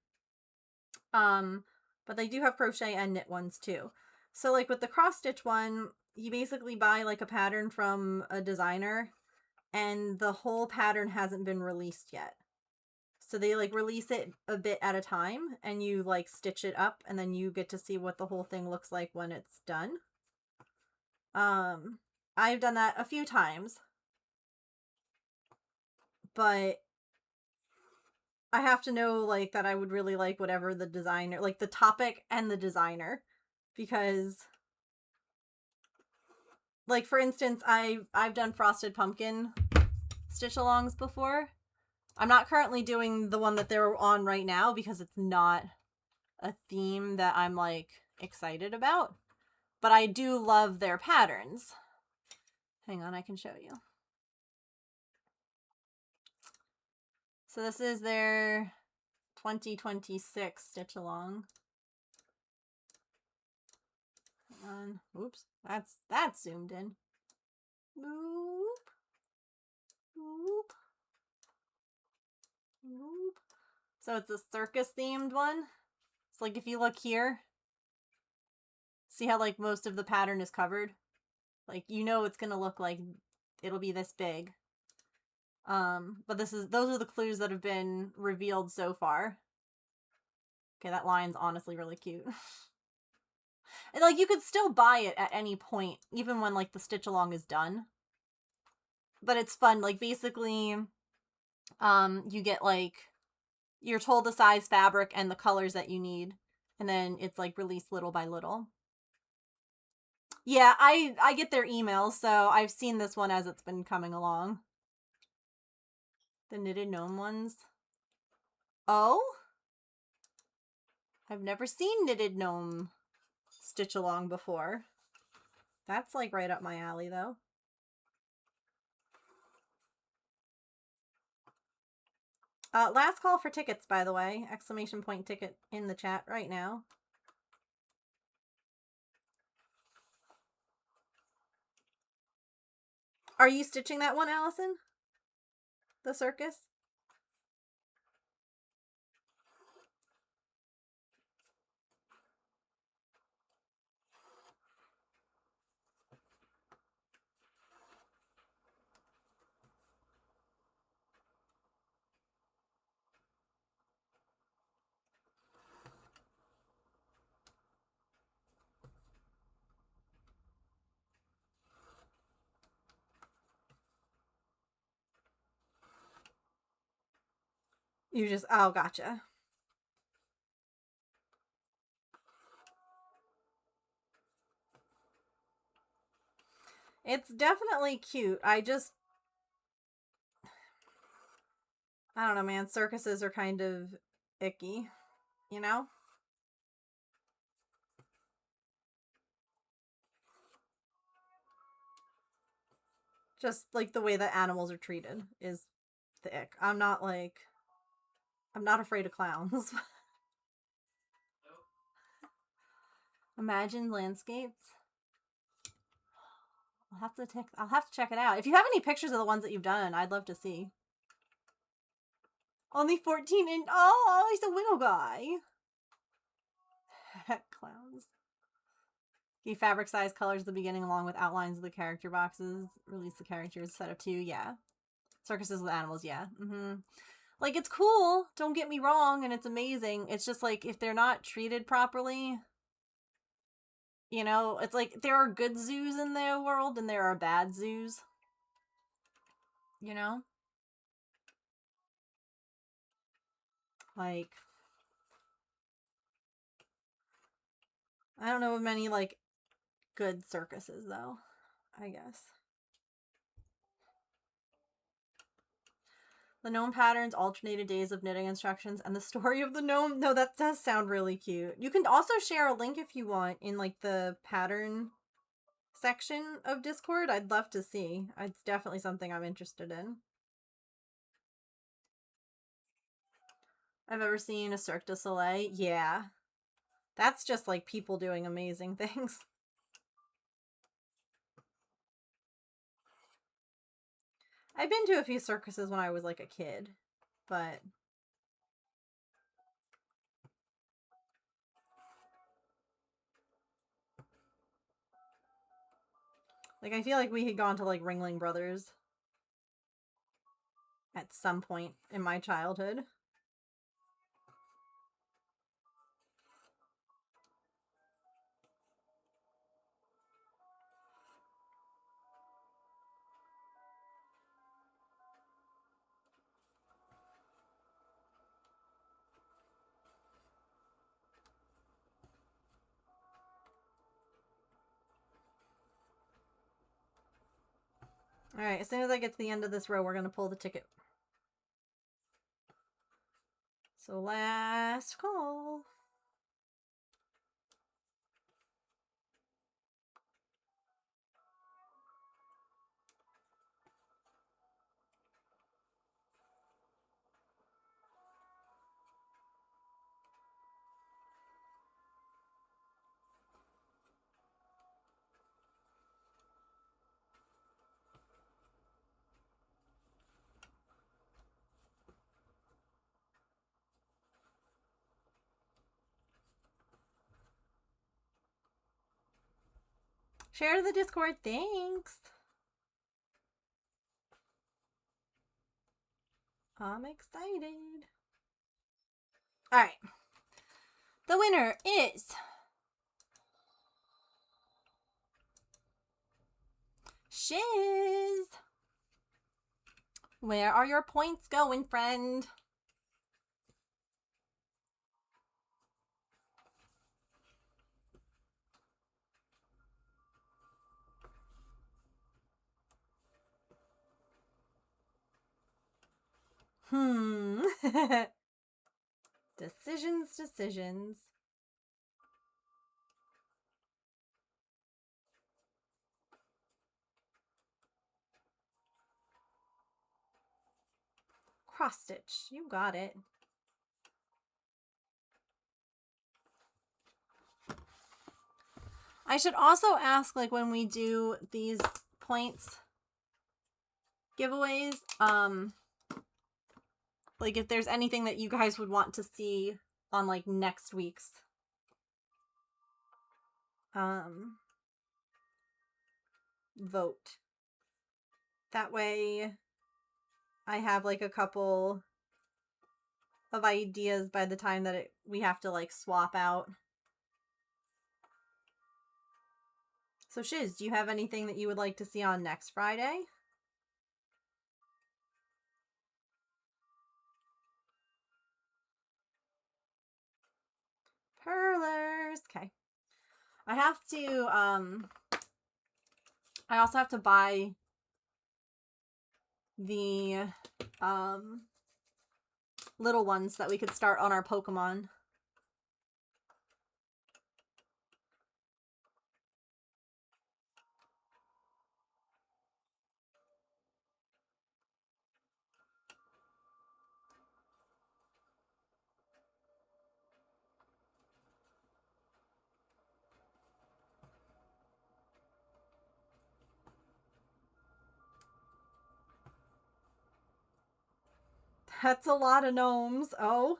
But they do have crochet and knit ones too. So like with the cross stitch one, you basically buy like a pattern from a designer and the whole pattern hasn't been released yet. So they like release it a bit at a time and you like stitch it up and then you get to see what the whole thing looks like when it's done. I've done that a few times, but I have to know like that I would really like whatever the designer, like the topic and the designer, because like for instance, I've done frosted pumpkin stitch alongs before. I'm not currently doing the one that they're on right now because it's not a theme that I'm like excited about, but I do love their patterns. Hang on, I can show you. So this is their 2026 stitch along. Hang on. Oops, that's zoomed in. Boop. Boop. Boop. So it's a circus themed one. It's like if you look here, see how like most of the pattern is covered? Like you know it's gonna look like it'll be this big. But those are the clues that have been revealed so far. Okay, that line's honestly really cute. And like you could still buy it at any point, even when like the stitch along is done. But it's fun. Like basically, you get like you're told the size fabric and the colors that you need, and then it's like released little by little. Yeah, I get their emails, so I've seen this one as it's been coming along. The knitted gnome ones. Oh? I've never seen knitted gnome stitch along before. That's like right up my alley though. Last call for tickets, by the way. Exclamation point ticket in the chat right now. Are you stitching that one, Allison? The circus? You just, oh, gotcha. It's definitely cute. I don't know, man. Circuses are kind of icky, you know? Just like the way that animals are treated is the ick. I'm not afraid of clowns. Imagine landscapes. I'll have to check it out. If you have any pictures of the ones that you've done, I'd love to see. Only 14 inch. Oh, he's a little guy. Heck, clowns. Give fabric size colors at the beginning along with outlines of the character boxes. Release the characters set of 2. Yeah. Circuses with animals. Yeah. Like, it's cool. Don't get me wrong. And it's amazing. It's just like, if they're not treated properly, you know, it's like there are good zoos in the world and there are bad zoos. You know? Like, I don't know of many, like, good circuses, though, I guess. The gnome patterns, alternated days of knitting instructions, and the story of the gnome. No, that does sound really cute. You can also share a link if you want in, like, the pattern section of Discord. I'd love to see. It's definitely something I'm interested in. I've ever seen a Cirque du Soleil. Yeah. That's just, like, people doing amazing things. I've been to a few circuses when I was, like, a kid, but Like, I feel like we had gone to, like, Ringling Brothers at some point in my childhood. Alright, as soon as I get to the end of this row, we're going to pull the ticket. So last call. Share the Discord, thanks. I'm excited. Alright. The winner is Shiz. Where are your points going, friend? Decisions. Cross stitch. You got it. I should also ask, like, when we do these points giveaways, like, if there's anything that you guys would want to see on, like, next week's vote. That way I have, like, a couple of ideas by the time that we have to, like, swap out. So Shiz, do you have anything that you would like to see on next Friday? Perlers. Okay. I have to, I also have to buy the, little ones that we could start on our Pokemon. That's a lot of gnomes. Oh.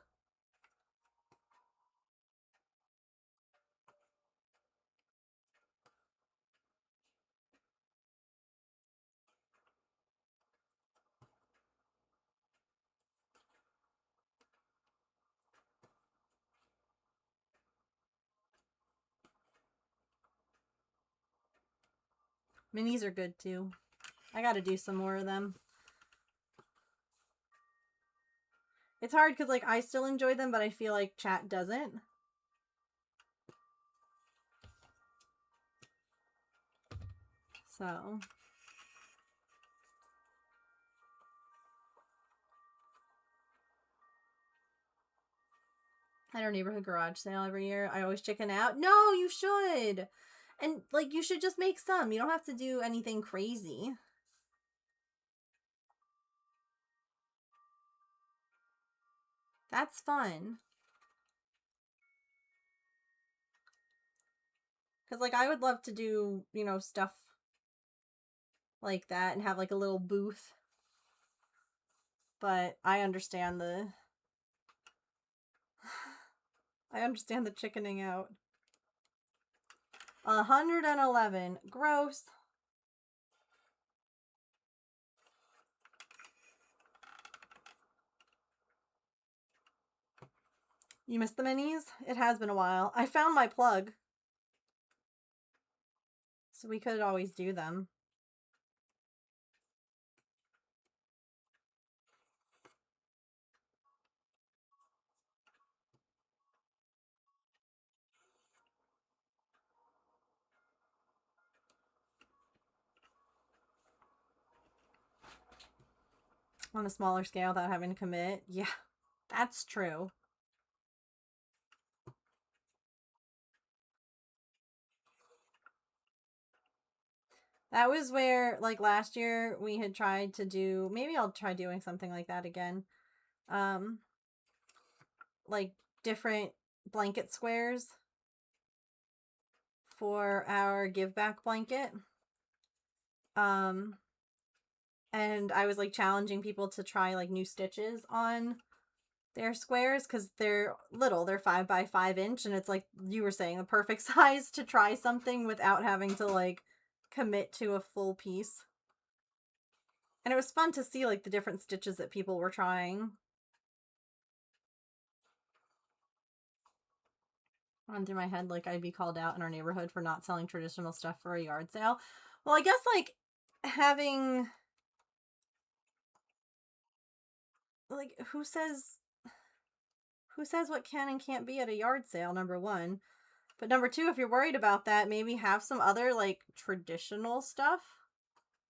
Minis are good too. I gotta do some more of them. It's hard because, like, I still enjoy them, but I feel like chat doesn't. So. At our neighborhood garage sale every year, I always chicken out. No, you should! And, like, you should just make some. You don't have to do anything crazy. That's fun. Because, like, I would love to do, you know, stuff like that and have, like, a little booth. But I understand the... I understand the chickening out. 111. Gross. You missed the minis? It has been a while. I found my plug. So we could always do them. On a smaller scale without having to commit. Yeah, that's true. That was where, like, last year we had tried to do, maybe I'll try doing something like that again. Like, different blanket squares for our give back blanket. And I was, like, challenging people to try, like, new stitches on their squares, because they're little. They're 5 by 5 inch, and it's, like you were saying, the perfect size to try something without having to, like, commit to a full piece. And it was fun to see, like, the different stitches that people were trying. Run through my head like I'd be called out in our neighborhood for not selling traditional stuff for a yard sale. Well, I guess, like, having... Like, who says what can and can't be at a yard sale, number one. But number two, if you're worried about that, maybe have some other, like, traditional stuff,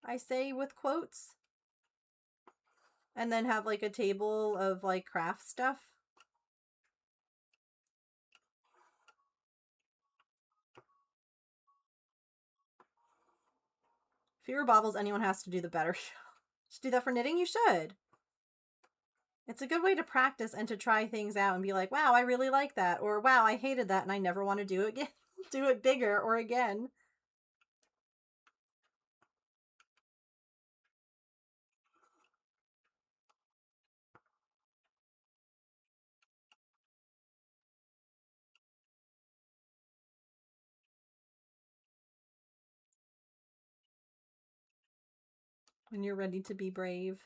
I say with quotes. And then have, like, a table of, like, craft stuff. Fewer baubles anyone has to do, the better. Should do that for knitting? You should. It's a good way to practice and to try things out and be like, wow, I really like that. Or, wow, I hated that and I never want to do it again. Do it bigger or again. When you're ready to be brave.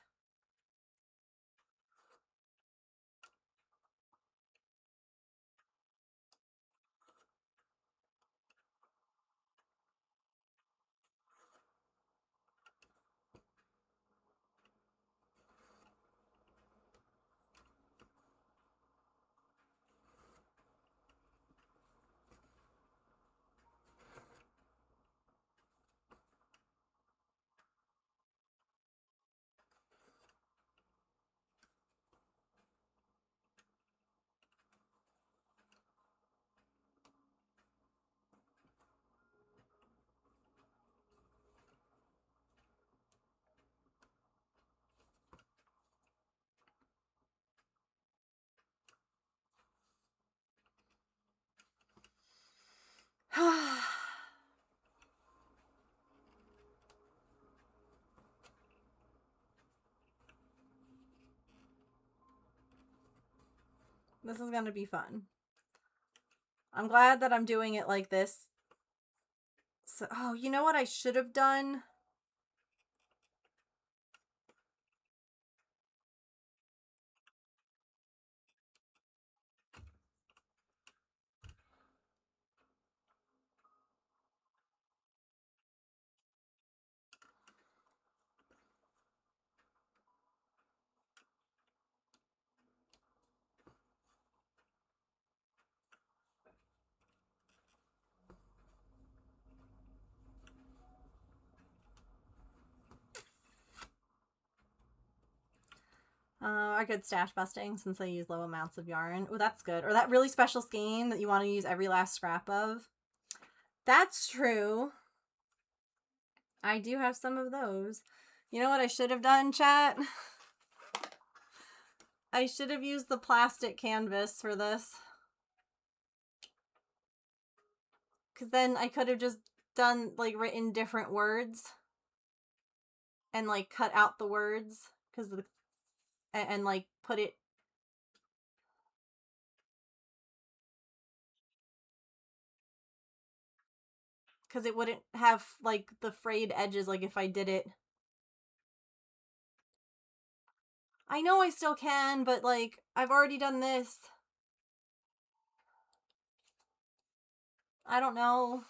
This is gonna be fun. I'm glad that I'm doing it like this. So, oh, you know what I should have done? I could stash busting since I use low amounts of yarn. Oh, that's good. Or that really special skein that you want to use every last scrap of. That's true. I do have some of those. You know what I should have done, chat? I should have used the plastic canvas for this. Because then I could have just done, like, written different words. And, like, cut out the words. Because the... And, like, put it... Because it wouldn't have, like, the frayed edges, like, if I did it. I know I still can, but, like, I've already done this. I don't know.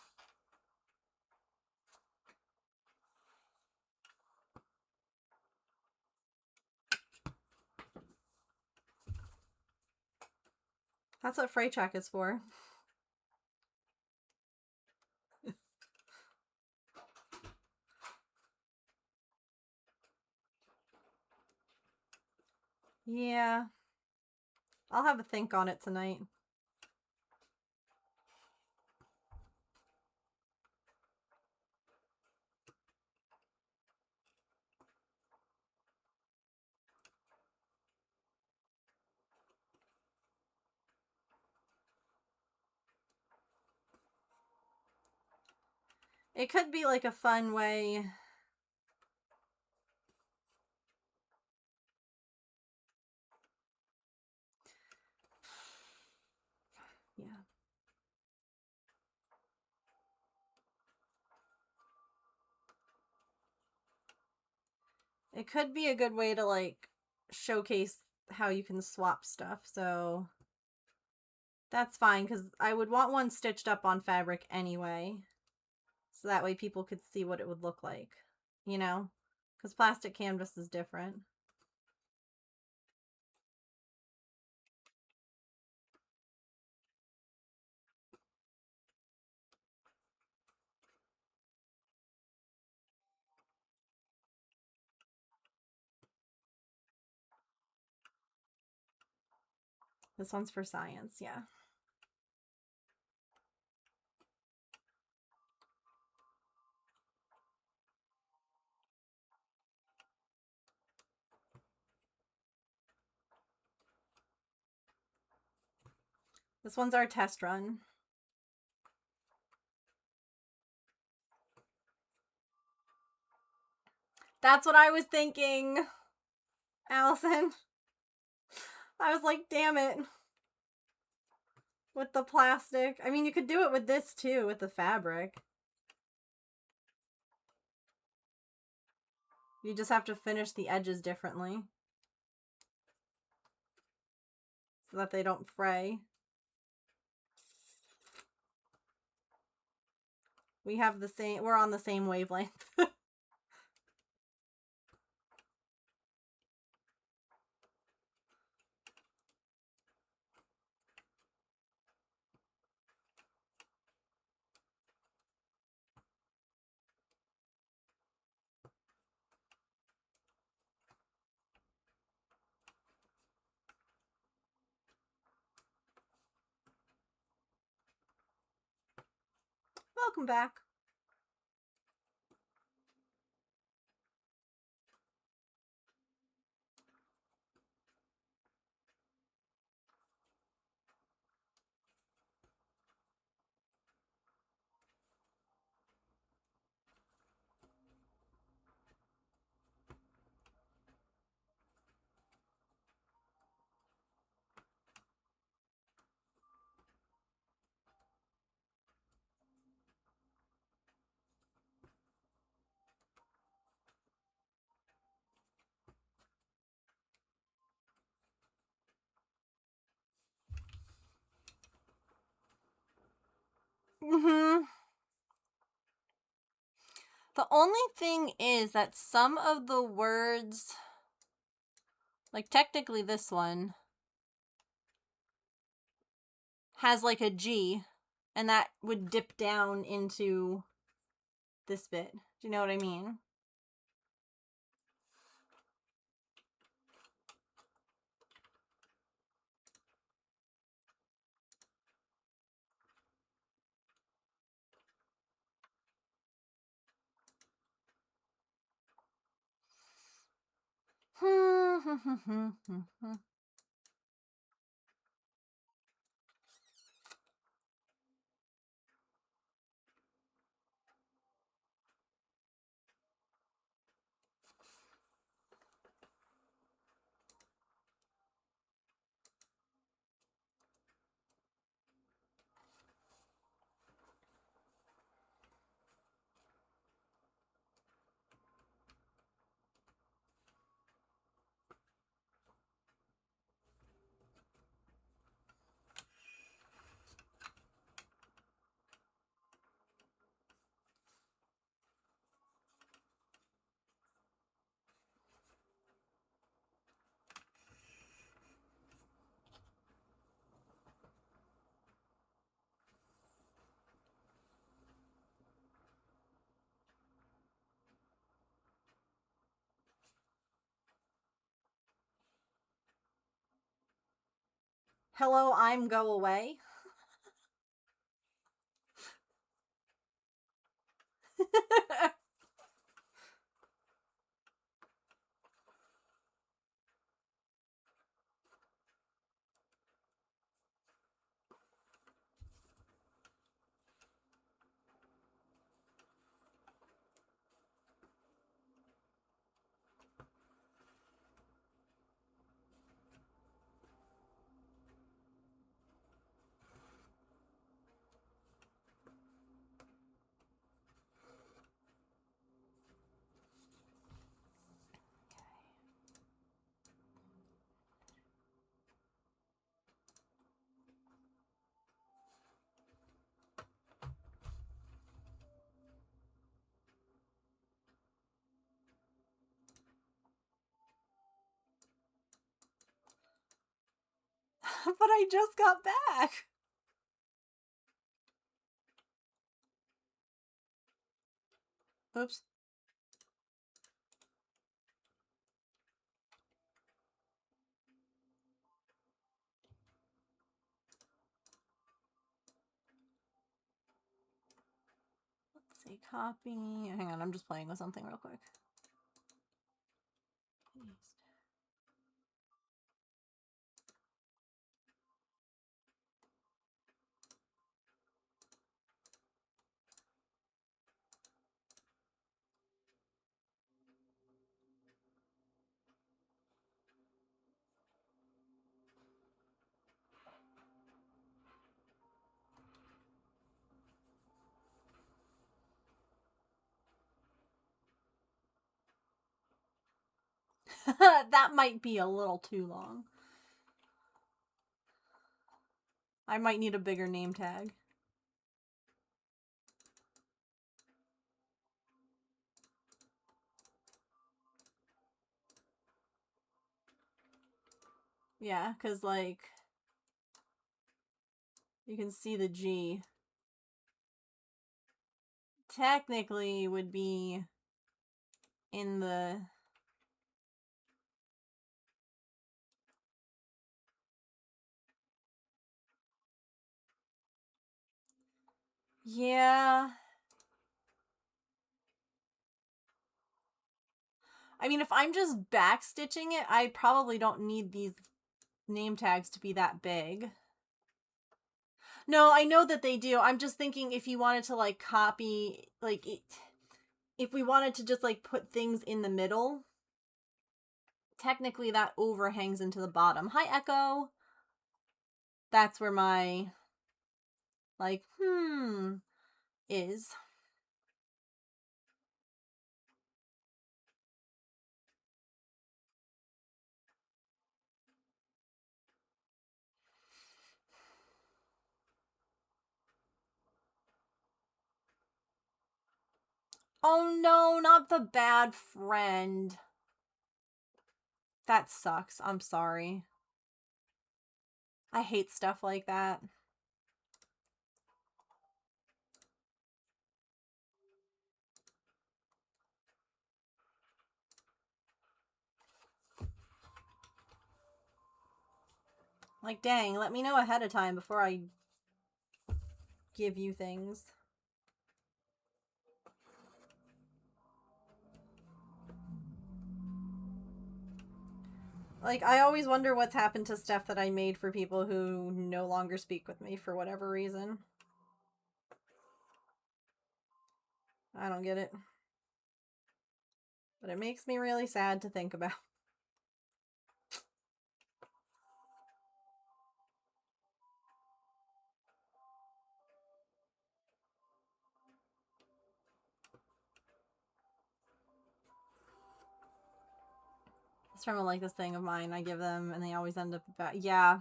That's what freight track is for. Yeah. I'll have a think on it tonight. It could be like a fun way. Yeah. It could be a good way to like showcase how you can swap stuff. So that's fine because I would want one stitched up on fabric anyway. So that way people could see what it would look like, you know? Because plastic canvas is different. This one's for science, yeah. This one's our test run. That's what I was thinking, Allison. I was like, damn it. With the plastic. I mean, you could do it with this too, with the fabric. You just have to finish the edges differently. So that they don't fray. We have the same, we're on the same wavelength. Welcome back. Mm-hmm. The only thing is that some of the words, like technically this one, has like a G, and that would dip down into this bit. Do you know what I mean? Hello, I'm go away. But I just got back. Oops. Let's see, copy. Hang on, I'm just playing with something real quick. Paste. That might be a little too long. I might need a bigger name tag. Yeah, because, like, you can see the G. Technically would be in the... Yeah. I mean, if I'm just backstitching it, I probably don't need these name tags to be that big. No, I know that they do. I'm just thinking if you wanted to, like, copy, like, if we wanted to just, like, put things in the middle, technically that overhangs into the bottom. Hi, Echo! That's where my, like, is. Oh no, not the bad friend. That sucks. I'm sorry. I hate stuff like that. Like, dang, let me know ahead of time before I give you things. Like, I always wonder what's happened to stuff that I made for people who no longer speak with me for whatever reason. I don't get it. But it makes me really sad to think about. It's from, like, this thing of mine I give them, and they always end up back. Yeah.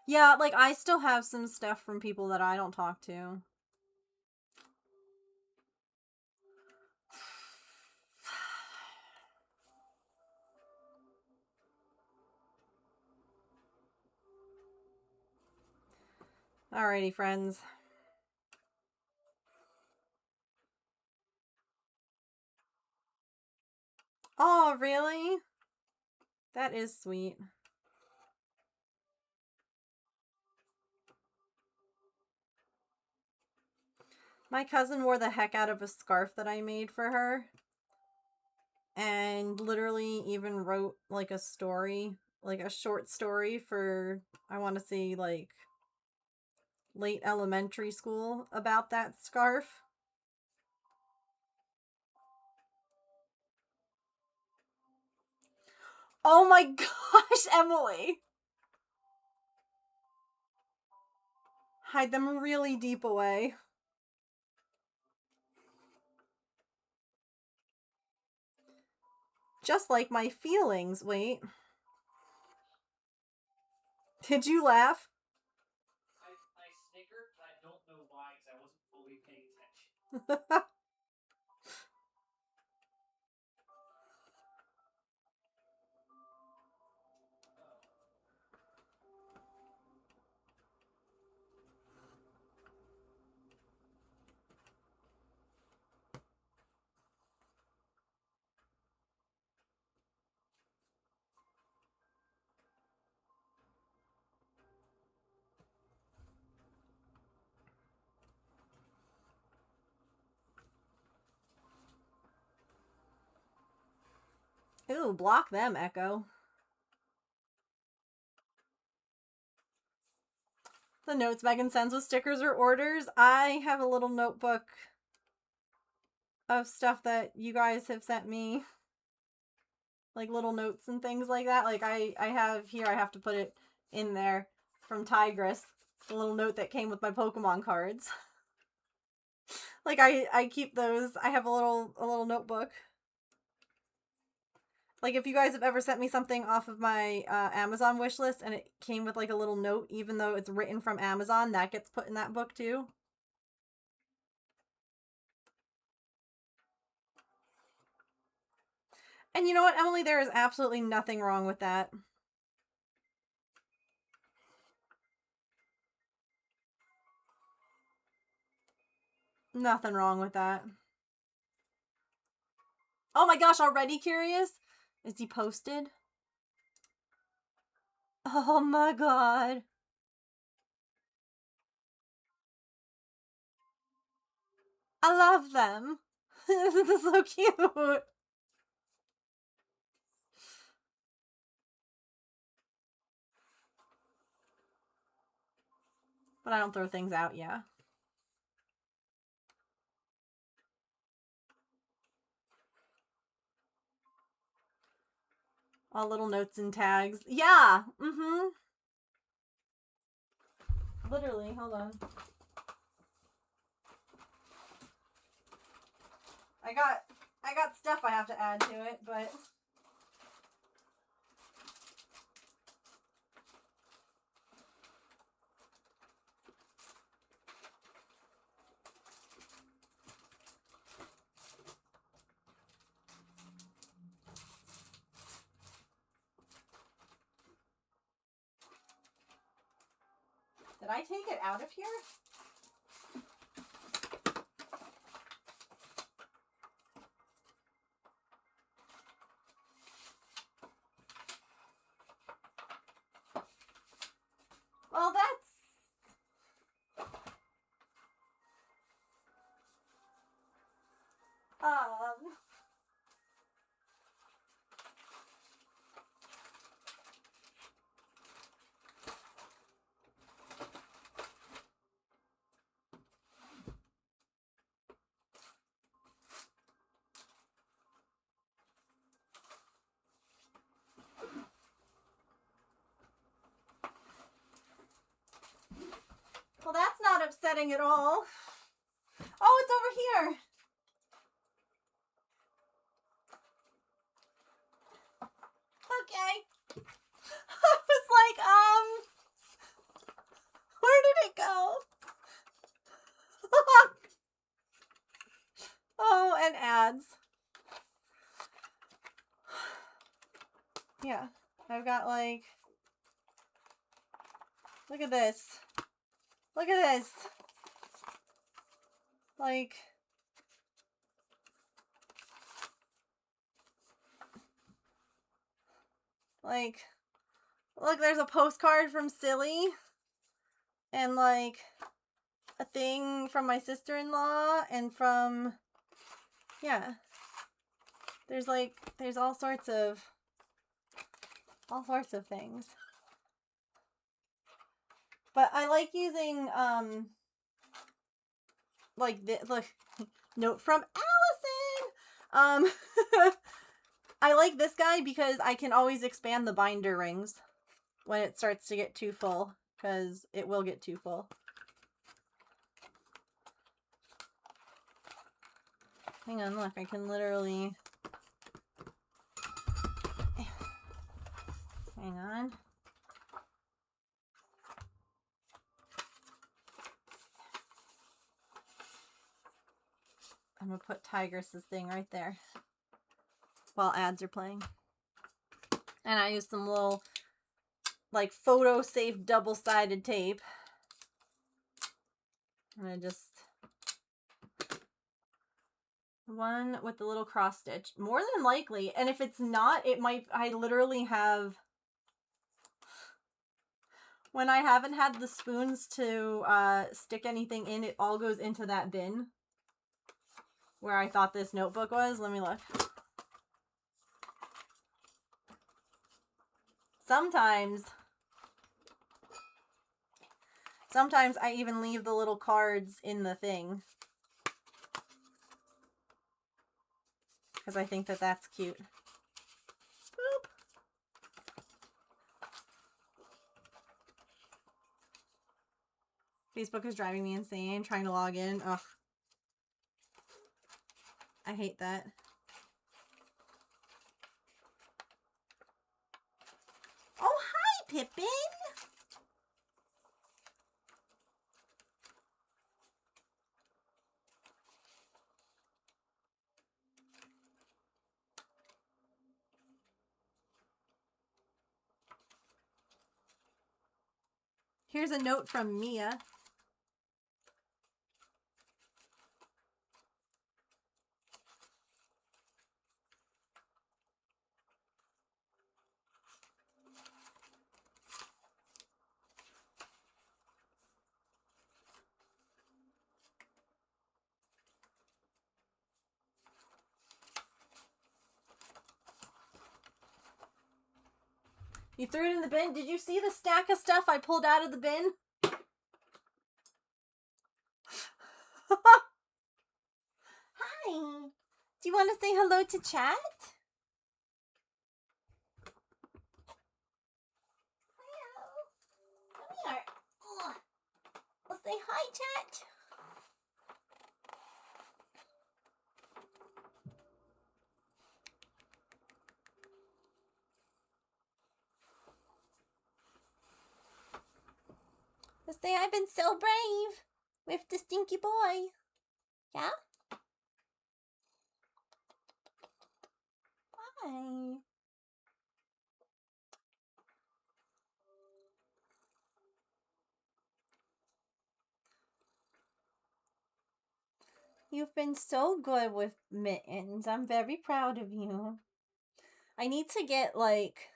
Yeah, like, I still have some stuff from people that I don't talk to. Alrighty, friends. Oh, really? That is sweet. My cousin wore the heck out of a scarf that I made for her. And literally even wrote like a story, like a short story for, I want to say, like late elementary school about that scarf. Oh my gosh, Emily! Hide them really deep away. Just like my feelings. Wait. Did you laugh? I snickered, but I don't know why, because I wasn't fully paying attention. Ooh, block them, Echo. The notes Megan sends with stickers or orders. I have a little notebook of stuff that you guys have sent me. Like little notes and things like that. Like I have here, I have to put it in there from Tigress. The little note that came with my Pokemon cards. Like I keep those. I have a little notebook. Like if you guys have ever sent me something off of my Amazon wish list and it came with like a little note, even though it's written from Amazon, that gets put in that book too. And you know what, Emily? There is absolutely nothing wrong with that. Nothing wrong with that. Oh my gosh, already curious? Is he posted? Oh my god. I love them. This is so cute. But I don't throw things out, yeah. All little notes and tags. Yeah. Mm-hmm. Literally, hold on. I got stuff I have to add to it, but did I take it out of here? Well, that's... Well, that's not upsetting at all. Oh, it's over here. Okay. I was like, where did it go? Oh, and ads. Yeah, I've got like, look at this. Look at this. Like, Like, look, there's a postcard from Silly. And, like, a thing from my sister-in-law. And from... Yeah. There's, like, there's all sorts of things. But I like using, like, look, note from Allison! I like this guy because I can always expand the binder rings when it starts to get too full, because it will get too full. Hang on, look, I can literally... Hang on. I'm gonna put Tigress's thing right there while ads are playing. And I used some little, like, photo-safe double-sided tape. I'm gonna just... One with the little cross stitch. More than likely. And if it's not, it might... I literally have... When I haven't had the spoons to stick anything in, it all goes into that bin where I thought this notebook was. Let me look. Sometimes I even leave the little cards in the thing. Because I think that that's cute. Boop. Facebook is driving me insane. Trying to log in. Ugh. I hate that. Oh, hi, Pippin! Here's a note from Mia. You threw it in the bin? Did you see the stack of stuff I pulled out of the bin? Hi. Do you want to say hello to chat? Hello. Come here. Oh. Well, say hi, chat. Well, say I've been so brave with the stinky boy. Yeah? Hi. You've been so good with Mittens. I'm very proud of you. I need to get, like,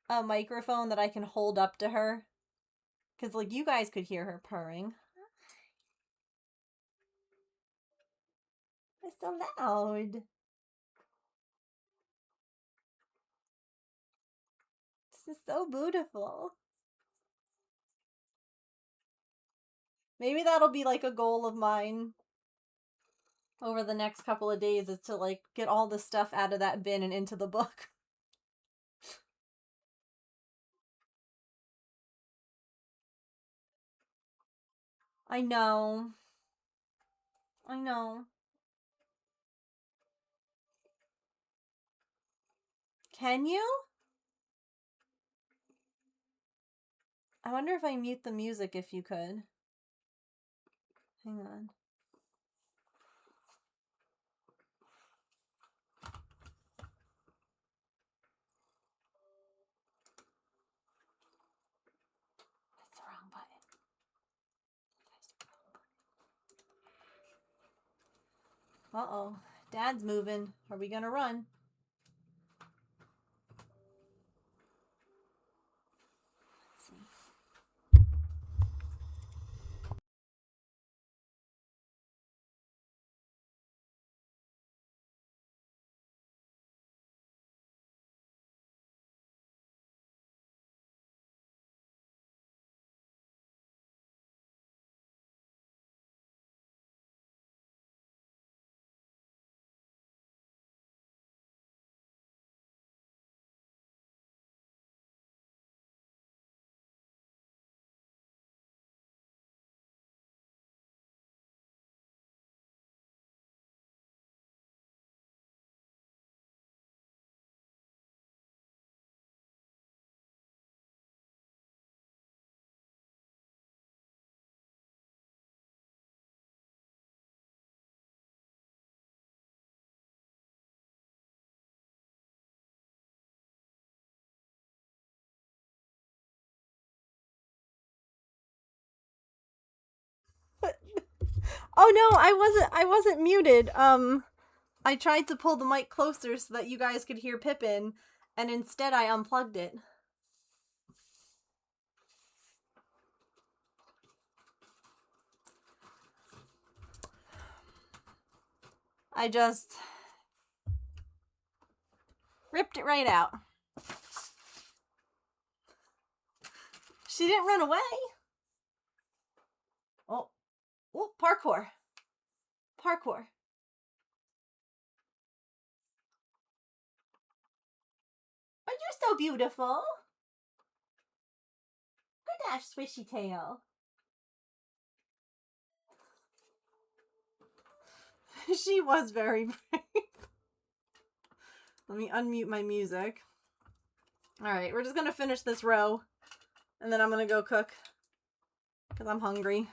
a microphone that I can hold up to her. Because, like, you guys could hear her purring. It's so loud. This is so beautiful. Maybe that'll be, like, a goal of mine over the next couple of days, is to, like, get all the stuff out of that bin and into the book. I know. I know. Can you? I wonder if I mute the music if you could. Hang on. That's the wrong button. Uh-oh. Dad's moving. Are we gonna run? Oh no, I wasn't muted. I tried to pull the mic closer so that you guys could hear Pippin, and instead I unplugged it. I just ripped it right out. She didn't run away. Oh, parkour. Parkour. But you're so beautiful. Good dash, swishy tail. She was very brave. Let me unmute my music. Alright, we're just gonna finish this row. And then I'm gonna go cook. Because I'm hungry.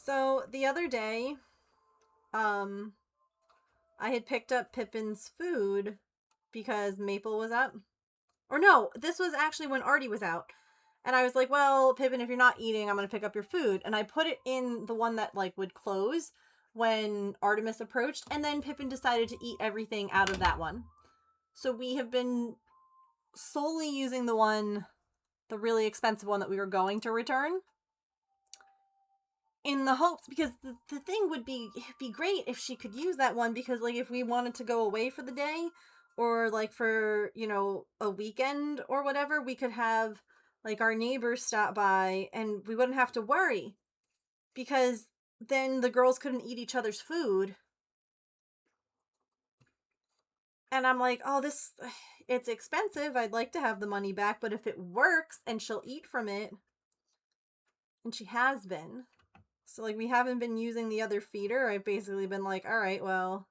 So, the other day, I had picked up Pippin's food because Maple was up. Or no, this was actually when Artie was out. And I was like, well, Pippin, if you're not eating, I'm going to pick up your food. And I put it in the one that, like, would close when Artemis approached. And then Pippin decided to eat everything out of that one. So we have been solely using the really expensive one that we were going to return. In the hopes, because the thing would be, it'd be great if she could use that one, because, like, if we wanted to go away for the day, or, like, for, you know, a weekend or whatever, we could have, like, our neighbors stop by, and we wouldn't have to worry, because then the girls couldn't eat each other's food. And I'm like, oh, it's expensive, I'd like to have the money back, but if it works, and she'll eat from it, and she has been... So, like, we haven't been using the other feeder. I've basically been like, alright, well,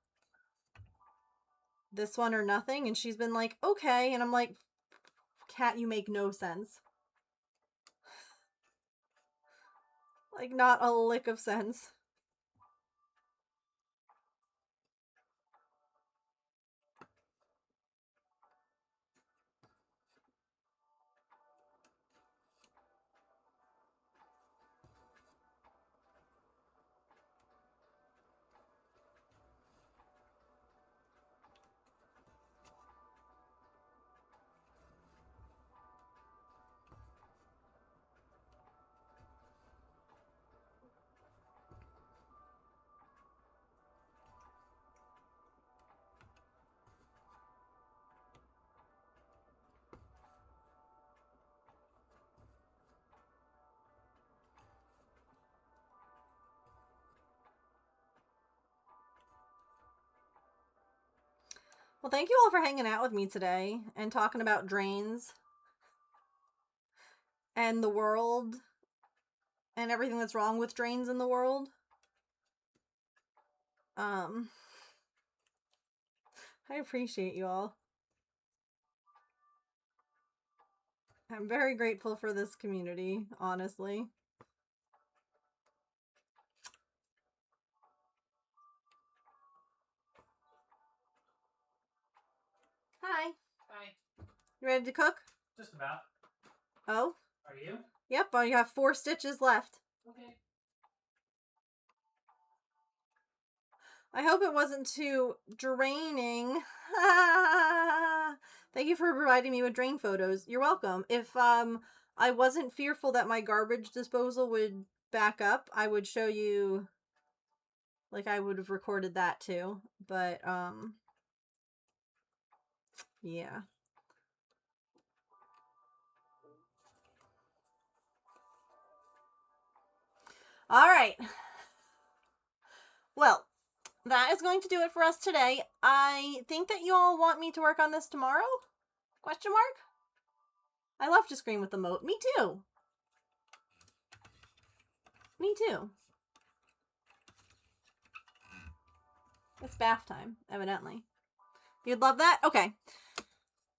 this one or nothing. And she's been like, okay. And I'm like, cat, you make no sense. Like, not a lick of sense. Well, thank you all for hanging out with me today and talking about drains and the world and everything that's wrong with drains in the world. I appreciate you all. I'm very grateful for this community, honestly. Hi. Hi. You ready to cook? Just about. Oh? Are you? Yep, well, you have 4 stitches left. Okay. I hope it wasn't too draining. Thank you for providing me with drain photos. You're welcome. If I wasn't fearful that my garbage disposal would back up, I would show you, like, I would have recorded that too. But yeah. All right. Well, that is going to do it for us today. I think that you all want me to work on this tomorrow? Question mark? I love to scream with the moat. Me too. Me too. It's bath time, evidently. You'd love that? Okay.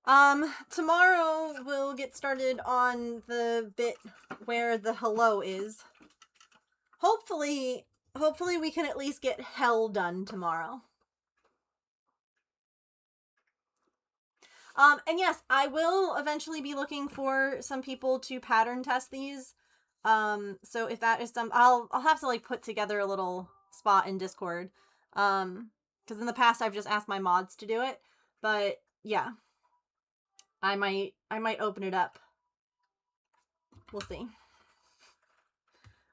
Tomorrow we'll get started on the bit where the hello is. Hopefully we can at least get hell done tomorrow. And yes, I will eventually be looking for some people to pattern test these. So if that is I'll have to like put together a little spot in Discord. Because in the past I've just asked my mods to do it, but yeah, I might open it up. We'll see.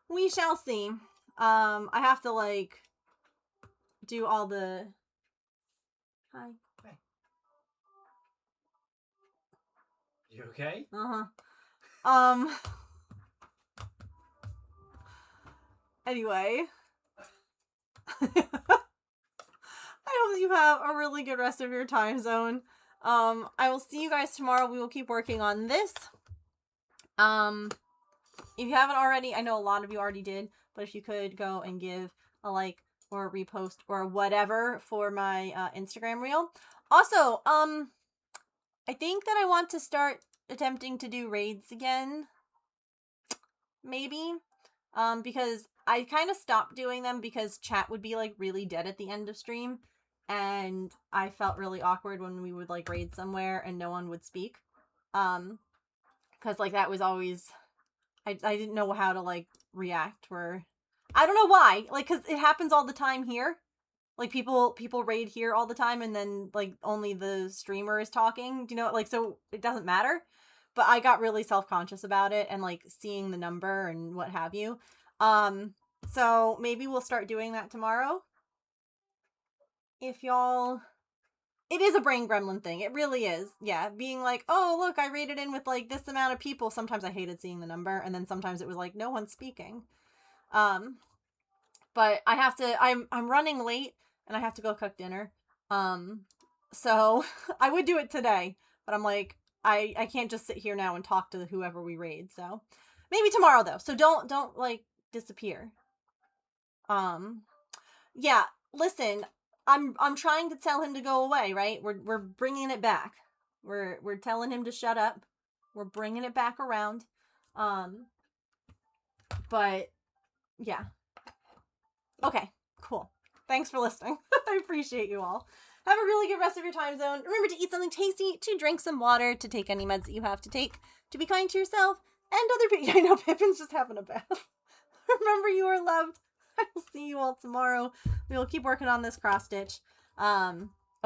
We shall see. I have to like do all the. Hi. You okay? Anyway. I hope that you have a really good rest of your time zone. I will see you guys tomorrow. We will keep working on this. If you haven't already, I know a lot of you already did, but if you could go and give a like or a repost or whatever for my Instagram reel. Also, I think that I want to start attempting to do raids again. Maybe. Because I kind of stopped doing them because chat would be like really dead at the end of stream. And I felt really awkward when we would like raid somewhere and no one would speak. Because like that was always, I didn't know how to like react, or I don't know why. Like, because it happens all the time here. Like people raid here all the time and then like only the streamer is talking, you know, like, so it doesn't matter. But I got really self-conscious about it and like seeing the number and what have you. So maybe we'll start doing that tomorrow. If y'all, it is a brain gremlin thing. It really is. Yeah. Being like, oh, look, I raided in with like this amount of people. Sometimes I hated seeing the number. And then sometimes it was like, no one's speaking. But I have to, I'm running late and I have to go cook dinner. So I would do it today, but I'm like, I can't just sit here now and talk to whoever we raid. So maybe tomorrow though. So don't like disappear. Yeah, listen, I'm trying to tell him to go away, right? We're bringing it back. We're telling him to shut up. We're bringing it back around. But yeah. Okay, cool. Thanks for listening. I appreciate you all. Have a really good rest of your time zone. Remember to eat something tasty, to drink some water, to take any meds that you have to take, to be kind to yourself and other people. I know Pippin's just having a bath. Remember, you are loved. I will see you all tomorrow. We will keep working on this cross stitch.